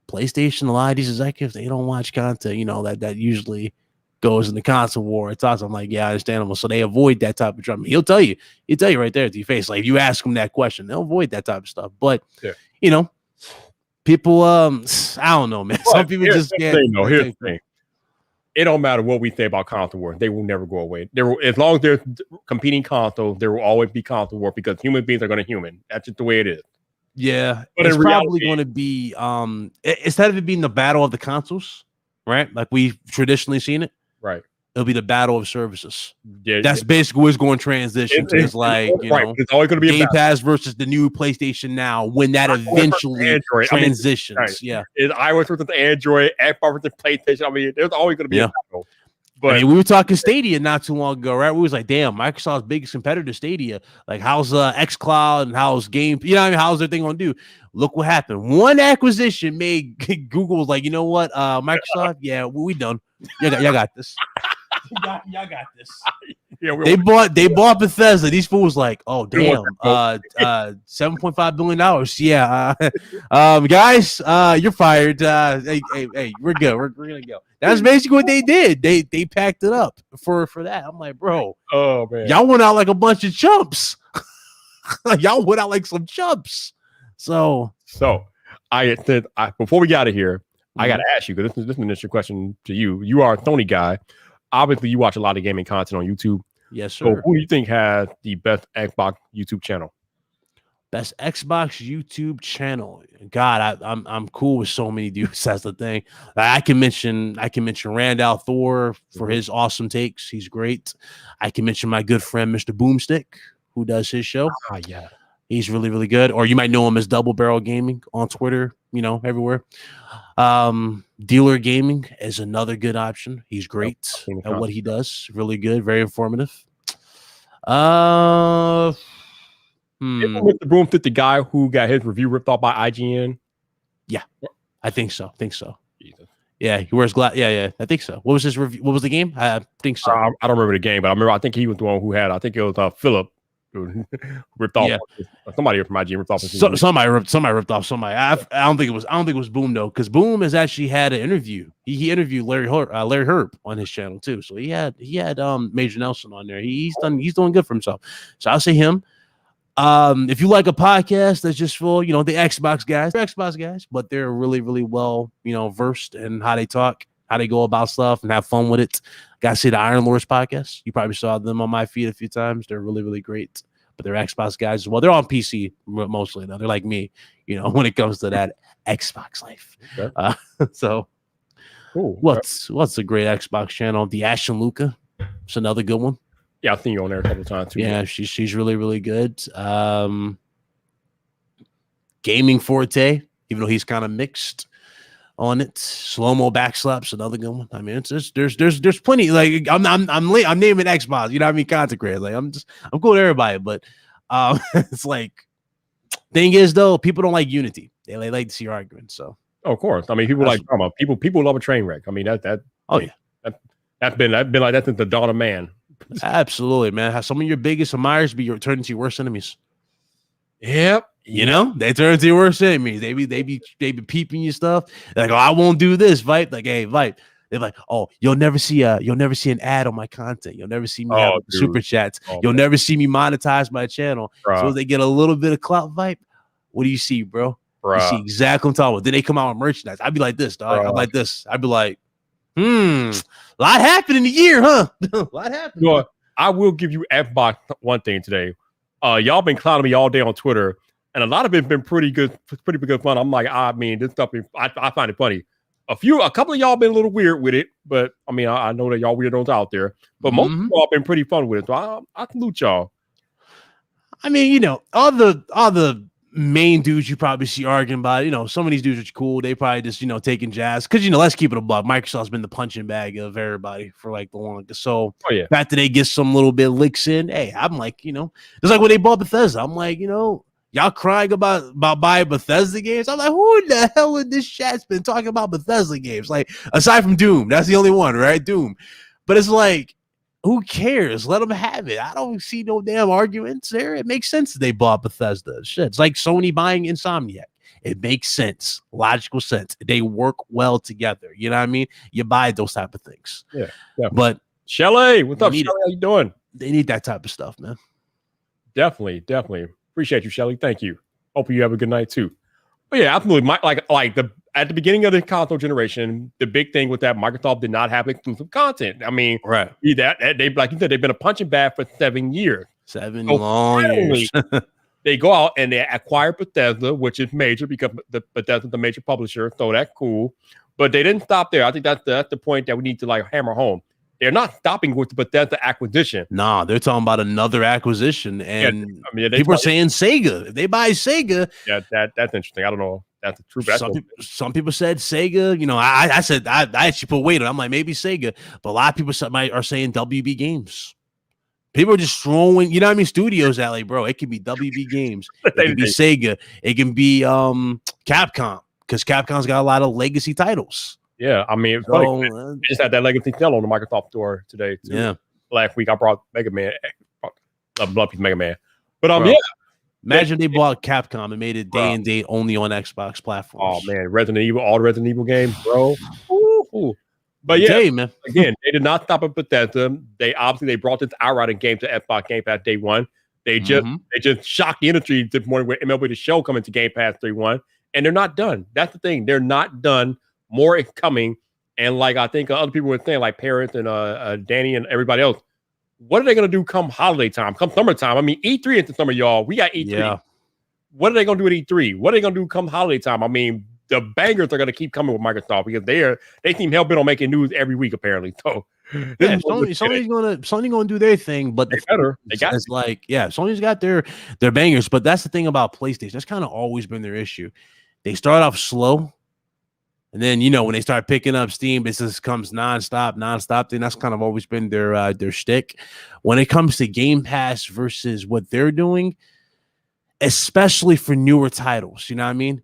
PlayStation, a lot of these executives, they don't watch content. That usually goes in the console war." It talks. I'm like, "Yeah, understandable." So they avoid that type of drama. He'll tell you right there to your face. Like if you ask him that question, they'll avoid that type of stuff. But people, I don't know, man. Some people just can't. Here's the thing. It don't matter what we say about console war; they will never go away. As long as there's competing consoles, there will always be console war because human beings are going to human. That's just the way it is. Yeah, but it's probably going to be instead of it being the battle of the consoles, right? Like we've traditionally seen it, right? It'll be the battle of services. Yeah, that's basically what's going to transition to. It's like it's always going to be Game Pass versus the new PlayStation Now when that eventually transitions. It's iOS versus Android, Xbox versus PlayStation. I mean, there's always going to be a battle. But we were talking Stadia not too long ago, right? We was like, damn, Microsoft's biggest competitor, Stadia. Like, how's xCloud and how's Game? How's their thing gonna do? Look what happened. One acquisition made Google was like, you know what, Microsoft, yeah, we done. Y'all got this. Y'all got this. Yeah, they bought Bethesda. These fools like, oh damn, $7.5 billion. Yeah, guys, you're fired. Hey, we're good. We're gonna go. That's basically what they did. They packed it up for that. I'm like, bro, oh man, y'all went out like a bunch of chumps. Y'all went out like some chumps. So I said before we got out of here, I got to ask you because this is an initial question to you. You are a Sony guy. Obviously, you watch a lot of gaming content on YouTube. Yes, sir. So who do you think has the best Xbox YouTube channel? Best Xbox YouTube channel. God, I'm cool with so many dudes. That's the thing. I can mention Randall Thor for his awesome takes. He's great. I can mention my good friend Mr. Boomstick, who does his show. Yeah. He's really, really good. Or you might know him as Double Barrel Gaming on Twitter, everywhere. Dealer Gaming is another good option. He's great at what he does. Really good, very informative. Mr. Boomstick, the guy who got his review ripped off by IGN. Yeah, I think so. Jesus. Yeah, he wears glass. Yeah, I think so. What was his review? What was the game? I think so. I don't remember the game, but I think he was the one who had. I think it was Philip. Ripped off somebody from IGN ripped off. Somebody ripped off somebody. I don't think it was Boom though, because Boom has actually had an interview. He interviewed Larry Herb on his channel too. So he had Major Nelson on there. He's doing good for himself. So I'll say him. If you like a podcast that's just full, the Xbox guys, but they're really, really well, versed in how they talk, how they go about stuff, and have fun with it. Gotta say the Iron Lords podcast. You probably saw them on my feed a few times. They're really, really great. but they're Xbox guys as well. They're on PC mostly though. They're like me, when it comes to that Xbox life. Okay. So Cool. what's a great Xbox channel? The Ashton Luca. It's another good one. Yeah, I've seen you on there a couple of times too. Yeah, she's really, really good. Gaming Forte, even though he's kind of mixed on it. Slow-mo backslaps, another good one. I mean, there's plenty. Like I'm naming Xbox, content creators. Like I'm cool to everybody, but it's like thing is though, people don't like unity. They like to see arguments. So of course. I mean, people like drama. People love a train wreck. I mean that. Oh yeah. That's been like that since the dawn of man. Absolutely, man. Have some of your biggest admirers be turn into your worst enemies. Yep. They turn into your worst enemies. They be peeping your stuff. They're like, oh, I won't do this, Vipe. Like, hey, Vipe. They're like, oh, you'll never see an ad on my content. You'll never see me have super chats. You'll never see me monetize my channel. So as they get a little bit of clout, Vipe, what do you see, bro? You see exactly what I'm talking about. Then they come out with merchandise. I'd be like this, dog. I'm like this. I'd be like, a lot happened in a year, huh? A lot happened. I will give you Xbox one thing today. Y'all been clowning me all day on Twitter, and a lot of it's been pretty good fun. I'm like, I mean, this stuff, I find it funny. A couple of y'all been a little weird with it, but I mean, I know that y'all weirdos out there, but most of y'all been pretty fun with it. So I salute y'all. I mean, all the main dudes you probably see arguing about, some of these dudes are cool. They probably just, taking jazz. Because, let's keep it a buck. Microsoft's been the punching bag of everybody for like the longest. So, the fact that they get some little bit licks in, hey, I'm like, it's like when they bought Bethesda. I'm like, y'all crying about buying Bethesda games. I'm like, who in the hell in this chat's been talking about Bethesda games? Like, aside from Doom, that's the only one, right? Doom. But it's like, who cares? Let them have it. I don't see no damn arguments there. It makes sense that they bought Bethesda. Shit, it's like Sony buying Insomniac. It makes sense, logical sense. They work well together. You know what I mean? You buy those type of things. Yeah. But Shelly, what's up, Shelly? How you doing? They need that type of stuff, man. Definitely. Appreciate you, Shelly. Thank you. Hope you have a good night too. But yeah, absolutely. At the beginning of the console generation, the big thing was that Microsoft did not have exclusive content. I mean, right? They like you said, they've been a punching bag for 7 years. 7 long years. They go out and they acquire Bethesda, which is major because Bethesda's the major publisher, so that's cool. But they didn't stop there. I think that's the point that we need to hammer home. They're not stopping with the Bethesda acquisition. Nah, they're talking about another acquisition, and people are saying Sega. If they buy Sega, that's interesting. I don't know. That's the truth. Some people said Sega. I said I actually put weight on it. I'm like, maybe Sega, but a lot of people are saying WB Games. People are just throwing, studios at like, bro, it can be WB Games, it can be Sega, it can be Capcom, because Capcom's got a lot of legacy titles. Yeah, I mean, it's funny. I just had that legacy sale on the Microsoft store today too. Yeah, last week I brought Mega Man. I love Mega Man, but imagine they bought Capcom and made it day and date only on Xbox platforms. Oh man, all the Resident Evil games, bro. Ooh. But yeah, man. Again, they did not stop at Bethesda. They brought this outright game to Xbox Game Pass day one. They just shocked the industry this morning with MLB The Show coming to Game Pass 3-1, and they're not done. That's the thing. They're not done. More is coming, and I think other people were saying, like Parents and Danny and everybody else. What are they going to do come holiday time, come summertime? I mean, E3 is the summer, y'all. We got E3. Yeah. What are they going to do at E3? What are they going to do come holiday time? I mean, the bangers are going to keep coming with Microsoft because they seem hell bent on making news every week, apparently. So, Sony's going to do their thing, but Sony's got their bangers. But that's the thing about PlayStation. That's kind of always been their issue. They start off slow. And then, when they start picking up steam, it just comes nonstop. Then that's kind of always been their shtick. When it comes to Game Pass versus what they're doing, especially for newer titles, you know what I mean?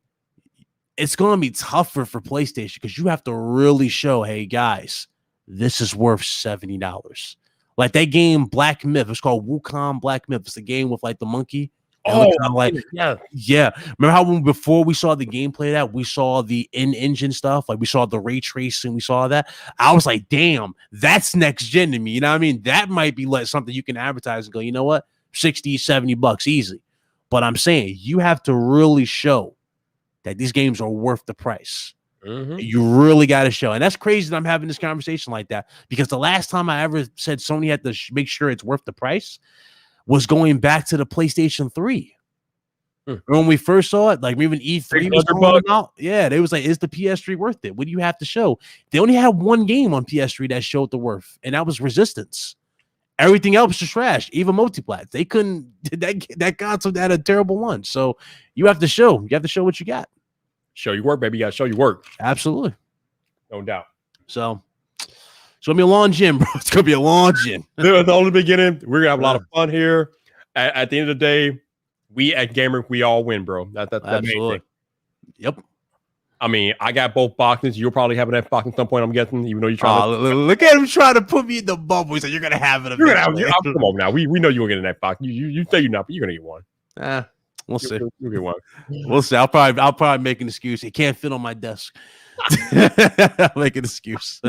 It's going to be tougher for PlayStation because you have to really show, hey, guys, this is worth $70. Like that game, Black Myth. It's called Wukong Black Myth. It's a game with the monkey. Yeah. Remember how before we saw the gameplay of that, we saw the in-engine stuff, we saw the ray tracing, we saw that. I was like, damn, that's next gen to me. You know what I mean? That might be something you can advertise and go, you know what? $60-$70 easy. But I'm saying you have to really show that these games are worth the price. Mm-hmm. You really got to show. And that's crazy that I'm having this conversation like that, because the last time I ever said Sony had to make sure it's worth the price was going back to the PlayStation 3. Hmm. When we first saw it, like even E3 was $600 going out. Yeah, they was like, is the PS3 worth it? What do you have to show? They only had one game on PS3 that showed the worth, and that was Resistance. Everything else was trash, even multiplats. They couldn't that console had a terrible one. So you have to show. You have to show what you got. Show your work, baby. You gotta show your work. Absolutely. No doubt. So it's gonna be a long gym, bro. It's gonna be a long gym. It's only the beginning. We're gonna have a lot of fun here. At the end of the day, we at Gamer, we all win, bro. That's Absolutely. Yep. I mean, I got both boxes. You'll probably have an Xbox at some point, I'm guessing, even though you're trying look at him trying to put me in the bubble. He said, you're going to have it. You're gonna have, come on now. We know you're going to get an Xbox. You say you're not, but you're going to get one. We'll see. You'll get one. We'll see. I'll probably make an excuse. It can't fit on my desk. I'll make an excuse.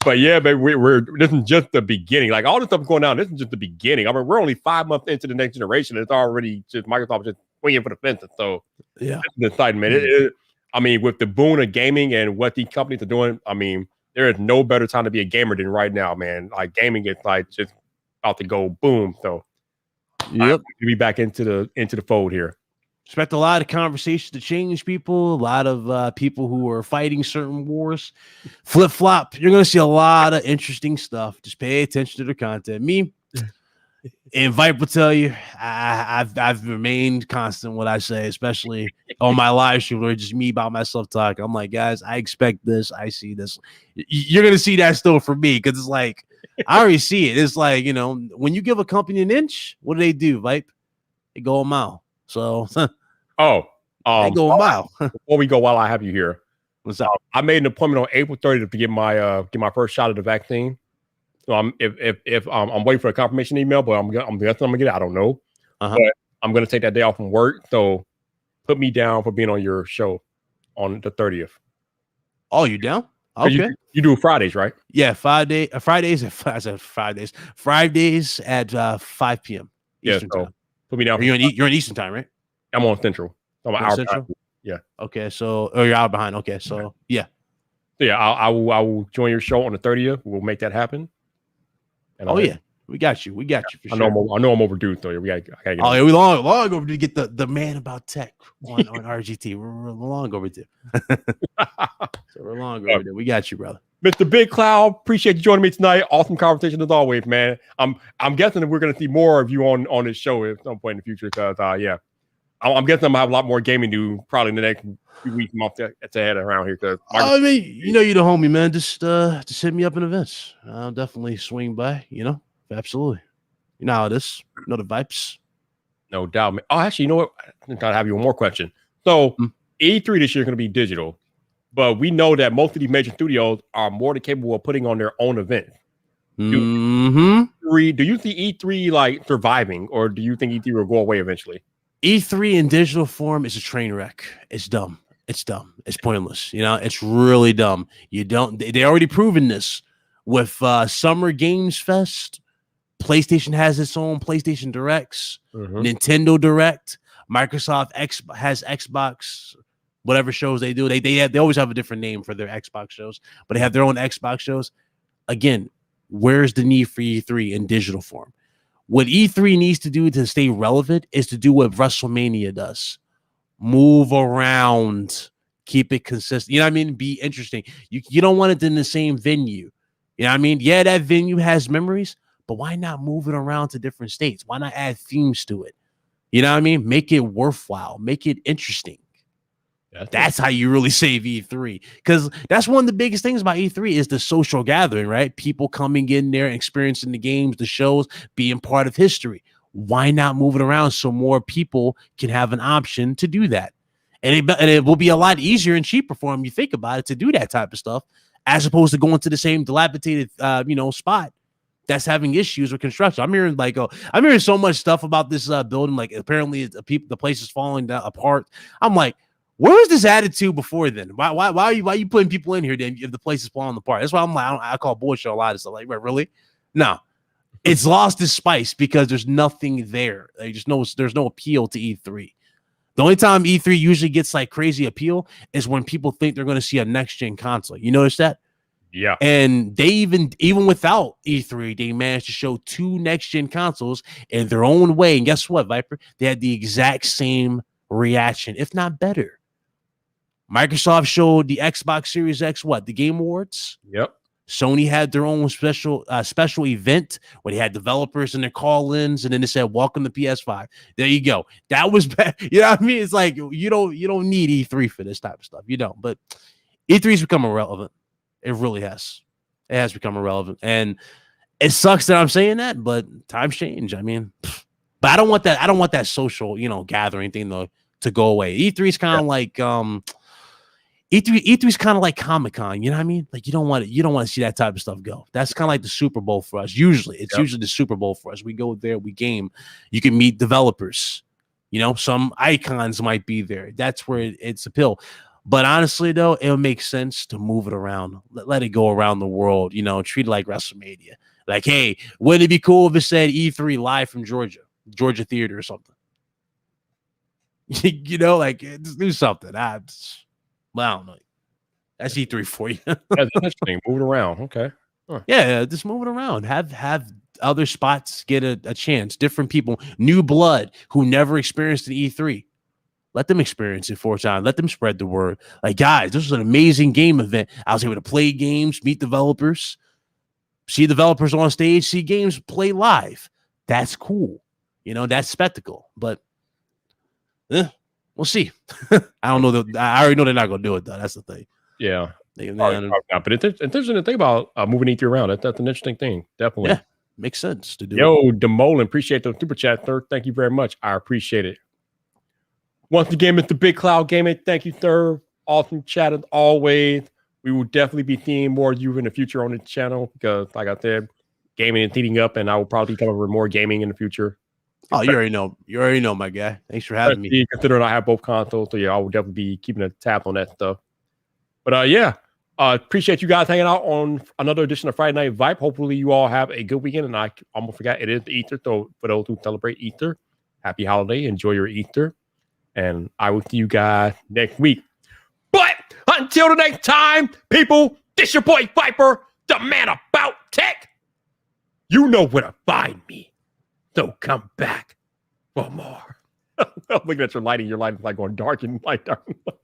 But yeah, baby, this is just the beginning. Like all this stuff going on, this is just the beginning. I mean, we're only 5 months into the next generation. It's already just Microsoft just swinging for the fences. So yeah, it's exciting, man. I mean, with the boon of gaming and what these companies are doing, I mean, there is no better time to be a gamer than right now, man. Like gaming is like just about to go boom. So yep, to be back into the fold here. Expect a lot of conversation to change people. A lot of people who are fighting certain wars. Flip flop. You're going to see a lot of interesting stuff. Just pay attention to the content. Me and Vipe will tell you, I've remained constant. What I say, especially on my live stream, where just me by myself talking. I'm like, guys, I expect this. I see this. You're going to see that still for me because it's like I already see it. It's like, you know, when you give a company an inch, what do, Vipe? They go a mile. So, they go a mile. Before we go, while I have you here, what's up? I made an appointment on April 30th to get my first shot of the vaccine. So I'm waiting for a confirmation email, but I'm guessing I'm gonna get it. I don't know, but I'm gonna take that day off from work. So put me down for being on your show on the 30th. Oh, you down? Okay. You do Fridays, right? Yeah, Fridays. I said 5 days. Fridays at 5 p.m. Eastern time. Put me down. You're in Eastern time, right? I'm on Central. I'm an hour Central? behind. Yeah. Okay, so you're out behind. Okay, so yeah. So yeah, I will join your show on the 30th. We'll make that happen. And we got you. We got you for sure. I know I'm overdue, so we gotta get we long overdue to get the man about tech on RGT. We're long overdue. So we're long overdue. We got you, brother. Mr. Big Cloud, appreciate you joining me tonight. Awesome conversation as always, man. I'm guessing that we're gonna see more of you on this show at some point in the future because I'm guessing I'm gonna have a lot more gaming news probably in the next few weeks, month that's ahead around here. Because I mean, you know, you're the homie, man. Just hit me up in events. I'll definitely swing by. You know, absolutely. You know how it is. You know the vibes. No doubt, man. Oh, actually, you know what? I'm trying to have you one more question. So E3 this year is going to be digital, but we know that most of these major studios are more than capable of putting on their own event. Do you see E3 like surviving, or do you think E3 will go away eventually? E3 in digital form is a train wreck. It's dumb. It's dumb. It's pointless. You know, it's really dumb. They already proven this with Summer Games Fest. PlayStation has its own PlayStation Directs, Nintendo Direct, Microsoft has Xbox, whatever shows they do. They always have a different name for their Xbox shows, but they have their own Xbox shows. Again, where's the need for E3 in digital form? What E3 needs to do to stay relevant is to do what WrestleMania does. Move around. Keep it consistent. You know what I mean? Be interesting. You don't want it in the same venue. You know what I mean? Yeah, that venue has memories, but why not move it around to different states? Why not add themes to it? You know what I mean? Make it worthwhile. Make it interesting. That's how you really save E3, because that's one of the biggest things about E3 is the social gathering, right? People coming in there, experiencing the games, the shows, being part of history. Why not move it around so more people can have an option to do that? And it will be a lot easier and cheaper for them, you think about it, to do that type of stuff, as opposed to going to the same dilapidated, spot that's having issues with construction. I'm hearing so much stuff about this building. Like apparently the place is falling apart. I'm like, where was this attitude before then? Why are you putting people in here then if the place is falling apart? That's why I'm like, I call bullshit a lot of stuff. Like, really? No, it's lost its spice because there's nothing there. There's no appeal to E3. The only time E3 usually gets like crazy appeal is when people think they're going to see a next gen console. You notice that? Yeah. And they even without E3, they managed to show 2 next-gen consoles in their own way. And guess what, Viper? They had the exact same reaction, if not better. Microsoft showed the Xbox Series X, the Game Awards. Yep. Sony had their own special event where they had developers in their call-ins, and then they said, "Welcome to PS5." There you go. That was bad. You know what I mean? It's like you don't need E3 for this type of stuff. You don't. But E3's become irrelevant. It really has. It has become irrelevant, and it sucks that I'm saying that, but times change. I mean, but I don't want that. I don't want that social, gathering thing to go away. E3 is kind of like E3 is kind of like Comic-Con. You know what I mean? Like you don't want to see that type of stuff go. That's kind of like the Super Bowl for us. Usually the Super Bowl for us. We go there, we game. You can meet developers. Some icons might be there. That's where it's appeal. But honestly, though, it would make sense to move it around. Let it go around the world, treat it like WrestleMania. Like, hey, wouldn't it be cool if it said E3 live from Georgia Theater or something? Like, just do something. I don't know. That's E3 for you. That's interesting. Move it around. Okay. Huh. Yeah, just move it around. Have other spots get a chance. Different people, new blood who never experienced an E3. Let them experience it 4 times. Let them spread the word. Like, guys, this was an amazing game event. I was able to play games, meet developers, see developers on stage, see games play live. That's cool. That's spectacle. But we'll see. I don't know. I already know they're not going to do it, though. That's the thing. Yeah. But it's interesting to think about moving E3 around. That's an interesting thing. Definitely. Yeah. Makes sense to do. Yo, Demolin, appreciate the super chat, sir. Thank you very much. I appreciate it. Once again, Mr. Big Cloud Gaming, thank you, sir. Awesome chat as always. We will definitely be seeing more of you in the future on the channel because, like I said, gaming is heating up, and I will probably come up with more gaming in the future. Oh, you already know. You already know, my guy. Thanks for having me. Considering I have both consoles, so yeah, I will definitely be keeping a tab on that stuff. But appreciate you guys hanging out on another edition of Friday Night Vibe. Hopefully, you all have a good weekend. And I almost forgot it is Easter, so for those who celebrate Easter, happy holiday. Enjoy your Easter. And I will see you guys next week. But until the next time, people, this your boy Viper, the man about tech. You know where to find me. So come back for more. Looking at your lighting is like going dark and light, dark and light.